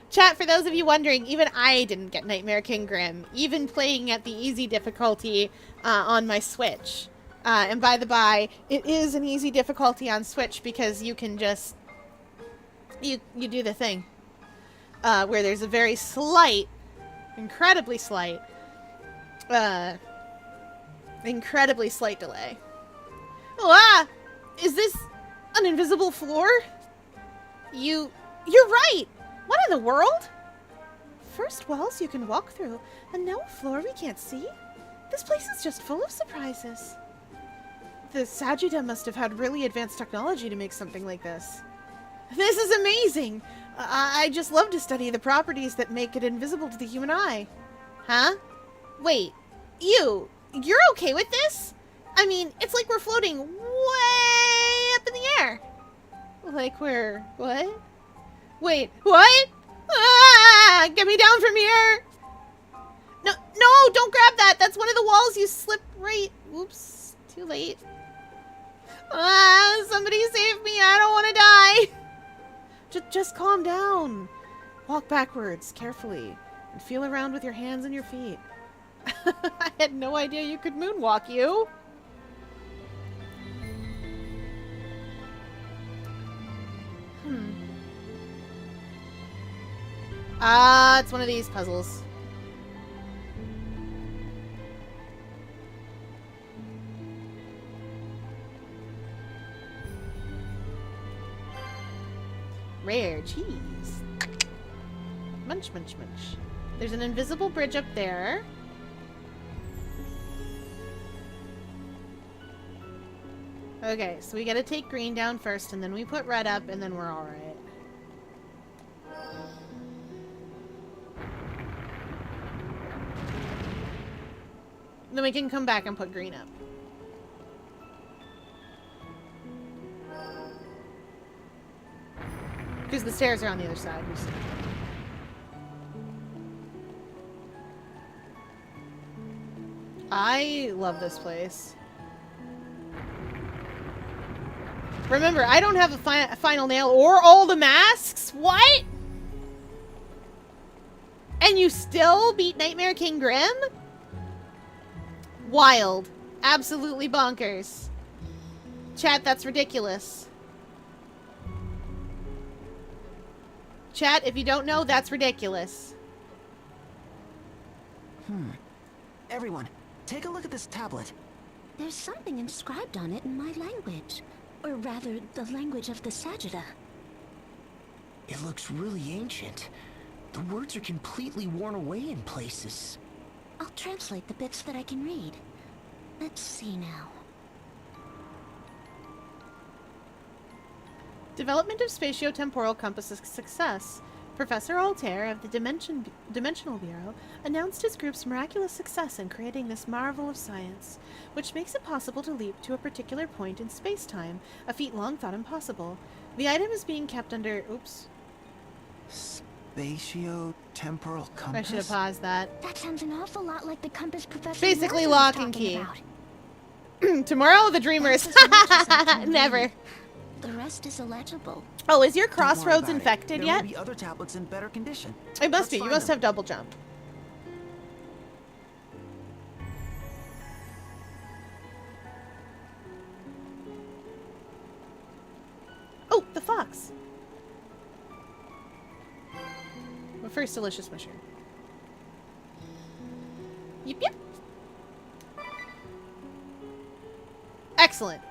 Chat, for those of you wondering, even I didn't get Nightmare King Grim, even playing at the easy difficulty on my Switch. And by the by, it is an easy difficulty on Switch because you can just... You do the thing. Where there's a very slight, incredibly slight delay. Oh, ah! Is this an invisible floor? You're right! What in the world? First walls you can walk through, and now a floor we can't see? This place is just full of surprises. The Sagitta must have had really advanced technology to make something like this. This is amazing! I just love to study the properties that make it invisible to the human eye. Huh? Wait, you're okay with this? I mean, it's like we're floating way up in the air. Like we're... what? Wait, what? Ah! Get me down from here! No, don't grab that! That's one of the walls you slip right... Oops, too late. Ah, somebody save me, I don't want to die! Just calm down. Walk backwards, carefully, and feel around with your hands and your feet. I had no idea you could moonwalk, you. It's one of these puzzles. Rare cheese. Munch, munch, munch. There's an invisible bridge up there. Okay, so we gotta take green down first, and then we put red up, and then we're alright. Then we can come back and put green up. Because the stairs are on the other side. I love this place. Remember, I don't have a final nail or all the masks. What? And you still beat Nightmare King Grim? Wild. Absolutely bonkers. Chat, that's ridiculous. Chat, if you don't know, that's ridiculous. Everyone, take a look at this tablet. There's something inscribed on it in my language. Or rather, the language of the Sagitta. It looks really ancient. The words are completely worn away in places. I'll translate the bits that I can read. Let's see now. Development of spatio-temporal compass is success. Professor Altair of the Dimensional Bureau announced his group's miraculous success in creating this marvel of science, which makes it possible to leap to a particular point in space-time, a feat long thought impossible. The item is being kept under... Oops. Spatio-temporal compass? I should have paused that. That sounds an awful lot like the compass Professor Basically Wilson was lock and talking key. about. Tomorrow, the Dreamers. Never. The rest is illegible. Oh, is your Don't worry crossroads about it. infected There yet? will be other tablets in better condition. It must Let's be. You find must them. have double jump. Oh, the fox. But first, delicious mushroom. Yep, yep. Excellent.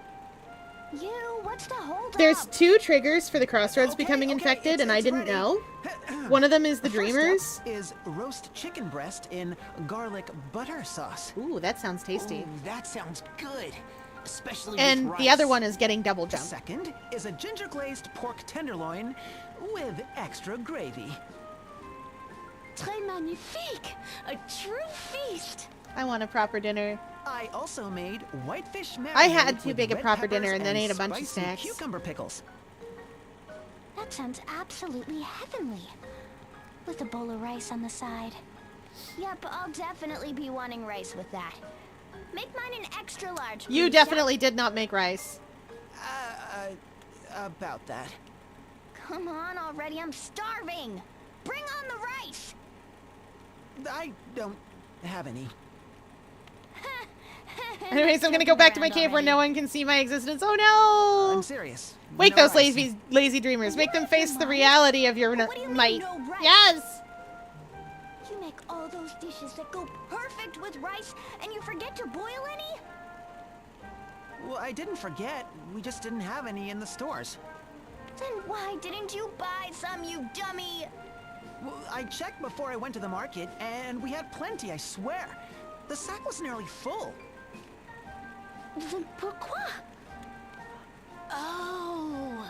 What's the hold There's up? 2 triggers for the crossroads becoming Okay, infected, and I it's didn't ready. know. One of them is the First up Dreamers. is roast chicken breast in garlic butter sauce. Ooh, that sounds tasty. Ooh, that sounds good. Especially And with the other rice. one is getting double The jump. second is a ginger glazed pork tenderloin with extra gravy. Très magnifique! A true feast! I want a proper dinner. I also made whitefish marinade. I had too with big a red proper peppers dinner and then ate a bunch of spicy snacks. Cucumber pickles. That sounds absolutely heavenly. With a bowl of rice on the side. Yep, I'll definitely be wanting rice with that. Make mine an extra large, You please, definitely did not make rice. About that. Chef. Come on already, I'm starving! Bring on the rice! I don't have any. Anyways, I'm gonna go back to my cave where no one can see my existence. Oh no! I'm serious. Wake No those rice. lazy dreamers. Make them face the reality of your What do you mean, might. no rice? Yes! You make all those dishes that go perfect with rice, and you forget to boil any? Well, I didn't forget. We just didn't have any in the stores. Then why didn't you buy some, you dummy? Well, I checked before I went to the market, and we had plenty, I swear. The sack was nearly full. Then pourquoi? Oh.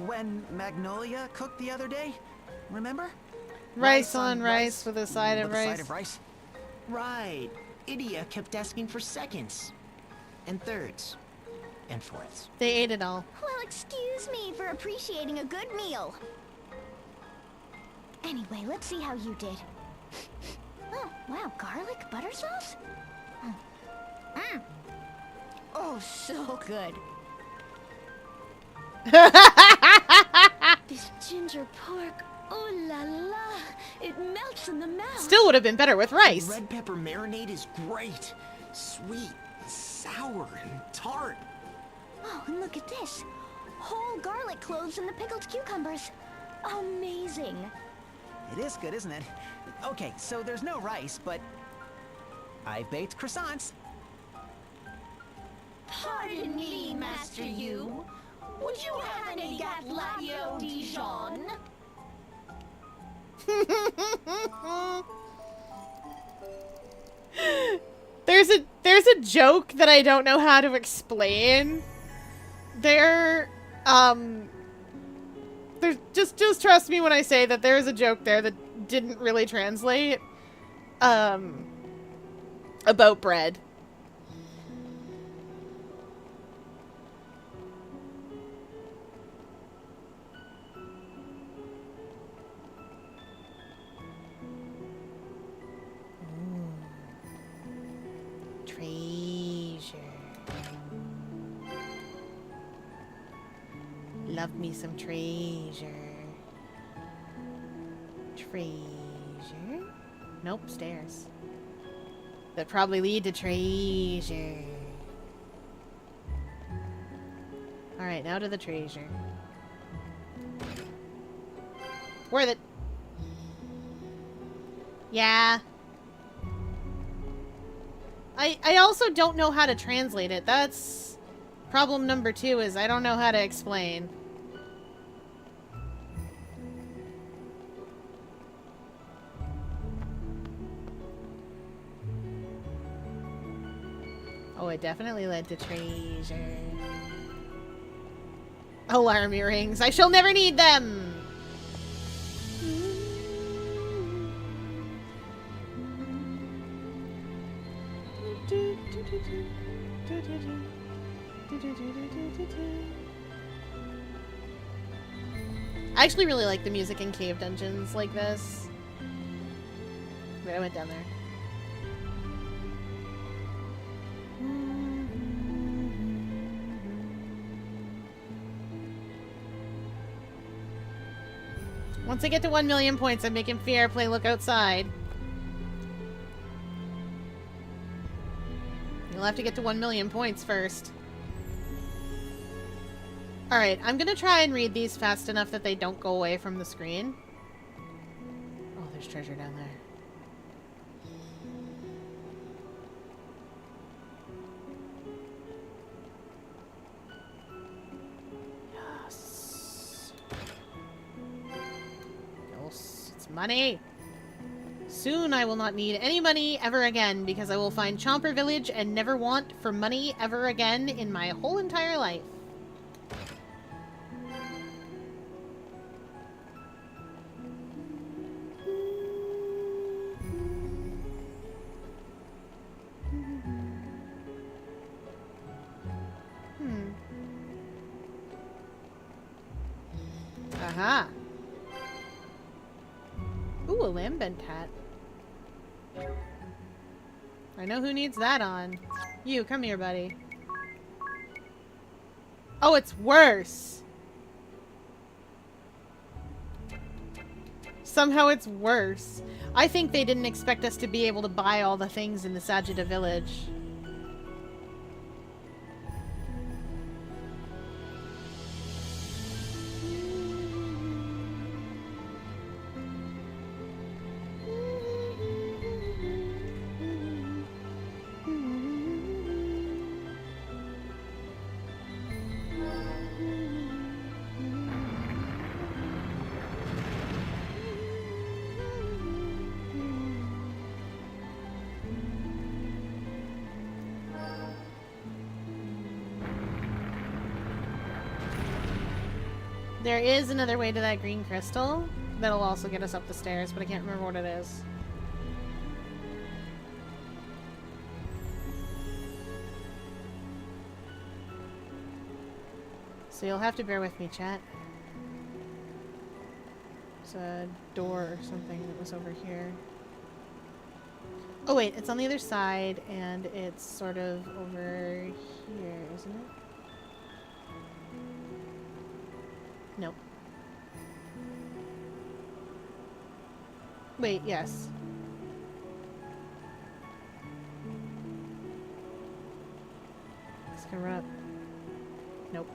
When Magnolia cooked the other day, remember? Rice on rice with a side of with a rice. side of rice. Right. Idia kept asking for seconds. And thirds. And fourths. They ate it all. Well, excuse me for appreciating a good meal. Anyway, let's see how you did. Oh, wow, garlic butter sauce? Oh, so good. This ginger pork, oh la la! It melts in the mouth. Still would have been better with rice. Red pepper marinade is great. Sweet, sour, and tart. Oh, and look at this. Whole garlic cloves in the pickled cucumbers. Amazing. It is good, isn't it? Okay, so there's no rice, but I baked croissants. Pardon me, Master Yu. Would you have any Gatlaio Dijon? There's a joke that I don't know how to explain. There's just trust me when I say that there's a joke there that didn't really translate. About bread. Treasure. Love me some treasure. Treasure? Nope, stairs. That probably lead to treasure. Alright, now to the treasure. Worth it. Yeah. I also don't know how to translate it. That's problem number 2 is I don't know how to explain. Oh, it definitely led to treasure. Alarm earrings. I shall never need them! I actually really like the music in cave dungeons like this. Wait, I went down there. Once I get to 1 million points, I'm making fair play look outside. You'll have to get to 1 million points first. Alright, I'm gonna try and read these fast enough that they don't go away from the screen. Oh, there's treasure down there. Yes. Yes, it's money! Soon I will not need any money ever again because I will find Chomper Village and never want for money ever again in my whole entire life. Aha. Ooh, a lambent hat. I know who needs that on. You, come here, buddy. Oh, it's worse. Somehow it's worse. I think they didn't expect us to be able to buy all the things in the Sajida village. There is another way to that green crystal that'll also get us up the stairs, but I can't remember what it is. So you'll have to bear with me, chat. There's a door or something that was over here. Oh wait, it's on the other side, and it's sort of over here, isn't it? Nope. Wait, yes. Let's go up. Nope.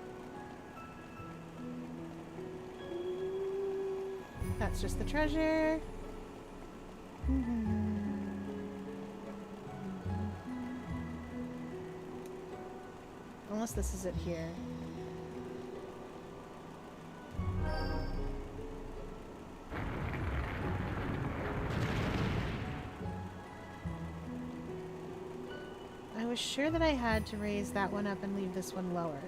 That's just the treasure. Unless this is it here. I was sure that I had to raise that one up and leave this one lowered.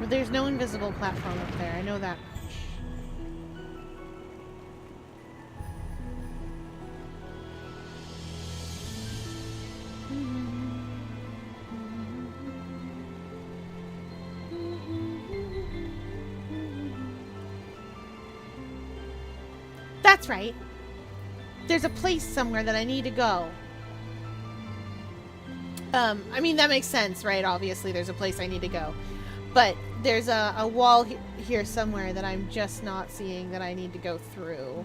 But there's no invisible platform up there, I know that much. That's right! There's a place somewhere that I need to go. I mean, that makes sense, right? Obviously, there's a place I need to go. But there's a wall here somewhere that I'm just not seeing that I need to go through.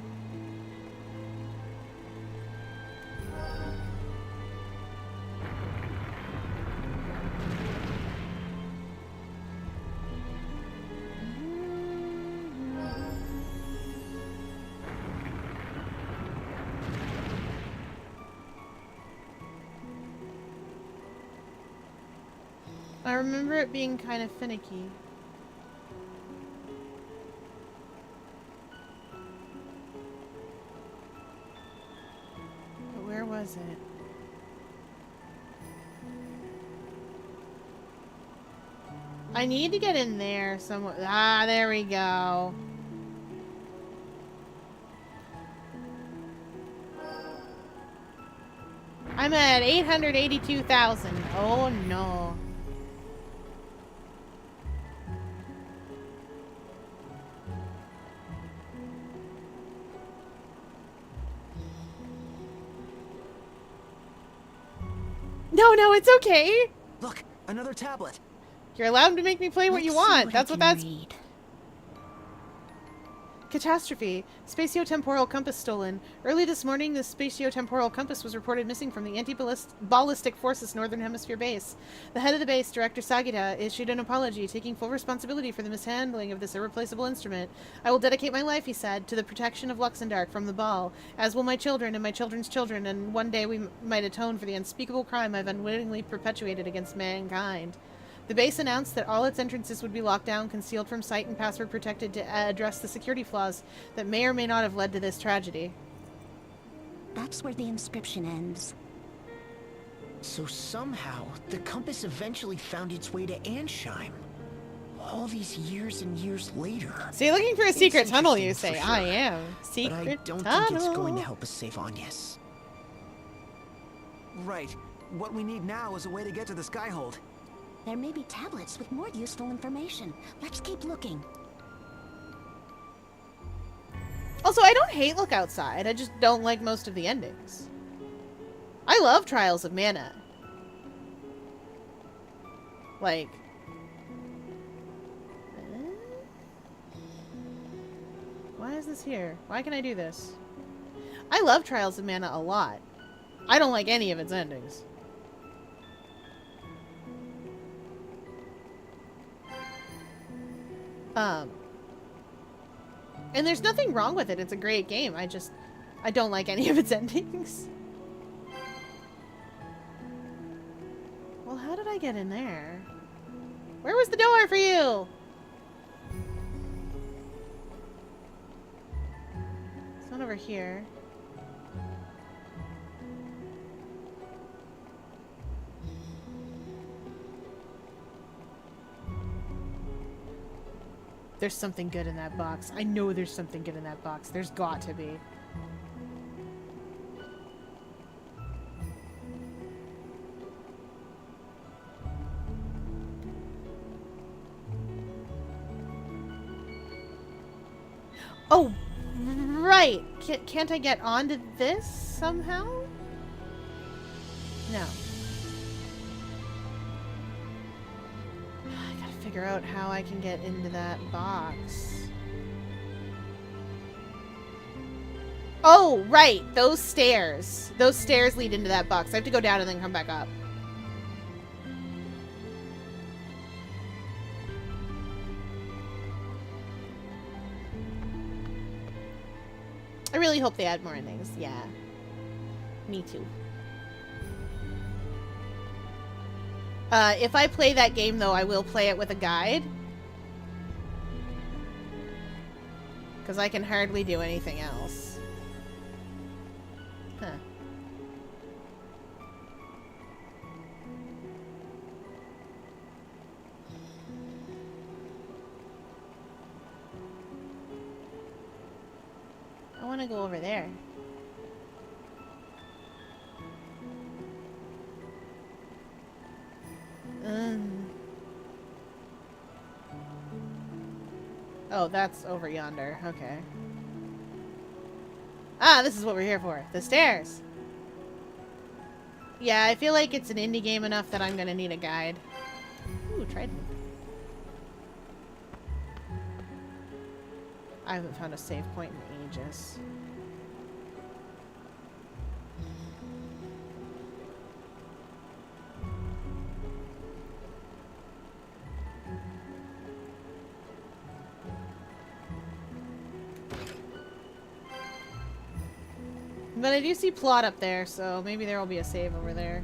I remember it being kind of finicky. But where was it? I need to get in there somewhere. Ah, there we go. I'm at 882,000. Oh no. No, it's okay. Look, another tablet. You're allowed to make me play what you want. That's what that's... Read. Catastrophe. Spatio-temporal compass stolen. Early this morning, the spatio-temporal compass was reported missing from the anti-ballistic forces Northern Hemisphere base. The head of the base, Director Sagita, issued an apology, taking full responsibility for the mishandling of this irreplaceable instrument. I will dedicate my life, he said, to the protection of Luxemdark from the Ball, as will my children and my children's children, and one day we might atone for the unspeakable crime I've unwittingly perpetuated against mankind. The base announced that all its entrances would be locked down, concealed from sight, and password protected to address the security flaws that may or may not have led to this tragedy. That's where the inscription ends. So somehow, the compass eventually found its way to Ansheim. All these years and years later. So you're looking for a secret It's tunnel, you interesting say. for sure. I am. Secret But I don't tunnel. think it's going to help us save Agnes. Right. What we need now is a way to get to the Skyhold. There may be tablets with more useful information. Let's keep looking. Also, I don't hate Look Outside. I just don't like most of the endings. I love Trials of Mana. Like... Why is this here? Why can I do this? I love Trials of Mana a lot. I don't like any of its endings. And there's nothing wrong with it. It's a great game. I don't like any of its endings. Well, how did I get in there? Where was the door for you? It's not over here. There's something good in that box. I know there's something good in that box. There's got to be. Oh, right. Can't I get onto this somehow? No. I gotta figure out how I can get into that box. Oh, right. Those stairs. Those stairs lead into that box. I have to go down and then come back up. I really hope they add more endings. Yeah. Me too. If I play that game, though, I will play it with a guide. Because I can hardly do anything else. Huh. I want to go over there. Oh, that's over yonder. Okay. Ah, this is what we're here for. The stairs. Yeah, I feel like it's an indie game enough that I'm gonna need a guide. Ooh, trident. I haven't found a save point in ages. But I do see plot up there, so maybe there will be a save over there.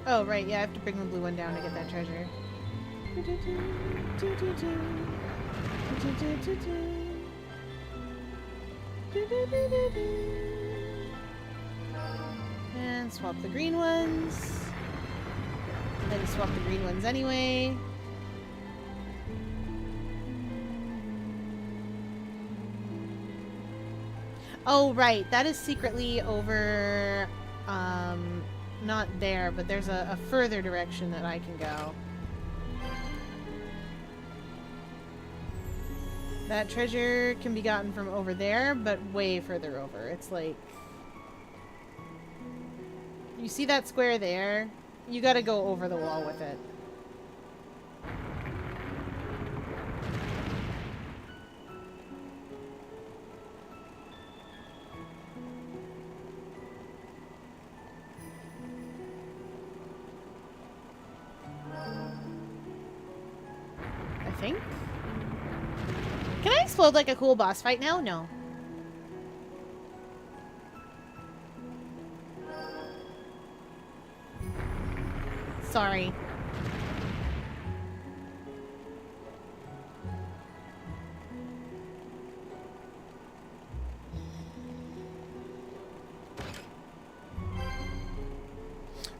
Oh, right, yeah, I have to bring the blue one down to get that treasure. And swap the green ones. And then swap the green ones anyway. Oh, right. That is secretly over, not there, but there's a further direction that I can go. That treasure can be gotten from over there, but way further over. It's like... You see that square there? You gotta go over the wall with it. I think? Can I explode like a cool boss fight now? No. Sorry.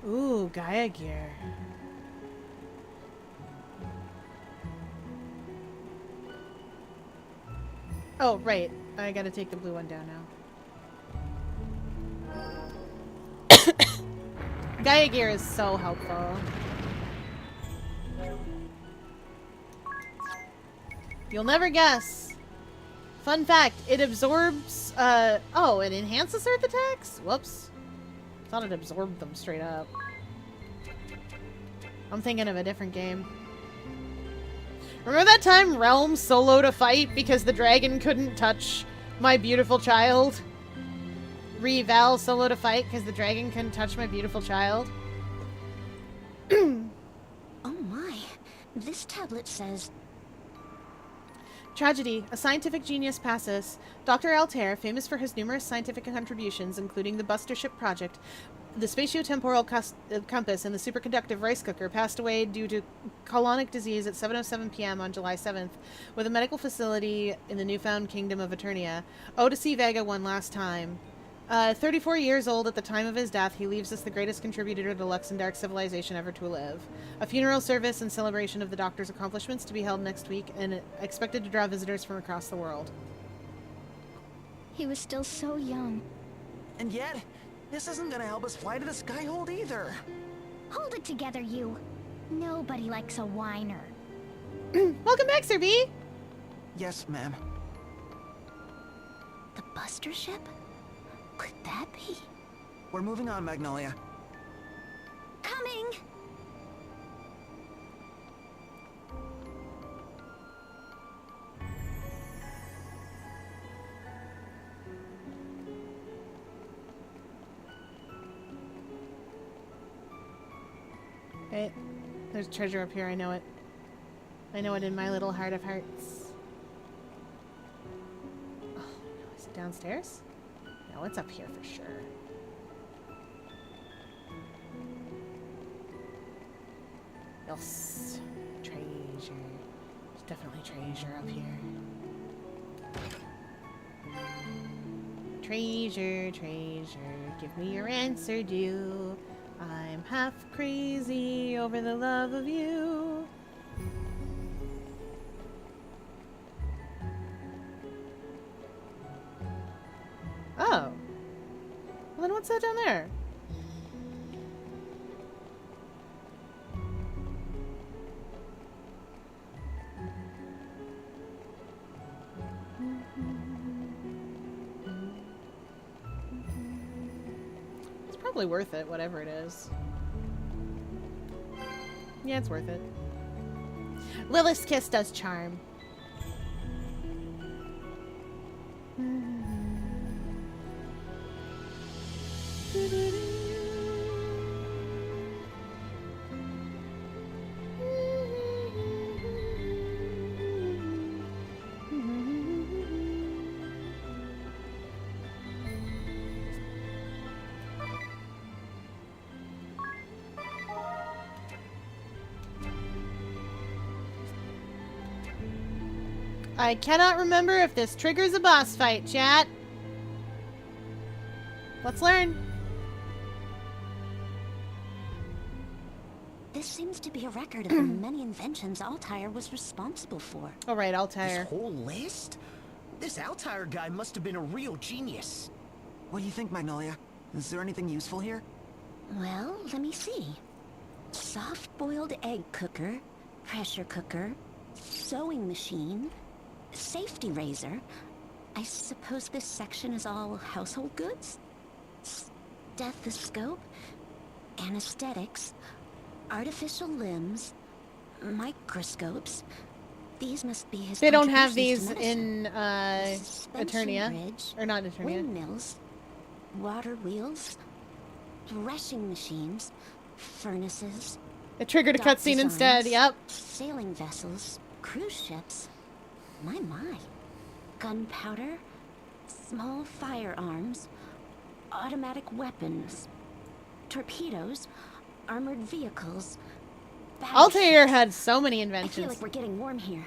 Ooh, Gaia gear. Oh, right. I gotta take the blue one down now. Gaia gear is so helpful. You'll never guess. Fun fact, it absorbs, oh, it enhances earth attacks? Whoops. Thought it absorbed them straight up. I'm thinking of a different game. Remember that time Realm soloed a fight because the dragon couldn't touch my beautiful child? Val soloed a fight because the dragon couldn't touch my beautiful child? Oh my. This tablet says... Tragedy. A scientific genius passes. Dr. Altair, famous for his numerous scientific contributions, including the Buster Ship Project, the spatiotemporal compass, and the superconductive rice cooker, passed away due to colonic disease at 7:07 p.m. on July 7th, with a medical facility in the newfound kingdom of Eternia. Oh, to see Vega one last time. 34 years old at the time of his death, he leaves us the greatest contributor to the Luxendark civilization ever to live. A funeral service in celebration of the Doctor's accomplishments to be held next week, and expected to draw visitors from across the world. He was still so young. And yet, this isn't gonna help us fly to the Skyhold either. Hold it together, you. Nobody likes a whiner. Welcome back, Sir B! Yes, ma'am. The Buster Ship? Could that be? We're moving on, Magnolia. Coming! Hey, there's treasure up here, I know it. I know it in my little heart of hearts. Oh, no, is it downstairs? No, it's up here for sure. Yes. Treasure. There's definitely treasure up here. Treasure, treasure, give me your answer due. I'm half crazy over the love of you. Oh. Well, then what's that down there? It's probably worth it, whatever it is. Yeah, it's worth it. Lilith's kiss does charm. I cannot remember if this triggers a boss fight, chat. Let's learn. This seems to be a record of the many inventions Altair was responsible for. All right, Altair. This whole list? This Altair guy must have been a real genius. What do you think, Magnolia? Is there anything useful here? Well, let me see. Soft-boiled egg cooker, pressure cooker, sewing machine, safety razor. I suppose this section is all household goods? Stethoscope, anesthetics, artificial limbs, microscopes. These must be his. They don't have these in Eternia. Bridge, Or not Eternia. windmills, water wheels, threshing machines, furnaces. It triggered a dock cutscene instead, designs, yep. Sailing vessels, cruise ships. My. Gunpowder, small firearms, automatic weapons, torpedoes, armored vehicles. Altair had so many I feel inventions. like we're getting warm here.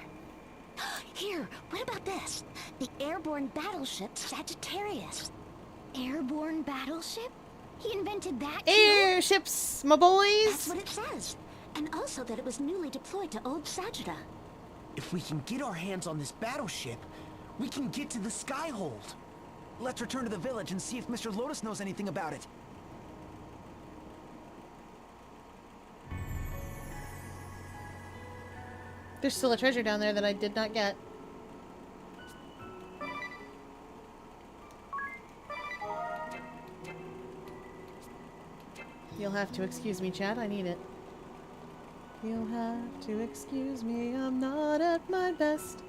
Here, what about this? The airborne battleship Sagittarius. Airborne battleship? He invented that too? Airships, my boys! That's what it says. And also that it was newly deployed to Old Sagitta. If we can get our hands on this battleship, we can get to the Skyhold. Let's return to the village and see if Mr. Lotus knows anything about it. There's still a treasure down there that I did not get. You'll have to excuse me, chat. I need it. You'll have to excuse me. I'm not at my best.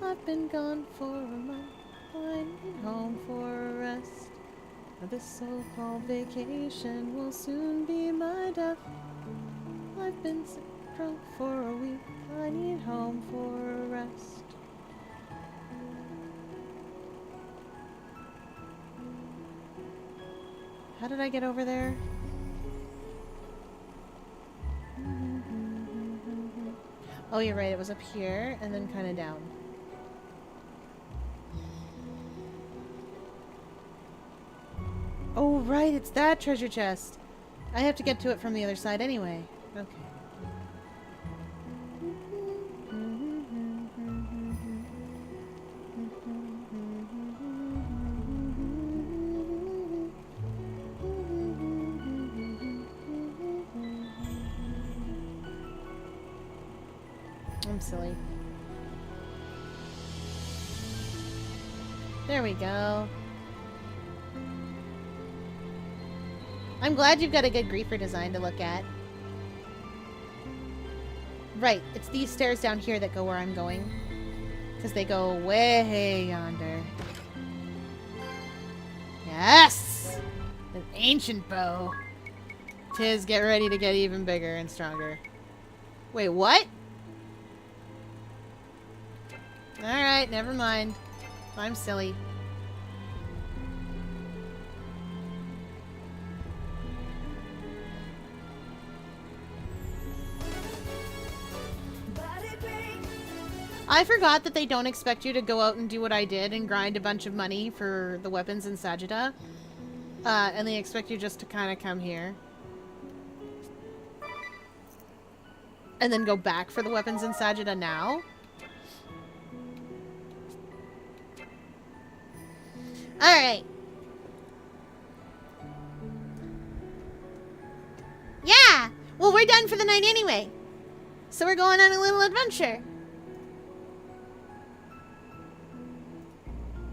I've been gone for a month. I need home for a rest. Now this so-called vacation will soon be my death. I've been sick, drunk for a week. I need home for a rest. How did I get over there? Oh, you're right. It was up here and then kind of down. Oh, right. It's that treasure chest. I have to get to it from the other side anyway. Okay. I'm silly. There we go. I'm glad you've got a good griefer design to look at. Right, it's these stairs down here that go where I'm going. Because they go way yonder. Yes! An ancient bow. Tis, get ready to get even bigger and stronger. Wait, what? Alright, never mind. I'm silly. I forgot that they don't expect you to go out and do what I did and grind a bunch of money for the weapons in Sagitta. And they expect you just to kind of come here. And then go back for the weapons in Sagitta now. Alright. Yeah! Well, we're done for the night anyway. So we're going on a little adventure.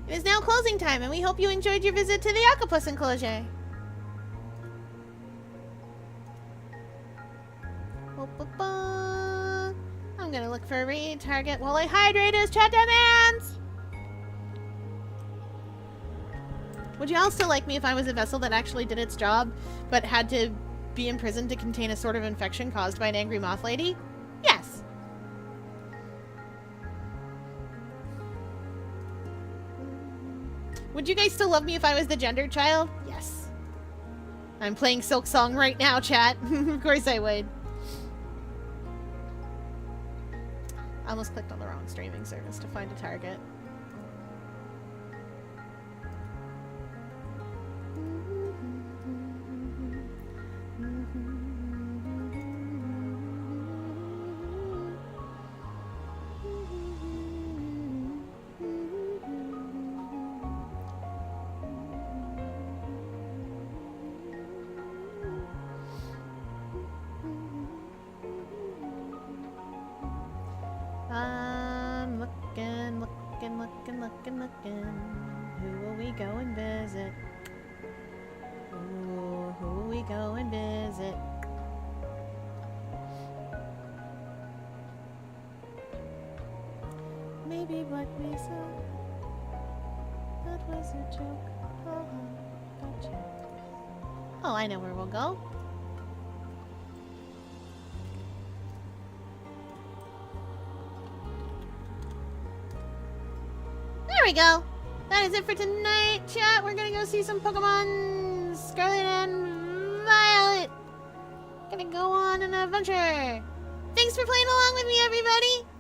It is now closing time, and we hope you enjoyed your visit to the octopus enclosure. I'm gonna look for a raid target while I hydrate as chat demands. Would you all still like me if I was a vessel that actually did its job, but had to be imprisoned to contain a sort of infection caused by an angry moth lady? Yes. Would you guys still love me if I was the gendered child? Yes. I'm playing Silk Song right now, chat. Of course I would. I almost clicked on the wrong streaming service to find a target. go and visit? Ooh, who will we go and visit? Maybe what we saw, that was a joke. Gotcha. Oh, I know where we'll go. There we go. That is it for tonight, chat. We're gonna go see some Pokemon Scarlet and Violet. Gonna go on an adventure. Thanks for playing along with me, everybody.